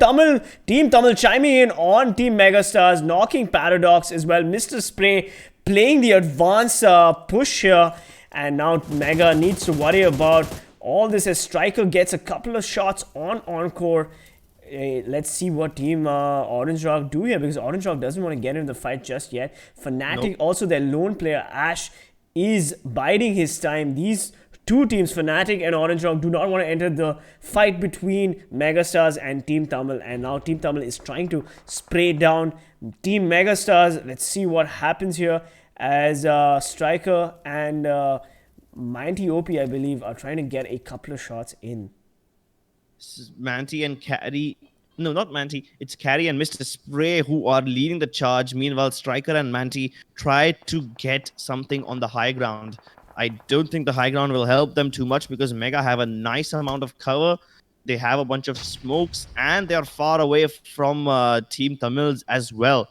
Team Tamil chiming in on Team Megastars, knocking Paradox as well. Mr. Spray playing the advance push here, and now Mega needs to worry about all this as Striker gets a couple of shots on Encore. Let's see what Team Orange Rock do here, because Orange Rock doesn't want to get into the fight just yet. Fnatic, also their lone player Ash, is biding his time. These two teams, Fnatic and Orange Rock, do not want to enter the fight between Megastars and Team Tamil. And now Team Tamil is trying to spray down Team Megastars. Let's see what happens here as Striker and Manti OP, I believe, are trying to get a couple of shots in. Manti and Carry. No, not Manti. It's Carry and Mr. Spray who are leading the charge. Meanwhile, Striker and Manti try to get something on the high ground. I don't think the high ground will help them too much because Mega have a nice amount of cover. They have a bunch of smokes and they are far away from Team Tamils as well.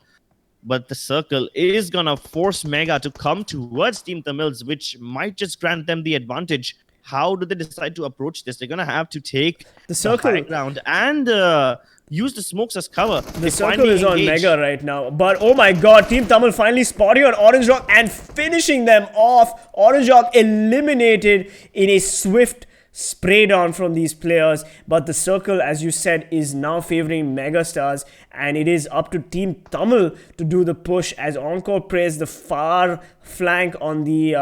But the circle is going to force Mega to come towards Team Tamils, which might just grant them the advantage. How do they decide to approach this? They're going to have to take the high ground and use the smokes as cover. The circle is on Mega right now. But oh my god, Team Tamil finally spotting on Orange Rock and finishing them off. Orange Rock eliminated in a swift spray down from these players, but the circle, as you said, is now favoring Megastars, and it is up to Team Tamil to do the push as Encore plays the far flank on the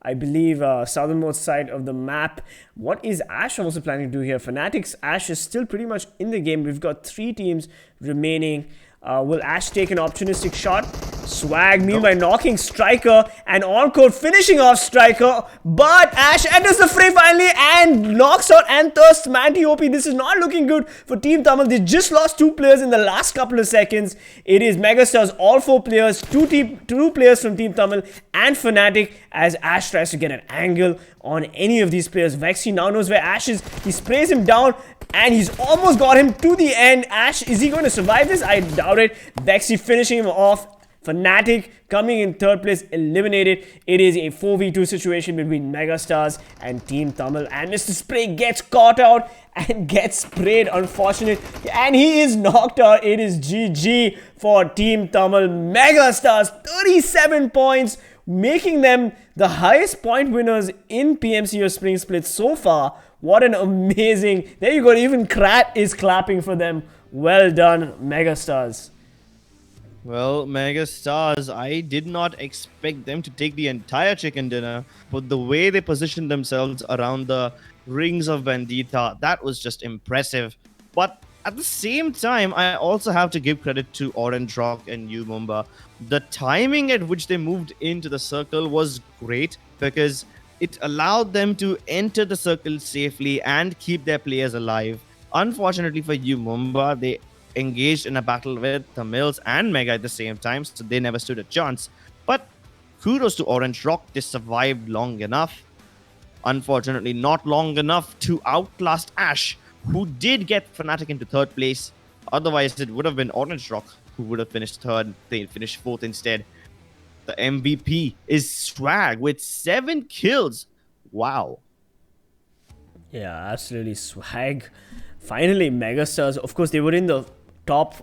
I believe southernmost side of the map. What is Ash also planning to do here? Fnatic's Ash is still pretty much in the game. We've got 3 teams remaining. Will Ash take an opportunistic shot? Swag, meanwhile knocking Striker, and Encore finishing off Striker, but Ash enters the fray finally and knocks out and thirsts Manti OP. This is not looking good for Team Tamil. They just lost 2 players in the last couple of seconds. It is Megastars, all 4 players, 2 players from Team Tamil and Fnatic, as Ash tries to get an angle on any of these players. Vexy now knows where Ash is. He sprays him down, and he's almost got him to the end. Ash, is he going to survive this? I doubt it. Vexy finishing him off. Fnatic coming in 3rd place, eliminated. It is a 4v2 situation between Megastars and Team Tamil. And Mr. Spray gets caught out and gets sprayed, unfortunate. And he is knocked out. It is GG for Team Tamil. Megastars, 37 points, making them the highest point winners in PMCO Spring Split so far. What an amazing... There you go, even Krat is clapping for them. Well done, Megastars. Well, Megastars, I did not expect them to take the entire chicken dinner, but the way they positioned themselves around the rings of Vendetta, that was just impressive. But at the same time, I also have to give credit to Orange Rock and UMEmba. The timing at which they moved into the circle was great, because it allowed them to enter the circle safely and keep their players alive. Unfortunately for UMExRxN, they engaged in a battle with TeamElves and Mega at the same time, so they never stood a chance. But kudos to Orange Rock, they survived long enough. Unfortunately, not long enough to outlast Ash, who did get Fnatic into third place. Otherwise, it would have been Orange Rock who would have finished third. They finished fourth instead. The MVP is Swag with 7 kills. Wow. Yeah, absolutely. Swag. Finally, Megastars. Of course, they were in the top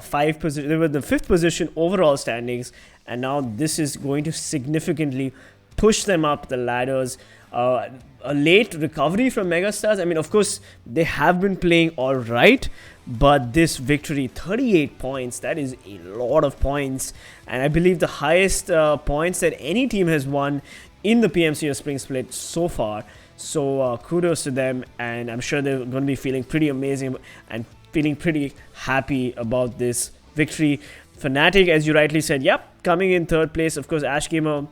5 position. They were in the 5th position overall standings. And now this is going to significantly push them up the ladders. A late recovery from Megastars. I mean, of course, they have been playing all right. But this victory, 38 points, that is a lot of points. And I believe the highest points that any team has won in the PMCO Spring Split so far. So kudos to them, and I'm sure they're going to be feeling pretty amazing and feeling pretty happy about this victory. Fnatic, as you rightly said, yep, coming in third place. Of course, Ash Gamer,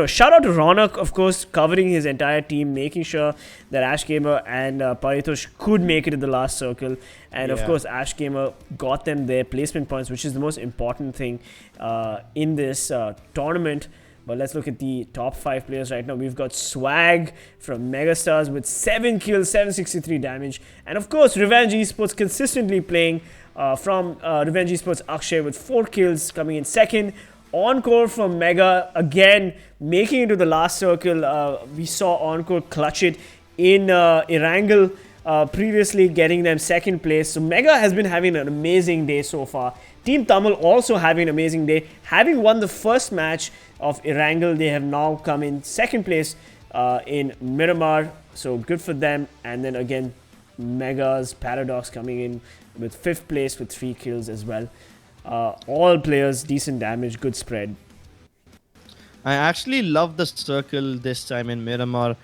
shout out to Ronak, of course, covering his entire team, making sure that Ash Gamer and Paritosh could make it to the last circle. And of course, Ash Gamer got them their placement points, which is the most important thing in this tournament. But let's look at the top 5 players right now. We've got Swag from Megastars with 7 kills, 763 damage. And of course, Revenge Esports consistently playing from Revenge Esports Akshay with 4 kills, coming in second. Encore from Mega, again, making it to the last circle. We saw Encore clutch it in Erangel, previously getting them second place. So Mega has been having an amazing day so far. Team Tamil also having an amazing day. Having won the first match of Erangel, they have now come in second place in Miramar. So good for them. And then again, Mega's Paradox coming in with 5th place with 3 kills as well. All players, decent damage, good spread. I actually love the circle this time in Miramar.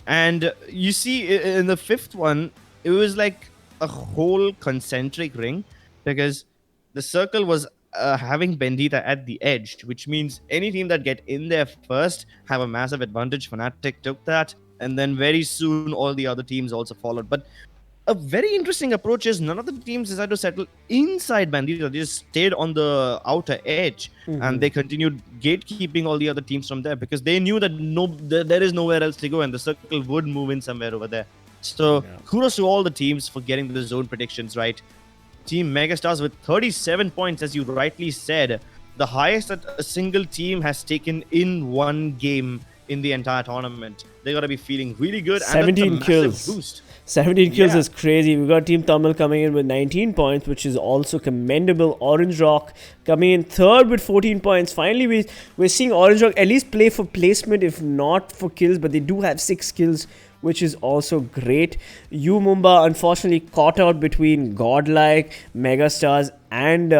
And you see, in the 5th one, it was like a whole concentric ring, because the circle was having Bendita at the edge, which means any team that get in there first have a massive advantage. Fnatic took that, and then very soon all the other teams also followed. But a very interesting approach is none of the teams decided to settle inside Bandita. They just stayed on the outer edge, and they continued gatekeeping all the other teams from there, because they knew that there is nowhere else to go, and the circle would move in somewhere over there. So kudos to all the teams for getting the zone predictions right. Team Megastars with 37 points, as you rightly said, the highest that a single team has taken in one game in the entire tournament. They got to be feeling really good. 17 kills. Boost. 17 kills is crazy. We've got Team Tamil coming in with 19 points, which is also commendable. Orange Rock coming in third with 14 points. Finally, we're seeing Orange Rock at least play for placement, if not for kills, but they do have 6 kills, which is also great. UMExRxN unfortunately caught out between Godlike, Megastars, and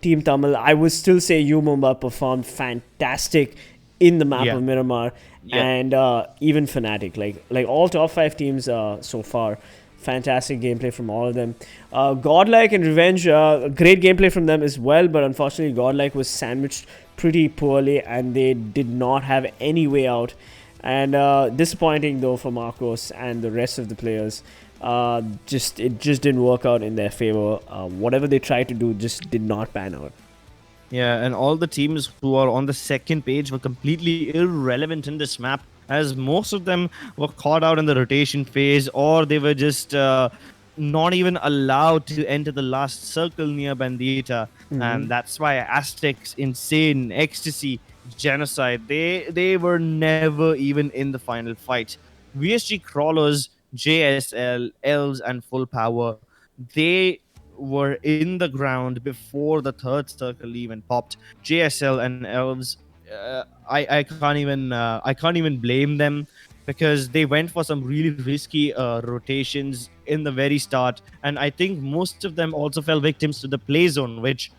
Team Tamil. I would still say UMExRxN performed fantastic in the map of Miramar. And even Fnatic, like all top 5 teams so far. Fantastic gameplay from all of them. Godlike and Revenge, great gameplay from them as well, but unfortunately Godlike was sandwiched pretty poorly and they did not have any way out. And disappointing though for Marcos and the rest of the players. It just didn't work out in their favor. Whatever they tried to do just did not pan out. Yeah, and all the teams who are on the second page were completely irrelevant in this map, as most of them were caught out in the rotation phase, or they were just not even allowed to enter the last circle near Bandita. And that's why Aztecc, Insane, Ecstasy, Genocide, they were never even in the final fight. VSGCrawlers, JSLX, and Full Power, they were in the ground before the third circle even popped. JSL and Elves, I can't even blame them, because they went for some really risky rotations in the very start, and I think most of them also fell victims to the play zone, which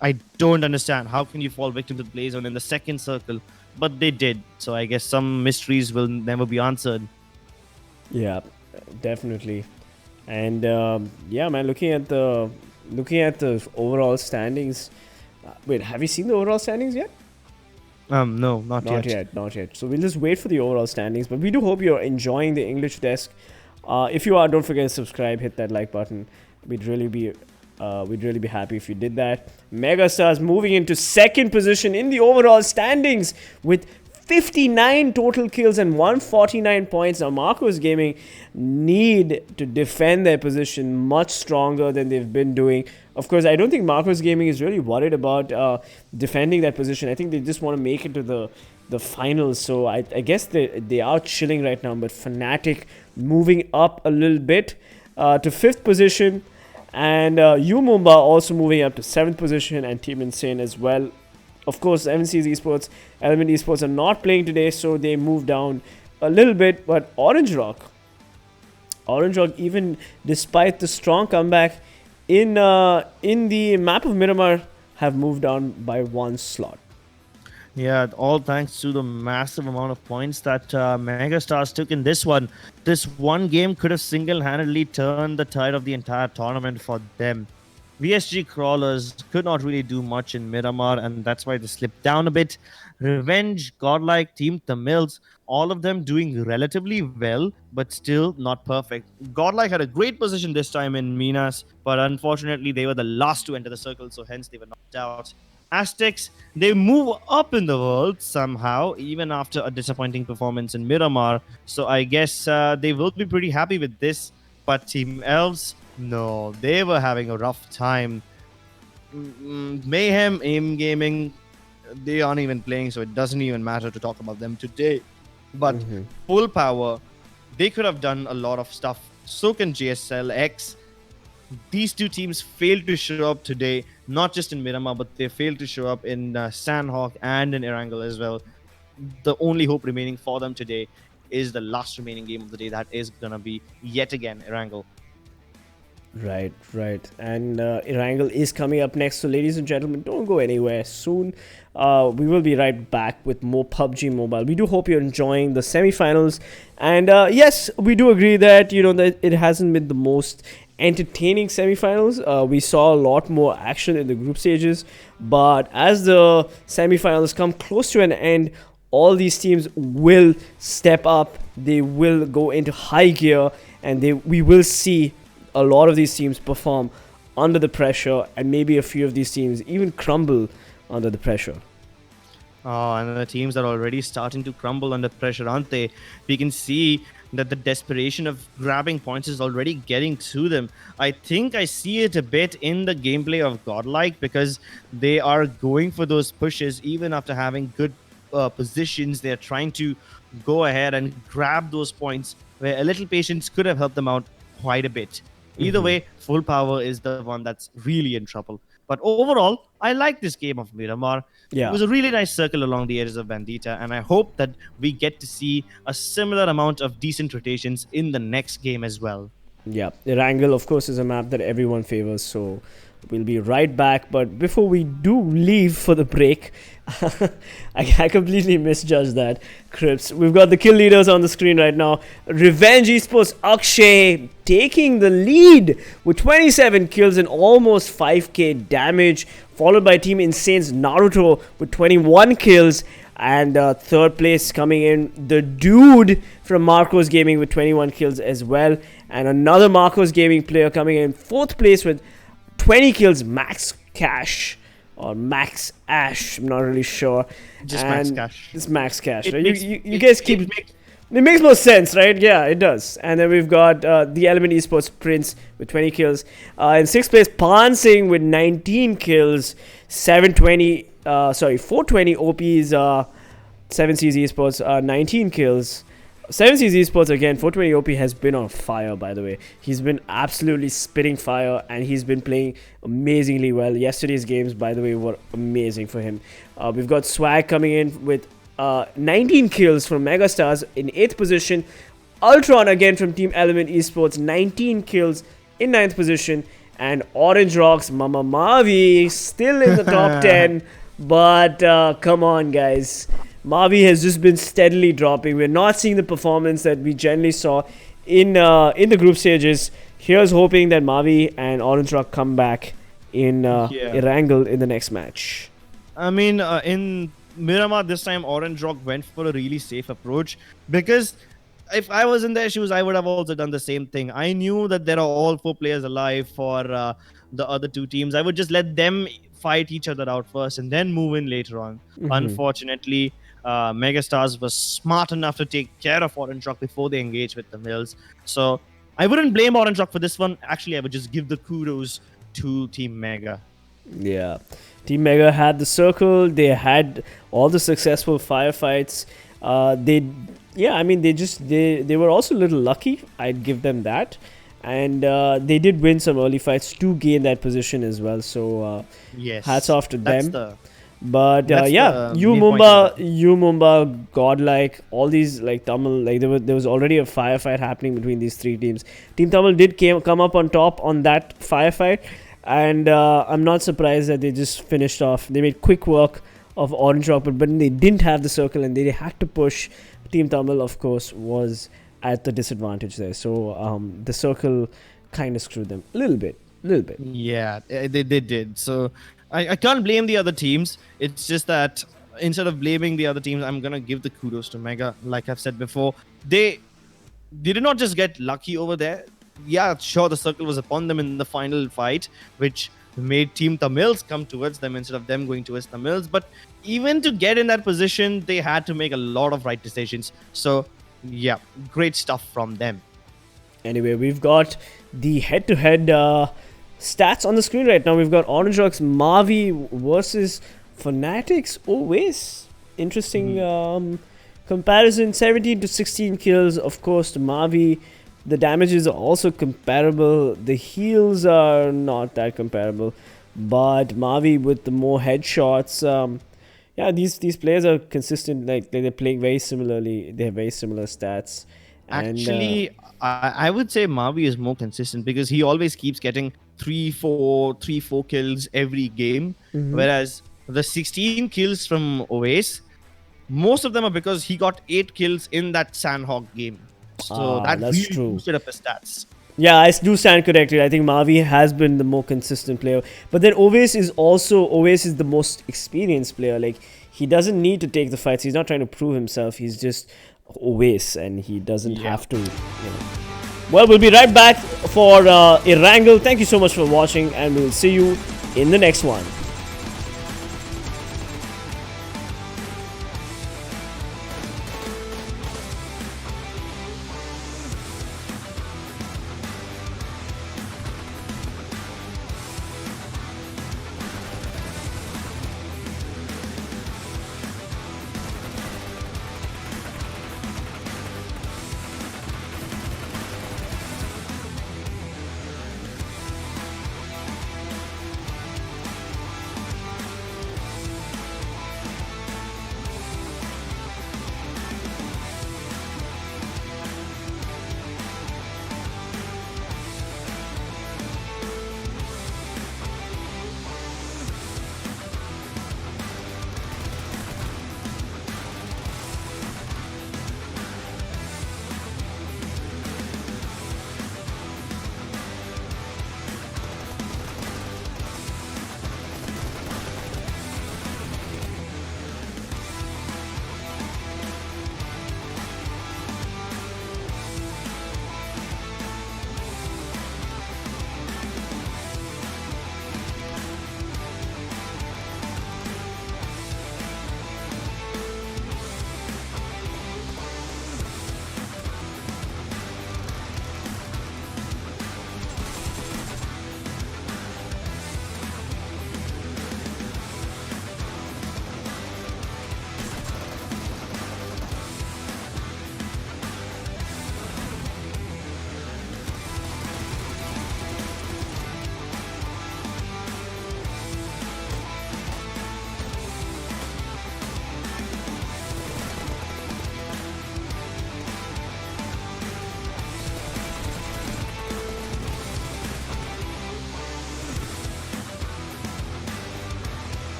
I don't understand. How can you fall victim to the play zone in the second circle? But they did, so I guess some mysteries will never be answered. Yeah, definitely. And yeah, man, looking at the overall standings. Wait, have you seen the overall standings yet? No, not yet. Not yet. So we'll just wait for the overall standings. But we do hope you're enjoying the English desk. If you are, don't forget to subscribe, hit that like button. We'd really be happy if you did that. Megastars moving into second position in the overall standings with 59 total kills and 149 points. Now, Marcos Gaming need to defend their position much stronger than they've been doing. Of course, I don't think Marcos Gaming is really worried about defending that position. I think they just want to make it to the finals. So I guess they are chilling right now. But Fnatic moving up a little bit to 5th position. And UMExRxN also moving up to 7th position, and Team Insane as well. Of course, MC's Esports, ELMT Esports are not playing today, so they moved down a little bit. But Orange Rock, even despite the strong comeback in the map of Miramar, have moved down by 1 slot. Yeah, all thanks to the massive amount of points that Megastars took in this one. This one game could have single-handedly turned the tide of the entire tournament for them. VSGCrawlers could not really do much in Miramar, and that's why they slipped down a bit. Revenge, Godlike, TeamTamilas, all of them doing relatively well, but still not perfect. Godlike had a great position this time in Minas, but unfortunately they were the last to enter the circle, so hence they were knocked out. Aztecs, they move up in the world somehow, even after a disappointing performance in Miramar. So I guess they will be pretty happy with this. But TeamElves, no, they were having a rough time. Mayhem, Aim Gaming, they aren't even playing, so it doesn't even matter to talk about them today. But Full Power, they could have done a lot of stuff. So can JSLX. These two teams failed to show up today, not just in Miramar, but they failed to show up in Sanhok and in Erangel as well. The only hope remaining for them today is the last remaining game of the day. That is going to be yet again Erangel. Right. And Erangel is coming up next. So, ladies and gentlemen, don't go anywhere. Soon, we will be right back with more PUBG Mobile. We do hope you're enjoying the semifinals. And yes, we do agree that, that it hasn't been the most entertaining semifinals. We saw a lot more action in the group stages. But as the semifinals come close to an end, all these teams will step up. They will go into high gear. And we will see a lot of these teams perform under the pressure, and maybe a few of these teams even crumble under the pressure. Oh, and the teams are already starting to crumble under pressure, aren't they? We can see that the desperation of grabbing points is already getting to them. I think I see it a bit in the gameplay of Godlike, because they are going for those pushes even after having good positions. They're trying to go ahead and grab those points where a little patience could have helped them out quite a bit. Either way, Full Power is the one that's really in trouble. But overall, I like this game of Miramar. Yeah. It was a really nice circle along the edges of Bandita, and I hope that we get to see a similar amount of decent rotations in the next game as well. Yeah, Erangel, of course, is a map that everyone favors, so we'll be right back. But before we do leave for the break, I completely misjudged that, Crips. We've got the kill leaders on the screen right now. Revenge Esports Akshay taking the lead with 27 kills and almost 5k damage, followed by Team Insane's Naruto with 21 kills. And third place coming in, the dude from Marcos Gaming with 21 kills as well. And another Marcos Gaming player coming in fourth place with 20 kills, Max Cash or Max Ash, I'm not really sure. Just Max Cash. It's Max Cash, right? You guys keep... It makes more sense, right? Yeah, it does. And then we've got the ELMT Esports Prince with 20 kills. In sixth place, Pan Singh with 19 kills. 420 OPs, 7C's Esports, 19 kills. 7C's Esports, again, 420 OP has been on fire, by the way. He's been absolutely spitting fire, and he's been playing amazingly well. Yesterday's games, by the way, were amazing for him. We've got Swag coming in with 19 kills from Megastars in 8th position. Ultron, again, from Team ELMT Esports, 19 kills in 9th position. And Orange Rock's Mama Mavi still in the top 10. But come on, guys. Mavi has just been steadily dropping. We're not seeing the performance that we generally saw in the group stages. Here's hoping that Mavi and Orange Rock come back in Erangel in the next match. I mean, in Miramar this time, Orange Rock went for a really safe approach, because if I was in their shoes, I would have also done the same thing. I knew that there are all 4 players alive for the other 2 teams. I would just let them fight each other out first and then move in later on. Unfortunately, Megastars was smart enough to take care of Orange Rock before they engaged with the Mills. So I wouldn't blame Orange Rock for this one. Actually, I would just give the kudos to Team Mega. Yeah, Team Mega had the circle. They had all the successful firefights. They were also a little lucky. I'd give them that, and they did win some early fights to gain that position as well. So Yes, hats off to them. But that's U the main point of Mumba, Godlike, all these like Tamil, like there was already a firefight happening between these 3 teams. Team Tamil did come up on top on that firefight, and I'm not surprised that they just finished off. They made quick work of Orange Rock, but they didn't have the circle and they had to push. Team Tamil, of course, was at the disadvantage there. So the circle kind of screwed them a little bit. Yeah, they did. So I can't blame the other teams. It's just that instead of blaming the other teams, I'm going to give the kudos to Mega. Like I've said before, they did not just get lucky over there. Yeah, sure, the circle was upon them in the final fight, which made Team Tamils come towards them instead of them going towards Tamils. But even to get in that position, they had to make a lot of right decisions. So, yeah, great stuff from them. Anyway, we've got the head-to-head stats on the screen right now. We've got Orange Rock's Mavi versus Fnatic's Oasis. Interesting comparison. 17 to 16 kills. Of course, to Mavi. The damages are also comparable. The heals are not that comparable. But Mavi with the more headshots. These players are consistent. Like they're playing very similarly. They have very similar stats. Actually, I would say Mavi is more consistent because he always keeps getting 3-4 kills every game. Whereas the 16 kills from Oasis, most of them are because he got 8 kills in that Sanhok game. So that really boosted up his stats. Yeah, I do stand corrected. I think Mavi has been the more consistent player. But then Oasis is the most experienced player. Like, he doesn't need to take the fights. He's not trying to prove himself. He's just Oasis and he doesn't have to, Well, we'll be right back for Erangel. Thank you so much for watching and we'll see you in the next one.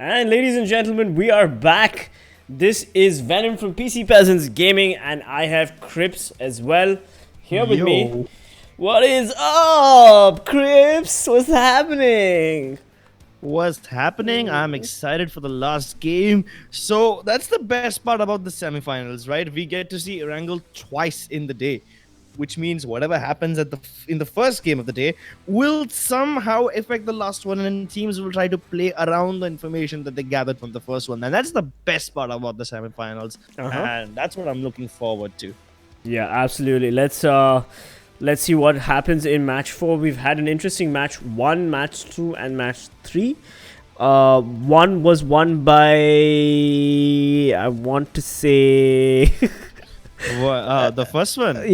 And ladies and gentlemen, we are back. This is Venom from PC Peasants Gaming, and I have Crips as well here with me. What is up, Crips? What's happening? What's happening? I'm excited for the last game. So that's the best part about the semifinals, right? We get to see Erangel twice in the day, which means whatever happens in the first game of the day will somehow affect the last one, and teams will try to play around the information that they gathered from the first one. And that's the best part about the semifinals, and that's what I'm looking forward to. Yeah, absolutely. Let's see what happens in match 4. We've had an interesting match 1, match 2, and match 3. 1 was won by, I want to say The first one.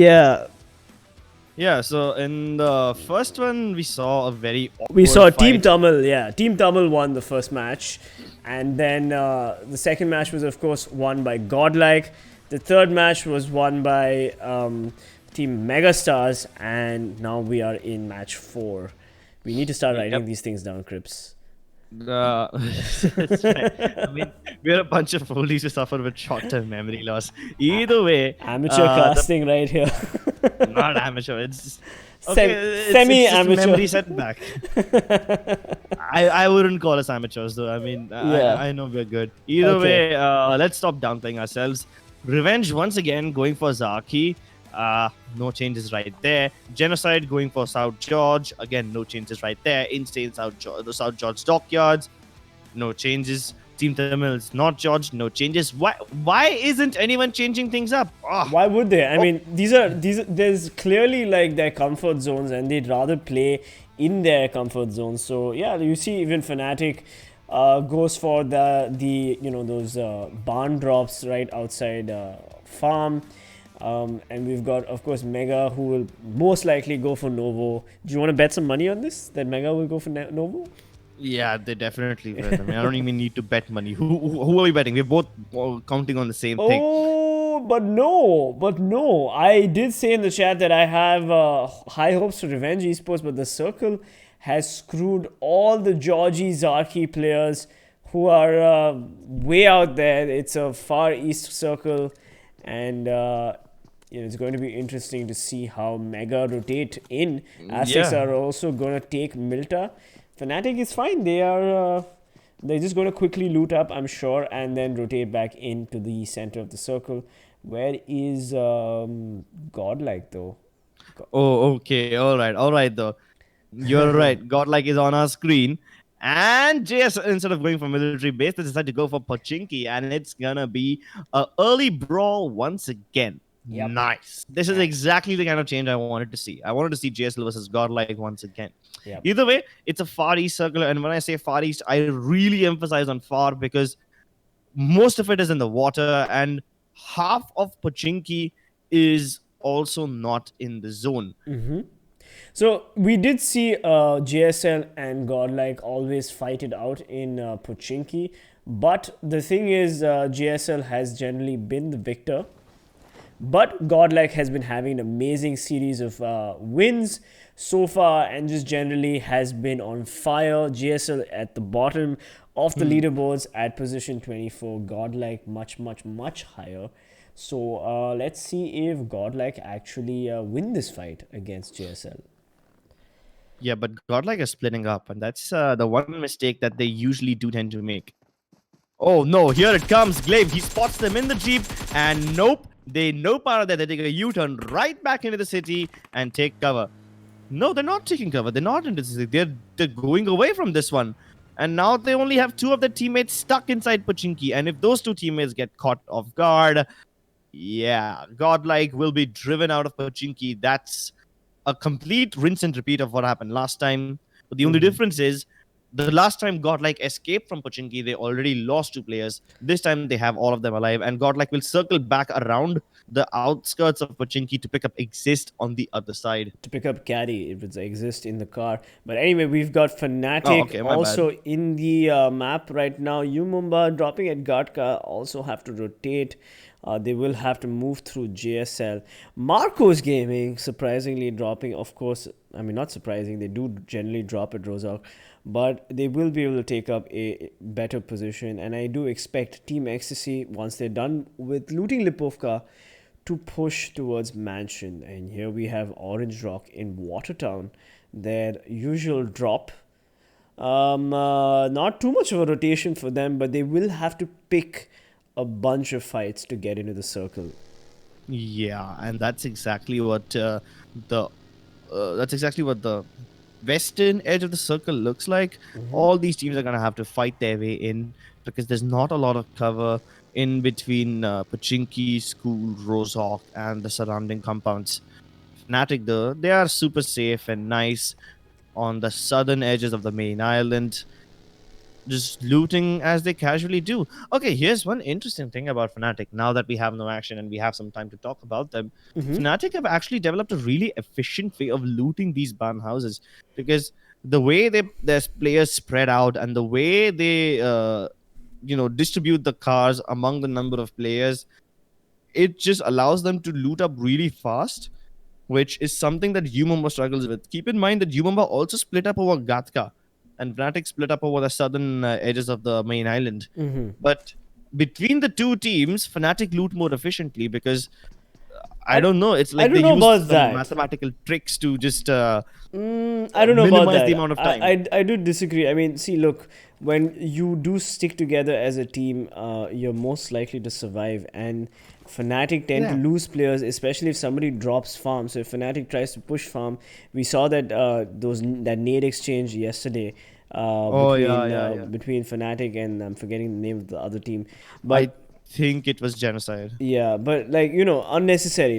Yeah, So in the first one, we saw a very we saw awkward Team fight. Tamil. Yeah, Team Tamil won the first match, and then the second match was of course won by Godlike. The third match was won by Team Megastars, and now we are in match 4. We need to start writing these things down, Crips. It's fine. I mean, we're a bunch of foolies who suffer with short-term memory loss. Either way, Amateur casting right here. not amateur. It's Semi-amateur. It's just memory setback. I wouldn't call us amateurs though. I mean, I know we're good. Either way, let's stop downplaying ourselves. Revenge once again going for Zaki. No changes right there. Genocide going for South George. Again, no changes right there. Insane South George Dockyards. No changes. TeamTamilas, not George. No changes. Why isn't anyone changing things up? Why would they? I mean, these there's clearly like their comfort zones, and they'd rather play in their comfort zones. So yeah, you see even Fnatic goes for the those barn drops right outside farm. And we've got, of course, Mega, who will most likely go for Novo. Do you want to bet some money on this? That Mega will go for Novo? Yeah, they definitely will. I mean, I don't even need to bet money. Who are we betting? We're both counting on the same thing. Oh, but no. I did say in the chat that I have high hopes for Revenge Esports, but the circle has screwed all the Georgie Zarki players who are way out there. It's a far east circle, and it's going to be interesting to see how Mega rotate in. Aztecs are also going to take Milta. Fnatic is fine. They're just going to quickly loot up, I'm sure, and then rotate back into the center of the circle. Where is Godlike though? Oh, okay. All right though. You're right. Godlike is on our screen. And JS, instead of going for military base, they decided to go for Pochinki, and it's gonna be an early brawl once again. Yep. Nice. This is exactly the kind of change I wanted to see. I wanted to see JSL versus Godlike once again. Yep. Either way, it's a Far East circle, and when I say Far East, I really emphasize on Far because most of it is in the water, and half of Pochinki is also not in the zone. So we did see JSL and Godlike always fight it out in Pochinki, but the thing is JSL has generally been the victor, but Godlike has been having an amazing series of wins so far and just generally has been on fire. JSL at the bottom of the leaderboards at position 24, Godlike much higher. So let's see if Godlike actually win this fight against JSL. Yeah, but Godlike is splitting up, and that's the one mistake that they usually do tend to make. Oh no, here it comes. Glaive, he spots them in the Jeep, and nope, they nope out of there. They take a U-turn right back into the city and take cover. No, they're not taking cover. They're not into the city. They're going away from this one. And now they only have 2 of their teammates stuck inside Pochinki. And if those 2 teammates get caught off guard, yeah, Godlike will be driven out of Pochinki. That's a complete rinse and repeat of what happened last time. But the only difference is the last time Godlike escaped from Pochinki, they already lost 2 players. This time they have all of them alive, and Godlike will circle back around the outskirts of Pochinki to pick up Exist on the other side. To pick up Caddy if it's Exist in the car. But anyway, we've got Fnatic also in the map right now. Mumba dropping at Gatka, also have to rotate. They will have to move through JSL. Marcos Gaming surprisingly dropping, of course, I mean, not surprising. They do generally drop at Rozhok, but they will be able to take up a better position. And I do expect Team Ecstasy, once they're done with looting Lipovka, to push towards Mansion. And here we have Orange Rock in Watertown, their usual drop. Not too much of a rotation for them, but they will have to pick a bunch of fights to get into the circle. Yeah, and that's exactly what the western edge of the circle looks like. All these teams are gonna have to fight their way in because there's not a lot of cover in between Pachinki, School, Rozhok, and the surrounding compounds. Fnatic, though, they are super safe and nice on the southern edges of the main island, just looting as they casually do. Okay, here's one interesting thing about Fnatic. Now that we have no action and we have some time to talk about them, Fnatic have actually developed a really efficient way of looting these ban houses, because the way their players spread out and the way they distribute the cars among the number of players, it just allows them to loot up really fast, which is something that UMEmba struggles with. Keep in mind that UMEmba also split up over Gatka, and Fnatic split up over the southern edges of the main island. But between the two teams, Fnatic loot more efficiently because I don't know. It's like I don't they know use about some that. mathematical tricks to just I don't know about minimize that. the amount of time. I do disagree. I mean, see, look, when you do stick together as a team, you're most likely to survive. And Fnatic tend to lose players, especially if somebody drops farm. So if Fnatic tries to push farm, we saw that that nade exchange yesterday. Between Fnatic and I'm forgetting the name of the other team, but I think it was Genocide. yeah, but unnecessary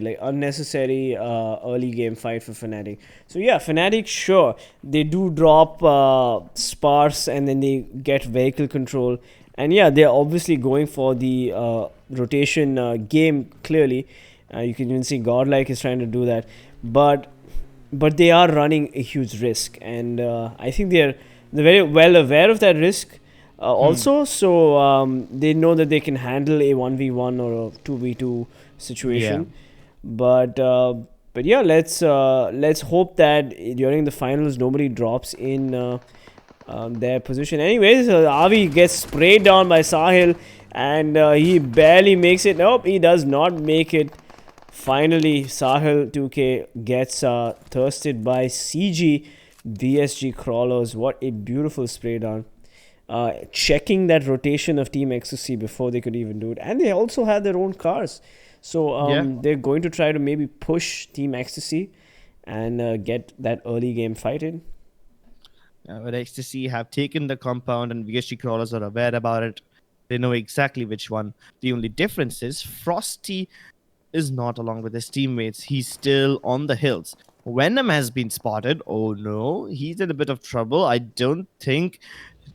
early game fight for Fnatic. So yeah, Fnatic, sure, they do drop sparse and then they get vehicle control, and yeah, they're obviously going for the rotation game. Clearly, you can even see Godlike is trying to do that, but they are running a huge risk, and I think they're very well aware of that risk. Also, so they know that they can handle a 1v1 or a 2v2 situation. But yeah, let's hope that during the finals nobody drops in their position. Anyways, Avi gets sprayed down by Sahil, and he barely makes it. Nope, he does not make it. Finally, Sahil 2K gets thirsted by CG VSGCrawlers. What a beautiful spray down. Checking that rotation of Team Ecstasy before they could even do it. And they also had their own cars. So they're going to try to maybe push Team Ecstasy and get that early game fight in. But Ecstasy have taken the compound and VSGCrawlers are aware about it. They know exactly which one. The only difference is Frosty is not along with his teammates. He's still on the hills. Venom has been spotted. Oh no, he's in a bit of trouble. I don't think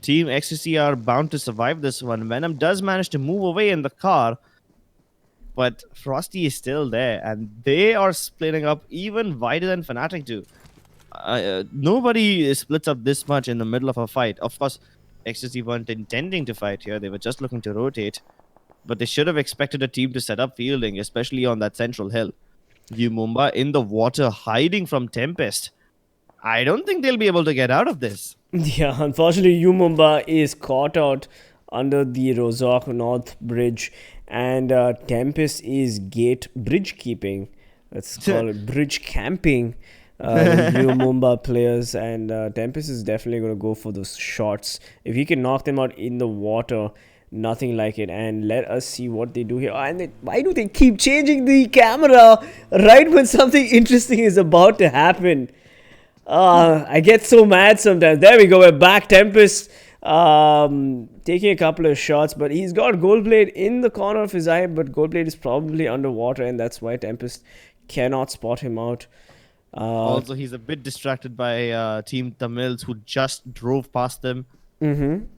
Team Ecstasy are bound to survive this one. Venom does manage to move away in the car, but Frosty is still there, and they are splitting up even wider than Fnatic do. Nobody splits up this much in the middle of a fight. Of course, Ecstasy weren't intending to fight here. They were just looking to rotate, but they should have expected a team to set up fielding, especially on that central hill. UMEmba in the water, hiding from Tempest. I don't think they'll be able to get out of this. Yeah, unfortunately, UMEmba is caught out under the Rozhok North Bridge, and Tempest is gate bridge keeping. Let's call it bridge camping. UMEmba players, and Tempest is definitely going to go for those shots. If he can knock them out in the water, nothing like it. And let us see what they do here. And why do they keep changing the camera right when something interesting is about to happen? I get so mad sometimes. There we go. We're back. Tempest taking a couple of shots, but he's got Goldblade in the corner of his eye, but Goldblade is probably underwater, and that's why Tempest cannot spot him out. Also, he's a bit distracted by TeamTamilas, who just drove past them. I'm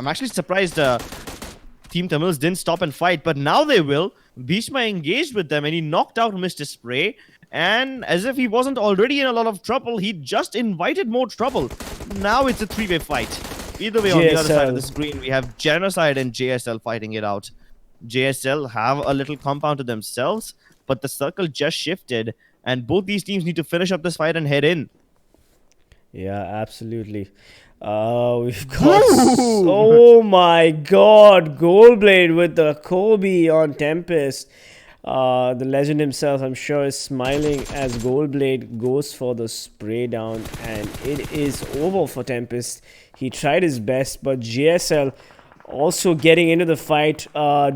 actually surprised TeamTamilas didn't stop and fight, but now they will. Bhishma engaged with them, and he knocked out Mr. Spray. And as if he wasn't already in a lot of trouble, he just invited more trouble. Now it's a three-way fight. Either way, on the other side of the screen, we have Genocide and JSL fighting it out. JSL have a little compound to themselves, but the circle just shifted. and both these teams need to finish up this fight and head in. Yeah, absolutely. We've got oh my god, Goldblade with the Kobe on Tempest. The legend himself, I'm sure, is smiling as Goldblade goes for the spray down, and it is over for Tempest. He tried his best, but JSL also getting into the fight,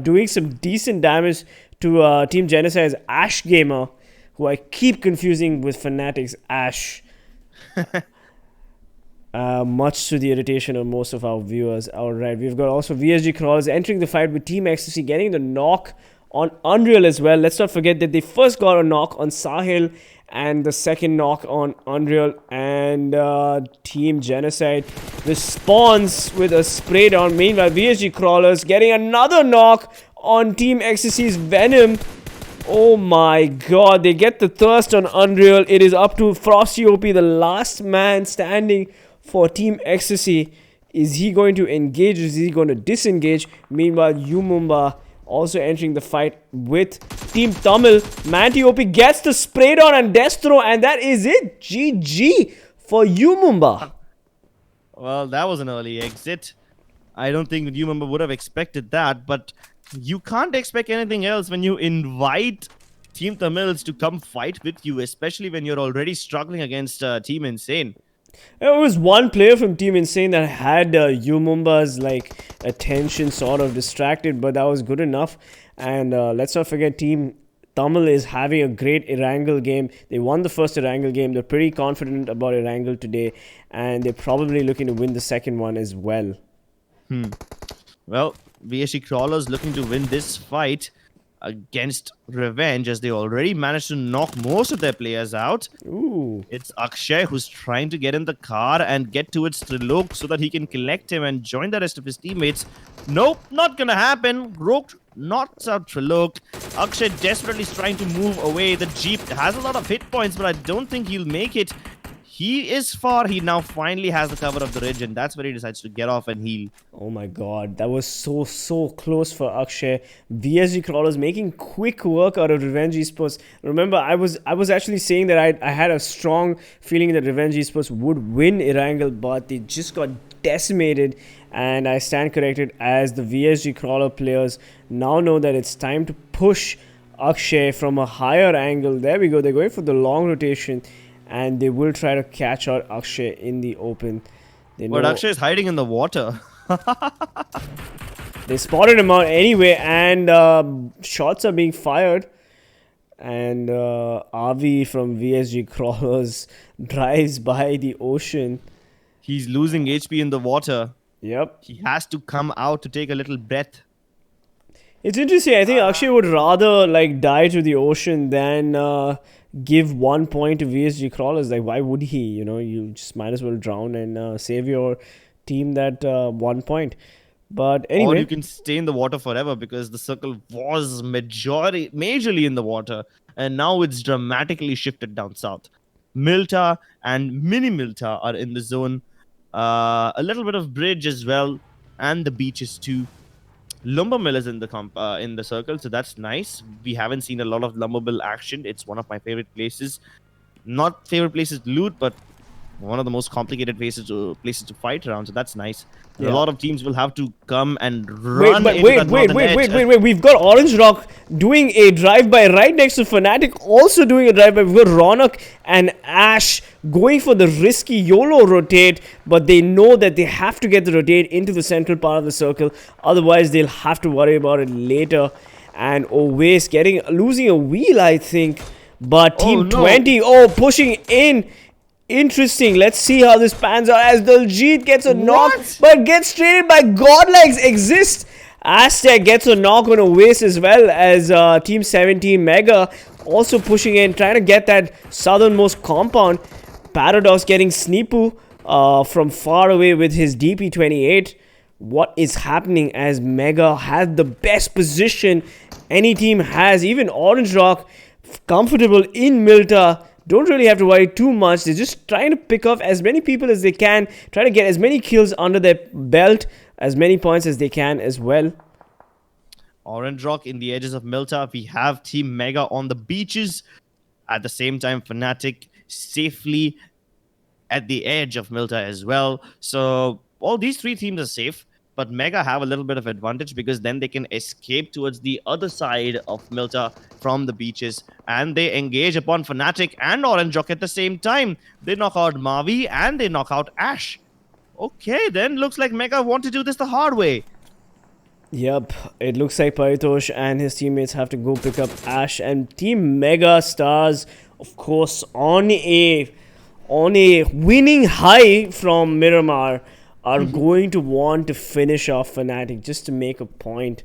doing some decent damage to Team Genocide's Ash Gamer, who I keep confusing with Fnatic's Ash. Much to the irritation of most of our viewers. Alright, we've got also VSGCrawlers entering the fight with Team Ecstasy, getting the knock on Unreal as well. Let's not forget that they first got a knock on Sahil and the second knock on Unreal, and Team Genocide responds with a spray down. Meanwhile, VSGCrawlers getting another knock on Team Ecstasy's Venom. Oh my god, they get the thirst on Unreal. It is up to Frosty OP, the last man standing for Team Ecstasy. Is he going to engage? Is he going to disengage? Meanwhile, Umumba also entering the fight with Team Tamil. Manti OP gets the spray down and death throw, and that is it. GG for Umumba. Well, that was an early exit. I don't think Umumba would have expected that, but you can't expect anything else when you invite Team Tamils to come fight with you, especially when you're already struggling against Team Insane. There was one player from Team Insane that had Umumba's attention sort of distracted, but that was good enough. And let's not forget, Team Tamil is having a great Erangel game. They won the first Erangel game. They're pretty confident about Erangel today, and they're probably looking to win the second one as well. Well, VSGCrawlers looking to win this fight against Revenge, as they already managed to knock most of their players out. Ooh. It's Akshay who's trying to get in the car and get towards Trilok so that he can collect him and join the rest of his teammates. Nope, not gonna happen. Rogue knocks out Trilok. Akshay desperately is trying to move away. The Jeep has a lot of hit points, but I don't think he'll make it. He is far. He now finally has the cover of the ridge, and that's where he decides to get off and heal. Oh my god, that was so close for Akshay. VSGCrawlers making quick work out of Revenge Esports. Remember, I was actually saying that I had a strong feeling that Revenge Esports would win Erangel, but they just got decimated, and I stand corrected, as the VSGCrawler players now know that it's time to push Akshay from a higher angle. There we go, they're going for the long rotation, and they will try to catch out Akshay in the open. But Akshay is hiding in the water. They spotted him out anyway, and shots are being fired. And Avi from VSGCrawlers drives by the ocean. He's losing HP in the water. Yep. He has to come out to take a little breath. It's interesting. I think Akshay would rather die to the ocean than give 1 point to VSGCrawlers. Why would he? You just might as well drown and save your team that 1 point. But anyway, or you can stay in the water forever, because the circle was majorly in the water, and now it's dramatically shifted down south. Milta and Mini Milta are in the zone. A little bit of bridge as well, and the beaches too. Lumbermill is in the circle, so that's nice. We haven't seen a lot of Lumbermill action. It's one of my favorite places. Not favorite places to loot, but one of the most complicated places to fight around, so that's nice. Yeah. A lot of teams will have to come and run. Wait. We've got Orange Rock doing a drive-by right next to Fnatic, also doing a drive-by. We've got Ronak and Ash going for the risky YOLO rotate, but they know that they have to get the rotate into the central part of the circle. Otherwise, they'll have to worry about it later. And Owace losing a wheel, I think. But Team 20, pushing in. Interesting. Let's see how this pans out, as Daljit gets a knock, but gets traded by Godlike's Exist. Aztecc gets a knock on Owace, as well as Team 17 Mega also pushing in, trying to get that southernmost compound. Paradox getting Sneepu from far away with his DP28. What is happening, as Mega had the best position any team has? Even Orange Rock comfortable in Milta. Don't really have to worry too much. They're just trying to pick off as many people as they can. Try to get as many kills under their belt. As many points as they can as well. Orange Rock in the edges of Milta. We have Team Mega on the beaches. At the same time, Fnatic safely at the edge of Milta as well. So all these three teams are safe, but Mega have a little bit of advantage because then they can escape towards the other side of Milta from the beaches, and they engage upon Fnatic and Orange Rock at the same time. They knock out Mavi and they knock out Ash. Okay, then looks like Mega want to do this the hard way. Yep, it looks like Paritosh and his teammates have to go pick up Ash, and Team Megastars, of course, on a winning high from Miramar, are going to want to finish off Fnatic just to make a point.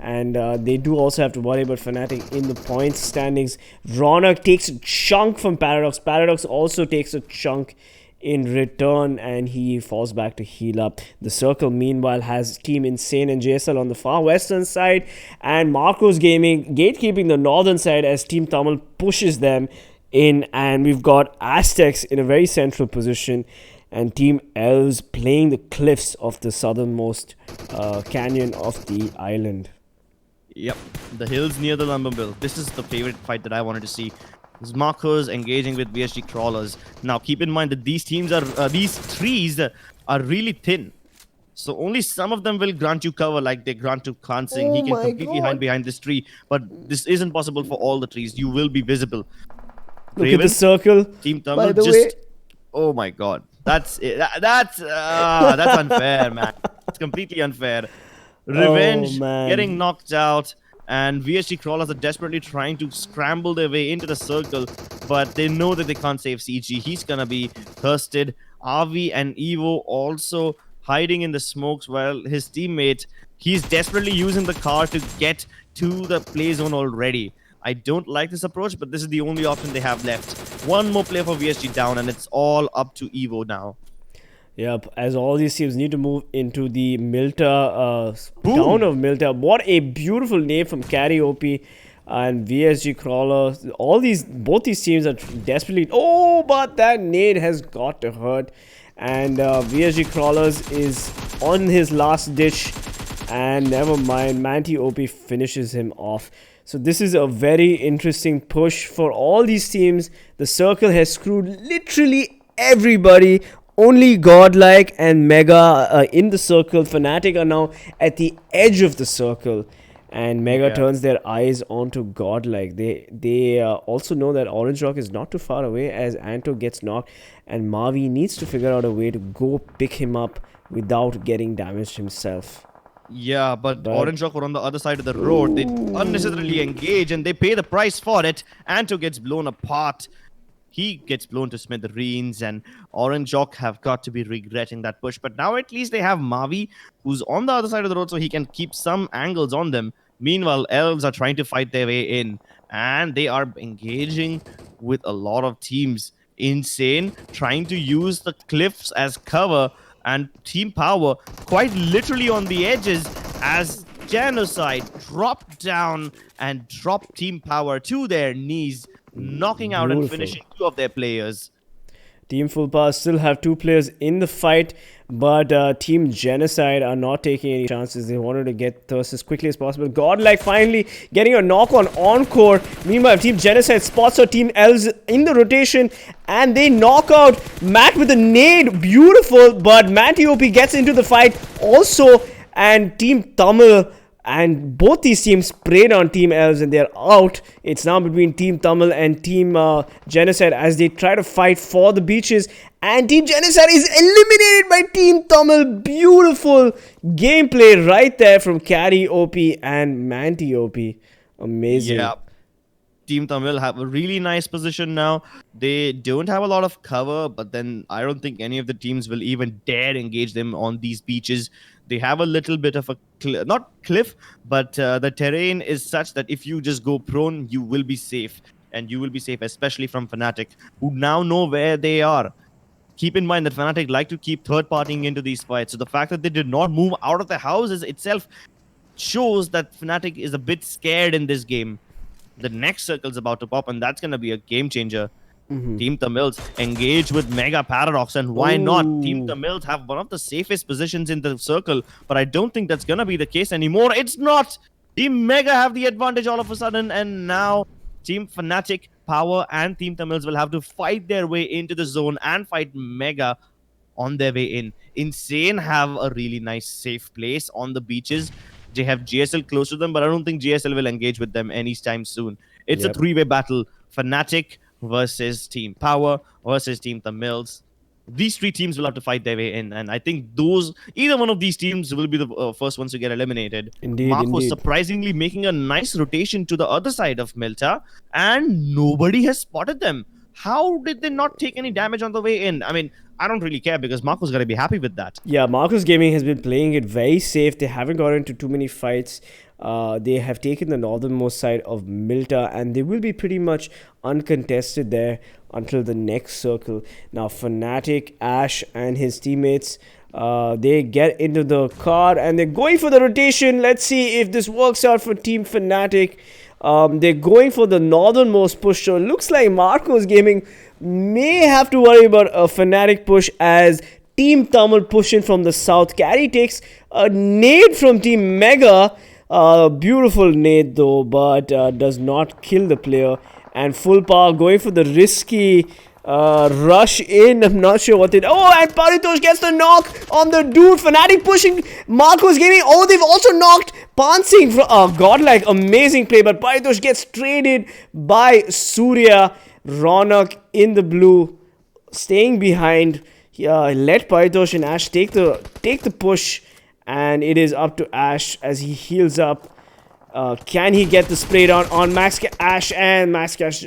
And they do also have to worry about Fnatic in the points standings. Ronak takes a chunk from Paradox. Paradox also takes a chunk in return, and he falls back to heal up. The circle meanwhile has Team Insane and JSL on the far western side, and Marcos Gaming gatekeeping the northern side as Team Tamil pushes them in, and we've got Aztecs in a very central position, and TeamElves playing the cliffs of the southernmost canyon of the island. Yep, the hills near the lumber mill. This is the favorite fight that I wanted to see. This Marcos engaging with VSGCrawlers. Now, keep in mind that these teams are these trees are really thin, so only some of them will grant you cover, like they grant to Khansing. He can completely hide behind this tree, but this isn't possible for all the trees. You will be visible. Look at the circle. Team Tamil just. Oh my God, that's that's unfair, man. It's completely unfair. Revenge getting knocked out, and VSGCrawlers are desperately trying to scramble their way into the circle, but they know that they can't save CG. He's gonna be thirsted. Avi and Evo also hiding in the smokes, while his teammate, he's desperately using the car to get to the play zone already. I don't like this approach, but this is the only option they have left. One more player for VSG down, and it's all up to Evo now. Yep, as all these teams need to move into the Milta, town of Milta. What a beautiful name from Karaoke and VSGCrawler. Both these teams are desperately... Oh, but that nade has got to hurt. And VSGCrawlers is on his last ditch. And never mind, Manti OP finishes him off. So this is a very interesting push for all these teams. The circle has screwed literally everybody. Only Godlike and Mega in the circle. Fnatic are now at the edge of the circle, and Mega turns their eyes onto Godlike. They also know that Orange Rock is not too far away as Anto gets knocked, and Mavi needs to figure out a way to go pick him up without getting damaged himself. Yeah, but Orange Rock are on the other side of the road. They unnecessarily engage, and they pay the price for it. Anto gets blown apart. He gets blown to smithereens, and Orange Rock have got to be regretting that push. But now at least they have Mavi, who's on the other side of the road, so he can keep some angles on them. Meanwhile, Elves are trying to fight their way in, and they are engaging with a lot of teams. Insane, trying to use the cliffs as cover, and Team Power quite literally on the edges as Genocide dropped down and dropped Team Power to their knees, knocking out and finishing two of their players. Team Full Power still have two players in the fight, but Team Genocide are not taking any chances. They wanted to get Thirst as quickly as possible. Godlike finally getting a knock on Encore. Meanwhile, Team Genocide spots her TeamElves in the rotation, and they knock out Matt with a nade. Beautiful, but Manti OP gets into the fight also, and Team Tamil. And both these teams sprayed on TeamElves and they're out. It's now between Team Tamil and Team Genocide as they try to fight for the beaches. And Team Genocide is eliminated by Team Tamil. Beautiful gameplay right there from Carry OP and Manti OP. Amazing. Yeah. Team Tamil have a really nice position now. They don't have a lot of cover, but then I don't think any of the teams will even dare engage them on these beaches. They have a little bit of a, not cliff, but the terrain is such that if you just go prone, you will be safe. And you will be safe, especially from Fnatic, who now know where they are. Keep in mind that Fnatic like to keep third-partying into these fights. So the fact that they did not move out of their houses itself shows that Fnatic is a bit scared in this game. The next circle is about to pop, and that's going to be a game changer. Team TeamTamilas engage with Mega Paradox, and why not? Team TeamTamilas have one of the safest positions in the circle, but I don't think that's going to be the case anymore. It's not! Team Mega have the advantage all of a sudden, and now Team Fnatic, Power, and TeamTamilas will have to fight their way into the zone and fight Mega on their way in. Insane have a really nice safe place on the beaches. They have GSL close to them, but I don't think GSL will engage with them anytime soon. It's a three-way battle. Fnatic versus Team Power versus TeamTamilas. These three teams will have to fight their way in, and I think either one of these teams will be the first ones to get eliminated. Indeed, Marco indeed. surprisingly making a nice rotation to the other side of Milta, and nobody has spotted them. How did they not take any damage on the way in? I mean, I don't really care because Marco's going to be happy with that. Yeah, Marcus Gaming has been playing it very safe. They haven't got into too many fights. They have taken the northernmost side of Milta, and they will be pretty much uncontested there until the next circle. Now, Fnatic, Ash, and his teammates, they get into the car and they're going for the rotation. Let's see if this works out for Team Fnatic. They're going for the northernmost push, so it looks like Marcos Gaming may have to worry about a Fnatic push as Team Tamil push in from the south. Carry takes a nade from Team Mega. Beautiful nade though, but does not kill the player. And full power going for the risky rush in. I'm not sure what they... Oh, and Paritosh gets the knock on the dude. Fnatic pushing Marcos Gaming. Oh, they've also knocked Pansing from Godlike. Amazing play, but Paritosh gets traded by Surya. Ronak in the blue, staying behind. Let Paritosh and Ash take the push, and it is up to Ash as he heals up. Can he get the spray down on Max Ash? And Max Ash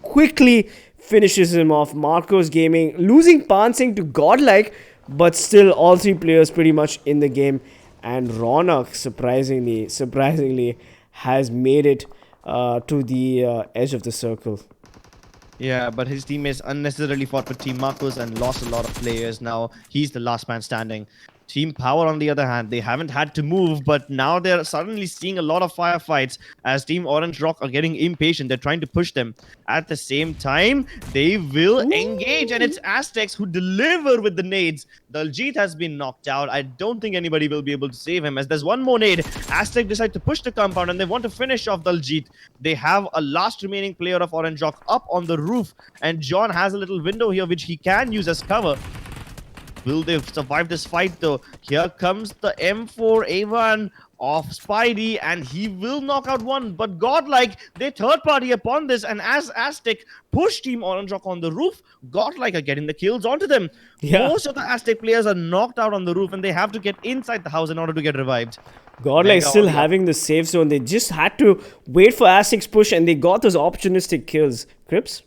quickly finishes him off. Marcos Gaming losing Pansing to Godlike, but still all three players pretty much in the game. And Ronak surprisingly has made it to the edge of the circle. Yeah, but his teammates unnecessarily fought with Team Marcos and lost a lot of players. Now he's the last man standing. Team Power, on the other hand, they haven't had to move, but now they're suddenly seeing a lot of firefights as Team Orange Rock are getting impatient. They're trying to push them. At the same time, they will engage, and it's Aztecs who deliver with the nades. Daljit has been knocked out. I don't think anybody will be able to save him, as there's one more nade. Aztec decide to push the compound, and they want to finish off Daljit. They have a last remaining player of Orange Rock up on the roof, and John has a little window here which he can use as cover. Will they survive this fight though? Here comes the M4A1 of Spidey, and he will knock out one. But Godlike, they third party upon this, and as Aztec push Team Orange Rock on the roof, Godlike are getting the kills onto them. Yeah. Most of the Aztec players are knocked out on the roof, and they have to get inside the house in order to get revived. Godlike still having the safe zone. They just had to wait for Aztec's push, and they got those opportunistic kills. Crips?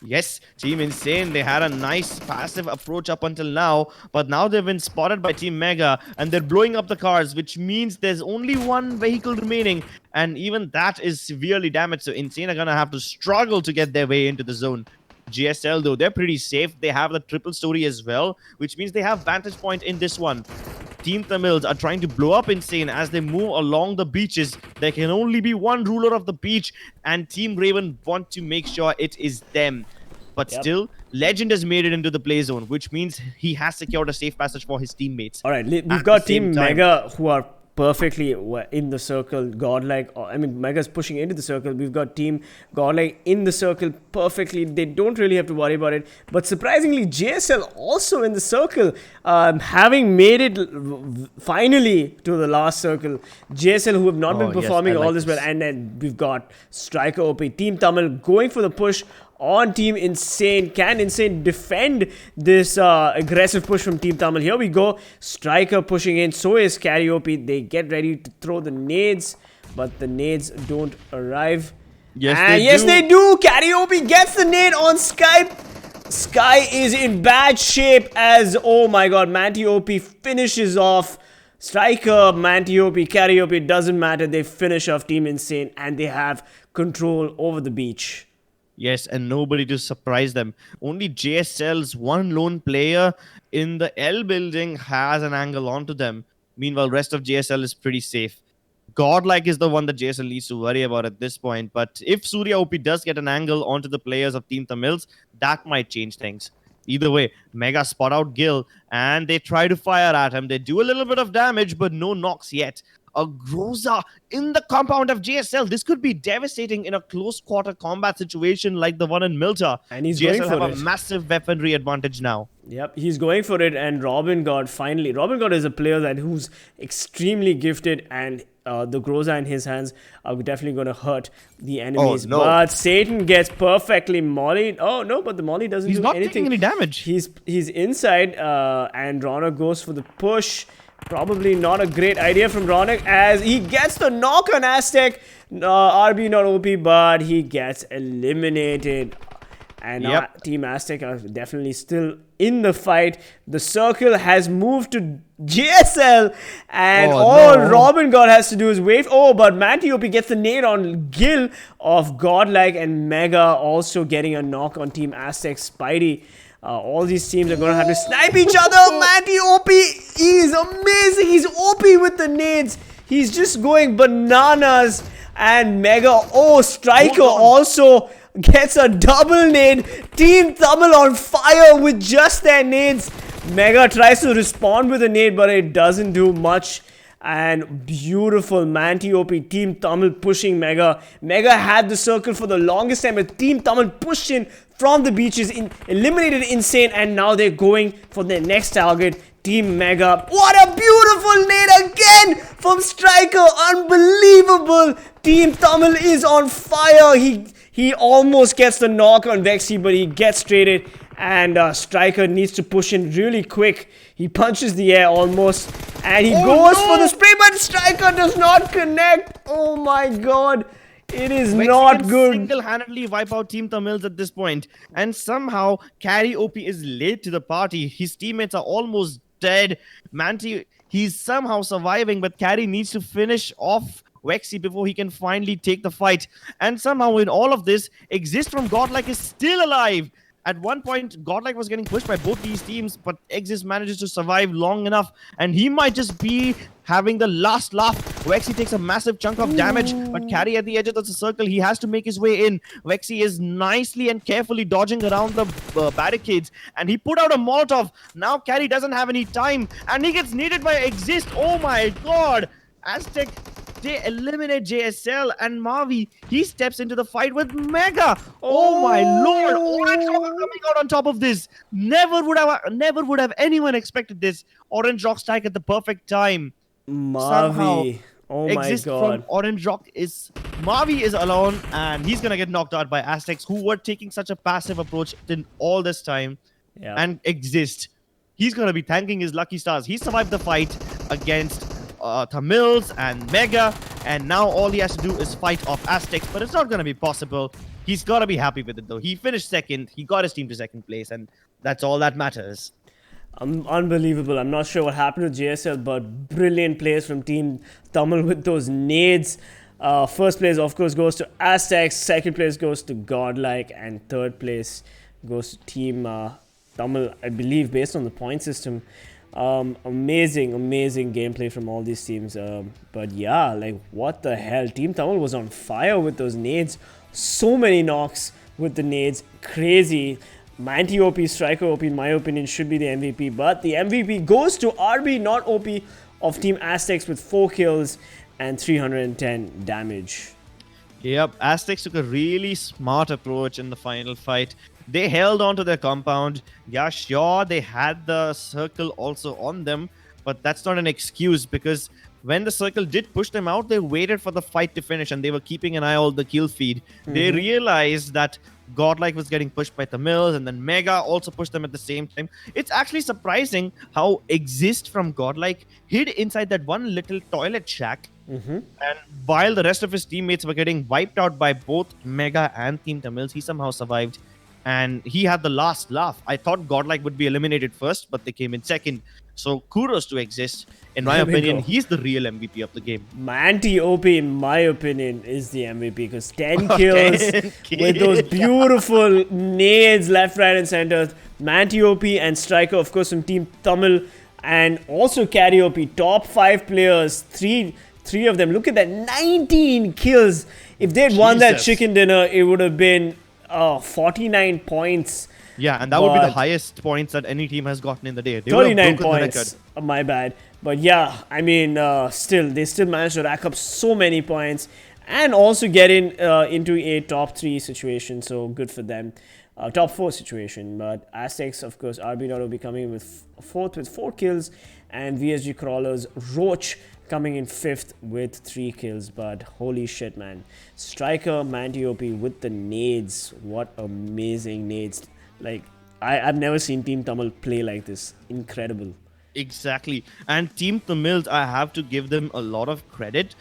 Yes, Team Insane, they had a nice passive approach up until now, but now they've been spotted by Team Mega, and they're blowing up the cars, which means there's only one vehicle remaining, and even that is severely damaged, so Insane are gonna have to struggle to get their way into the zone. GSL, though, they're pretty safe. They have the triple story as well, which means they have vantage point in this one. TeamTamilas are trying to blow up Insane as they move along the beaches. There can only be one ruler of the beach, and Team Raven want to make sure it is them. But still, Legend has made it into the play zone, which means he has secured a safe passage for his teammates. All right, we've got Team Mega who are perfectly in the circle. Godlike, Mega's pushing into the circle. We've got Team Godlike in the circle perfectly. They don't really have to worry about it. But surprisingly, JSL also in the circle, having made it finally to the last circle. JSL, who have not been performing all this well. And then we've got Striker OP. Team Tamil going for the push on Team Insane. Can Insane defend this aggressive push from Team Tamil? Here we go. Striker pushing in. So is Karaoke. They get ready to throw the nades, but the nades don't arrive. Yes, they do. Karaoke gets the nade on Skype. Sky is in bad shape as, oh my god, Manti OP finishes off Striker, Manti OP, Karaoke. Doesn't matter. They finish off Team Insane, and they have control over the beach. Yes, and nobody to surprise them. Only JSL's one lone player in the L building has an angle onto them. Meanwhile, rest of JSL is pretty safe. Godlike is the one that JSL needs to worry about at this point. But if Surya OP does get an angle onto the players of TeamTamilas, that might change things. Either way, Mega spot out Gil, and they try to fire at him. They do a little bit of damage, but no knocks yet. a Groza in the compound of JSL. This could be devastating in a close quarter combat situation like the one in Milta. And he's JSL going for have it. a massive weaponry advantage now. Yep, he's going for it, and Robin God finally. Robin God is a player who's extremely gifted, and the Groza in his hands are definitely going to hurt the enemies. Oh, no. But Satan gets perfectly mollied. Oh no, but the molly doesn't do He's not anything. taking any damage. He's inside, and Ronak goes for the push. Probably not a great idea from Ronak as he gets the knock on Aztec. RB not OP, but he gets eliminated. And now Team Aztec are definitely still in the fight. The circle has moved to JSL, and Robin God has to do is wait. Oh, but Mantiopi gets the nade on Gil of Godlike, and Mega also getting a knock on Team Aztec. Spidey. All these teams are going to have to snipe each other. Mantiopi is amazing. He's OP with the nades. He's just going bananas. And Mega, Striker also gets a double nade. Team Tamil on fire with just their nades. Mega tries to respond with a nade, but it doesn't do much. And beautiful Mantiopi, Team Tamil pushing Mega. Mega had the circle for the longest time, but Team Tamil pushed in from the beaches, eliminated Insane, and now they're going for their next target, Team Mega. What a beautiful nade again from Striker. Unbelievable. Team Tamil is on fire. He almost gets the knock on Vexy, but he gets traded, and Striker needs to push in really quick. He punches the air almost, and he goes for the spray, but Striker does not connect. Oh my god. It is not good. Single-handedly wipe out Team Tamils at this point, and somehow Carry OP is late to the party. His teammates are almost dead. Manti, he's somehow surviving, but Carry needs to finish off Vexy before he can finally take the fight. And somehow in all of this, Exist from Godlike is still alive. At one point, Godlike was getting pushed by both these teams, but Exist manages to survive long enough, and he might just be having the last laugh. Vexy takes a massive chunk of damage, but Carry at the edge of the circle, he has to make his way in. Vexy is nicely and carefully dodging around the barricades, and he put out a Molotov. Now Carry doesn't have any time, and he gets needed by Exist. Oh my god! Aztec, they eliminate JSL, and Mavi, he steps into the fight with Mega. Oh my lord! Orange Rock coming out on top of this. Never would have anyone expected this. Orange Rock strike at the perfect time. Mavi. Oh my Exist god. from Orange Rock is Mavi is alone, and he's gonna get knocked out by Aztecs, who were taking such a passive approach in all this time. Yeah. And Exist, he's gonna be thanking his lucky stars. He survived the fight against Tamils and Mega, and now all he has to do is fight off Aztecs, but it's not going to be possible. He's got to be happy with it though. He finished second, he got his team to second place, and that's all that matters. Unbelievable. I'm not sure what happened to JSL, but brilliant plays from Team Tamil with those nades. First place, of course, goes to Aztecs. Second place goes to Godlike, and third place goes to Team Tamil, I believe, based on the point system. Amazing gameplay from all these teams. But yeah, like what the hell? Team Tamil was on fire with those nades. So many knocks with the nades. Crazy. Manti OP, Striker OP, in my opinion, should be the MVP. But the MVP goes to RB, not OP, of Team Aztecs with 4 kills and 310 damage. Yep, Aztecs took a really smart approach in the final fight. They held on to their compound. Yeah, sure, they had the circle also on them, but that's not an excuse, because when the circle did push them out, they waited for the fight to finish, and they were keeping an eye on the kill feed. They realized that Godlike was getting pushed by Tamils, and then Mega also pushed them at the same time. It's actually surprising how Exist from Godlike hid inside that one little toilet shack. And while the rest of his teammates were getting wiped out by both Mega and Team Tamils, he somehow survived, and he had the last laugh. I thought Godlike would be eliminated first, but they came in second. So kudos to Exist. In my opinion, he's the real MVP of the game. Manti OP, in my opinion, is the MVP, because 10 kills with those beautiful nades left, right, and center. Manti OP and Striker, of course, from Team Tamil, and also Carry OP. Top 5 players, three of them. Look at that, 19 kills. If they'd won that chicken dinner, it would have been 49 points. Yeah, and that would be the highest points that any team has gotten in the day. They 39 points. My bad. But yeah, I mean, they still managed to rack up so many points and also get into a top 3 situation. So good for them. Top 4 situation. But Aztecs, of course, RB will be coming in with 4th with 4 kills, and VSGCrawlers, Roach coming in 5th with 3 kills. But holy shit, man. Striker Mantiop with the nades. What amazing nades. Like, I've never seen Team Tamil play like this. Incredible. Exactly. And TeamTamilas, I have to give them a lot of credit.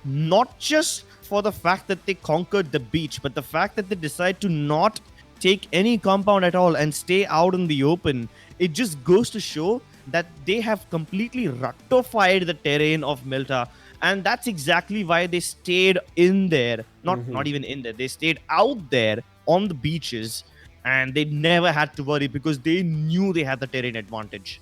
Not just for the fact that they conquered the beach, but the fact that they decide to not take any compound at all and stay out in the open. It just goes to show that they have completely rectified the terrain of Milta. And that's exactly why they stayed in there. Not even in there. They stayed out there on the beaches. And they never had to worry because they knew they had the terrain advantage.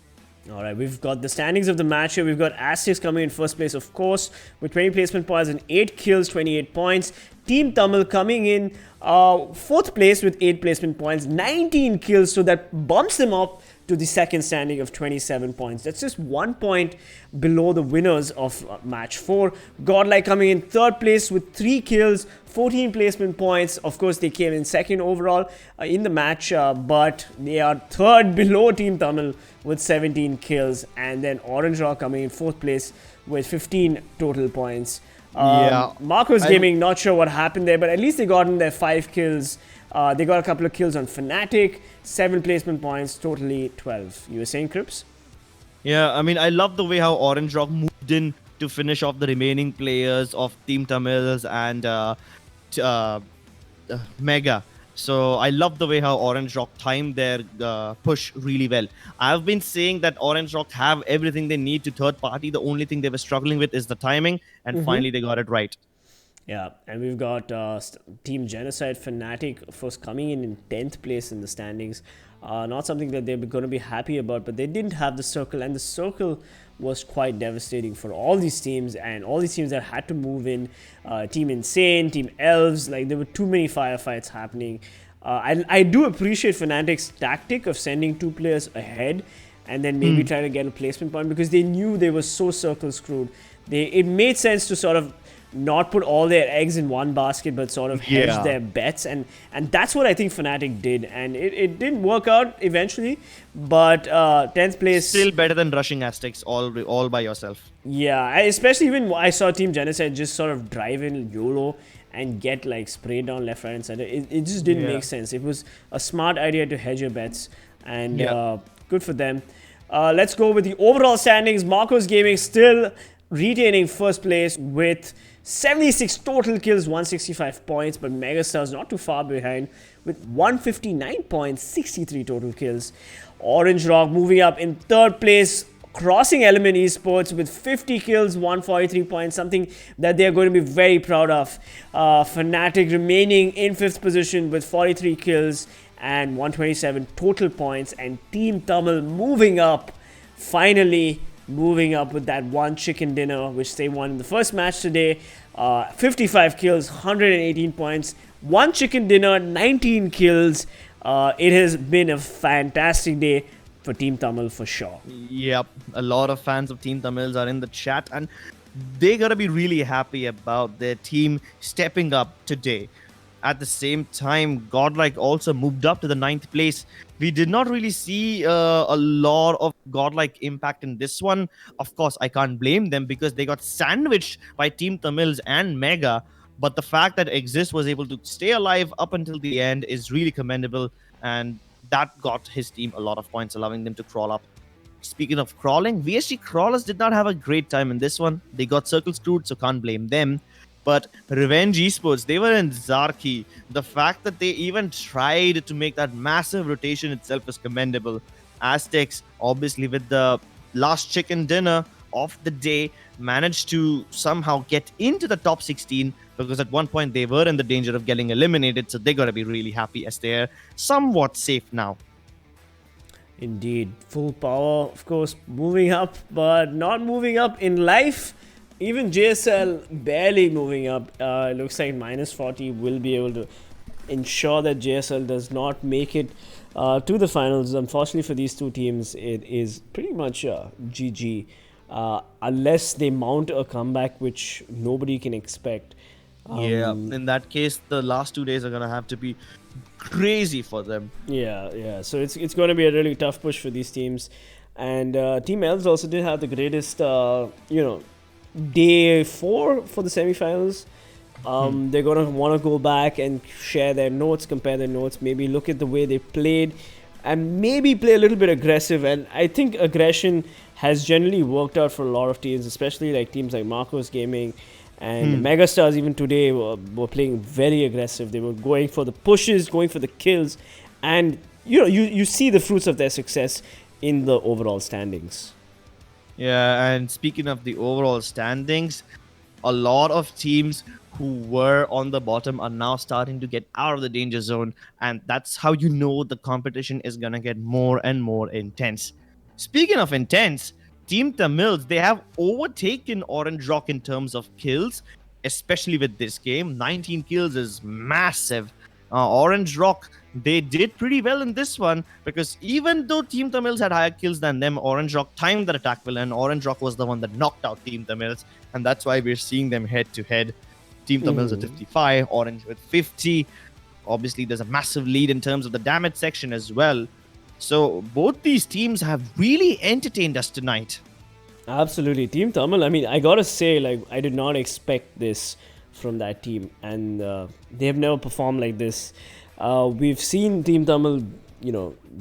All right, we've got the standings of the match here. We've got Aztecs coming in 1st place, of course, with 20 placement points and 8 kills, 28 points. Team Tamil coming in 4th place with 8 placement points, 19 kills, so that bumps them up to the 2nd standing of 27 points. That's just 1 point below the winners of match 4. Godlike coming in 3rd place with 3 kills, 14 placement points. Of course, they came in 2nd overall in the match, but they are 3rd below Team Tamil with 17 kills. And then Orange Rock coming in 4th place with 15 total points. Marcos Gaming, not sure what happened there, but at least they got in their 5 kills. They got a couple of kills on Fnatic, 7 placement points, totally 12. You were saying, Crips? Yeah, I mean, I love the way how Orange Rock moved in to finish off the remaining players of TeamTamilas and Mega. So I love the way how Orange Rock timed their push really well. I've been saying that Orange Rock have everything they need to third party. The only thing they were struggling with is the timing, and finally they got it right. Yeah, and we've got Team Genocide, Fnatic, first coming in 10th place in the standings. Not something that they're going to be happy about, but they didn't have the circle, and the circle was quite devastating for all these teams, and all these teams that had to move in. Team Insane, TeamElves, like there were too many firefights happening. I do appreciate Fnatic's tactic of sending 2 players ahead and then maybe try to get a placement point, because they knew they were so circle screwed. It made sense to sort of not put all their eggs in one basket, but sort of hedge their bets, and that's what I think Fnatic did, and it didn't work out eventually, but 10th place still better than rushing Aztecs all by yourself. Yeah, especially when I saw Team Genocide just sort of drive in YOLO and get like sprayed down left, right, and center. It just didn't make sense. It was a smart idea to hedge your bets, and good for them. Let's go with the overall standings. Marcos Gaming still retaining 1st place with 76 total kills, 165 points, but Megastars not too far behind with 159 points, 63 total kills. Orange Rock moving up in 3rd place, crossing ELMT Esports with 50 kills, 143 points, something that they're going to be very proud of. Fnatic remaining in 5th position with 43 kills and 127 total points, and Team Tamil moving up, finally moving up with that 1 chicken dinner, which they won in the first match today. 55 kills, 118 points, 1 chicken dinner, 19 kills. It has been a fantastic day for Team Tamil for sure. Yep, a lot of fans of TeamTamilas are in the chat, and they gotta be really happy about their team stepping up today. At the same time, Godlike also moved up to the 9th place. We did not really see a lot of Godlike impact in this one. Of course, I can't blame them because they got sandwiched by TeamTamilas and Mega. But the fact that Exist was able to stay alive up until the end is really commendable. And that got his team a lot of points, allowing them to crawl up. Speaking of crawling, VSGCrawlers did not have a great time in this one. They got circle screwed, so can't blame them. But Revenge Esports, they were in Zarki. The fact that they even tried to make that massive rotation itself is commendable. Aztecs, obviously with the last chicken dinner of the day, managed to somehow get into the top 16, because at one point they were in the danger of getting eliminated, so they gotta be really happy as they're somewhat safe now. Indeed, full power, of course, moving up, but not moving up in life. Even JSL barely moving up. It looks like -40 will be able to ensure that JSL does not make it to the finals. Unfortunately for these two teams, it is pretty much GG. unless they mount a comeback, which nobody can expect. Yeah, in that case, the last 2 days are gonna have to be crazy for them. Yeah. So it's going to be a really tough push for these teams, and TeamElves also did have the greatest, day 4 for the semifinals. They're going to want to go back and share their notes, compare their notes, maybe look at the way they played, and maybe play a little bit aggressive. And I think aggression has generally worked out for a lot of teams, especially like teams like Marcos Gaming and Megastars. Even today were playing very aggressive. They were going for the pushes, going for the kills, and you see the fruits of their success in the overall standings. Yeah, and speaking of the overall standings, a lot of teams who were on the bottom are now starting to get out of the danger zone, and that's how you know the competition is gonna get more and more intense. Speaking of intense, TeamTamilas, they have overtaken Orange Rock in terms of kills, especially with this game. 19 kills is massive. Orange Rock, they did pretty well in this one, because even though TeamTamilas had higher kills than them, Orange Rock timed that attack well, and Orange Rock was the one that knocked out TeamTamilas, and that's why we're seeing them head to head. TeamTamilas at 55, Orange with 50. Obviously, there's a massive lead in terms of the damage section as well. So both these teams have really entertained us tonight. Absolutely. Team Tamil, I mean, I gotta say, like, I did not expect this from that team, and they have never performed like this. We've seen Team Tamil,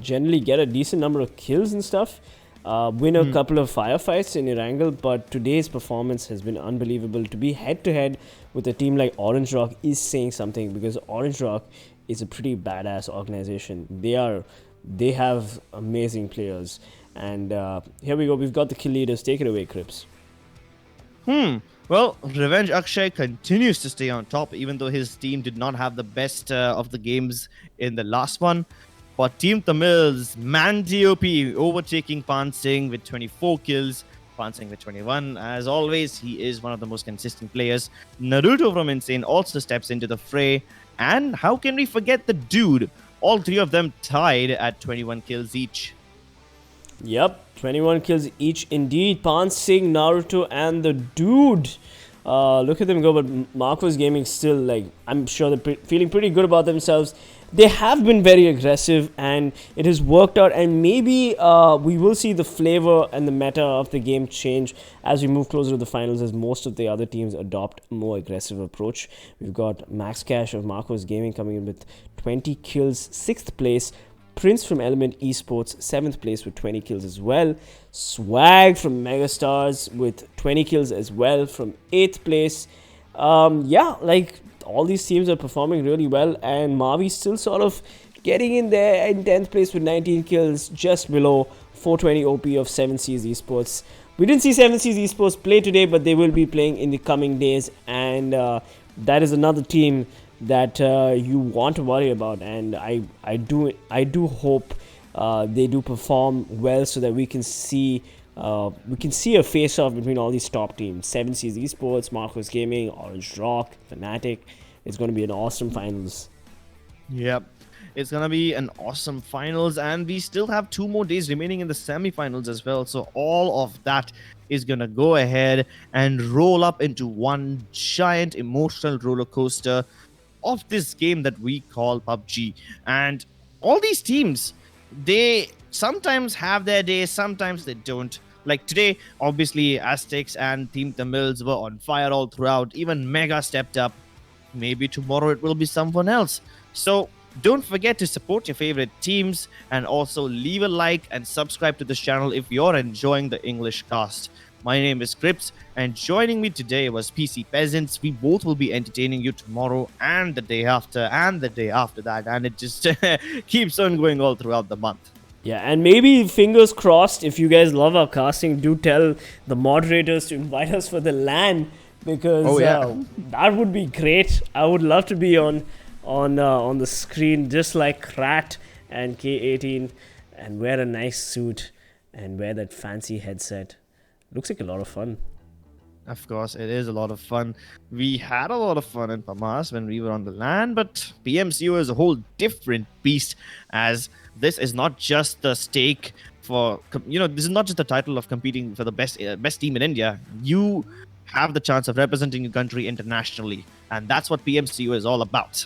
generally get a decent number of kills and stuff, win a couple of firefights in Erangel, but today's performance has been unbelievable. To be head-to-head with a team like Orange Rock is saying something, because Orange Rock is a pretty badass organization. They have amazing players. And here we go. We've got the kill leaders. Take it away, Crips. Well, Revenge Esports continues to stay on top, even though his team did not have the best of the games in the last one. But TeamTamilas, man TOP, overtaking Pansing with 24 kills. Pansing with 21. As always, he is one of the most consistent players. Naruto from Insane also steps into the fray. And how can we forget the dude? All three of them tied at 21 kills each. Yep, 21 kills each indeed. Pansing, Naruto, and the dude. Look at them go, but Marcos Gaming still, like, I'm sure they're feeling pretty good about themselves. They have been very aggressive, and it has worked out, and maybe we will see the flavor and the meta of the game change as we move closer to the finals, as most of the other teams adopt a more aggressive approach. We've got Max Cash of Marcos Gaming coming in with 20 kills, 6th place. Prince from ELMT Esports, 7th place with 20 kills as well. Swag from Megastars with 20 kills as well from 8th place. All these teams are performing really well, and Mavi's still sort of getting in there in 10th place with 19 kills, just below 420 OP of 7Seas Esports. We didn't see 7Seas Esports play today, but they will be playing in the coming days, and that is another team that you want to worry about, and I do hope they do perform well, so that we can see a face-off between all these top teams: 7Seas Esports, Marcos Gaming, Orange Rock, Fnatic. It's going to be an awesome finals. Yep, it's going to be an awesome finals, and we still have 2 more days remaining in the semi-finals as well. So all of that is going to go ahead and roll up into one giant emotional roller coaster of this game that we call PUBG. And all these teams, they sometimes have their days, sometimes they don't. Like today, obviously Aztecc and TeamTamilas were on fire all throughout. Even Mega stepped up. Maybe tomorrow it will be someone else. So don't forget to support your favorite teams, and also leave a like and subscribe to this channel if you're enjoying the English cast. My name is Crips, and joining me today was PC Peasants. We both will be entertaining you tomorrow and the day after and the day after that, and it just keeps on going all throughout the month. Yeah, and maybe fingers crossed, if you guys love our casting, do tell the moderators to invite us for the LAN, because that would be great. I would love to be on the screen just like Rat and K18, and wear a nice suit and wear that fancy headset. Looks like a lot of fun. Of course, it is a lot of fun. We had a lot of fun in Pamas when we were on the LAN, but PMCO is a whole different beast, as this is not just the stake for, this is not just the title of competing for the best team in India. You have the chance of representing your country internationally, and that's what PMCO is all about.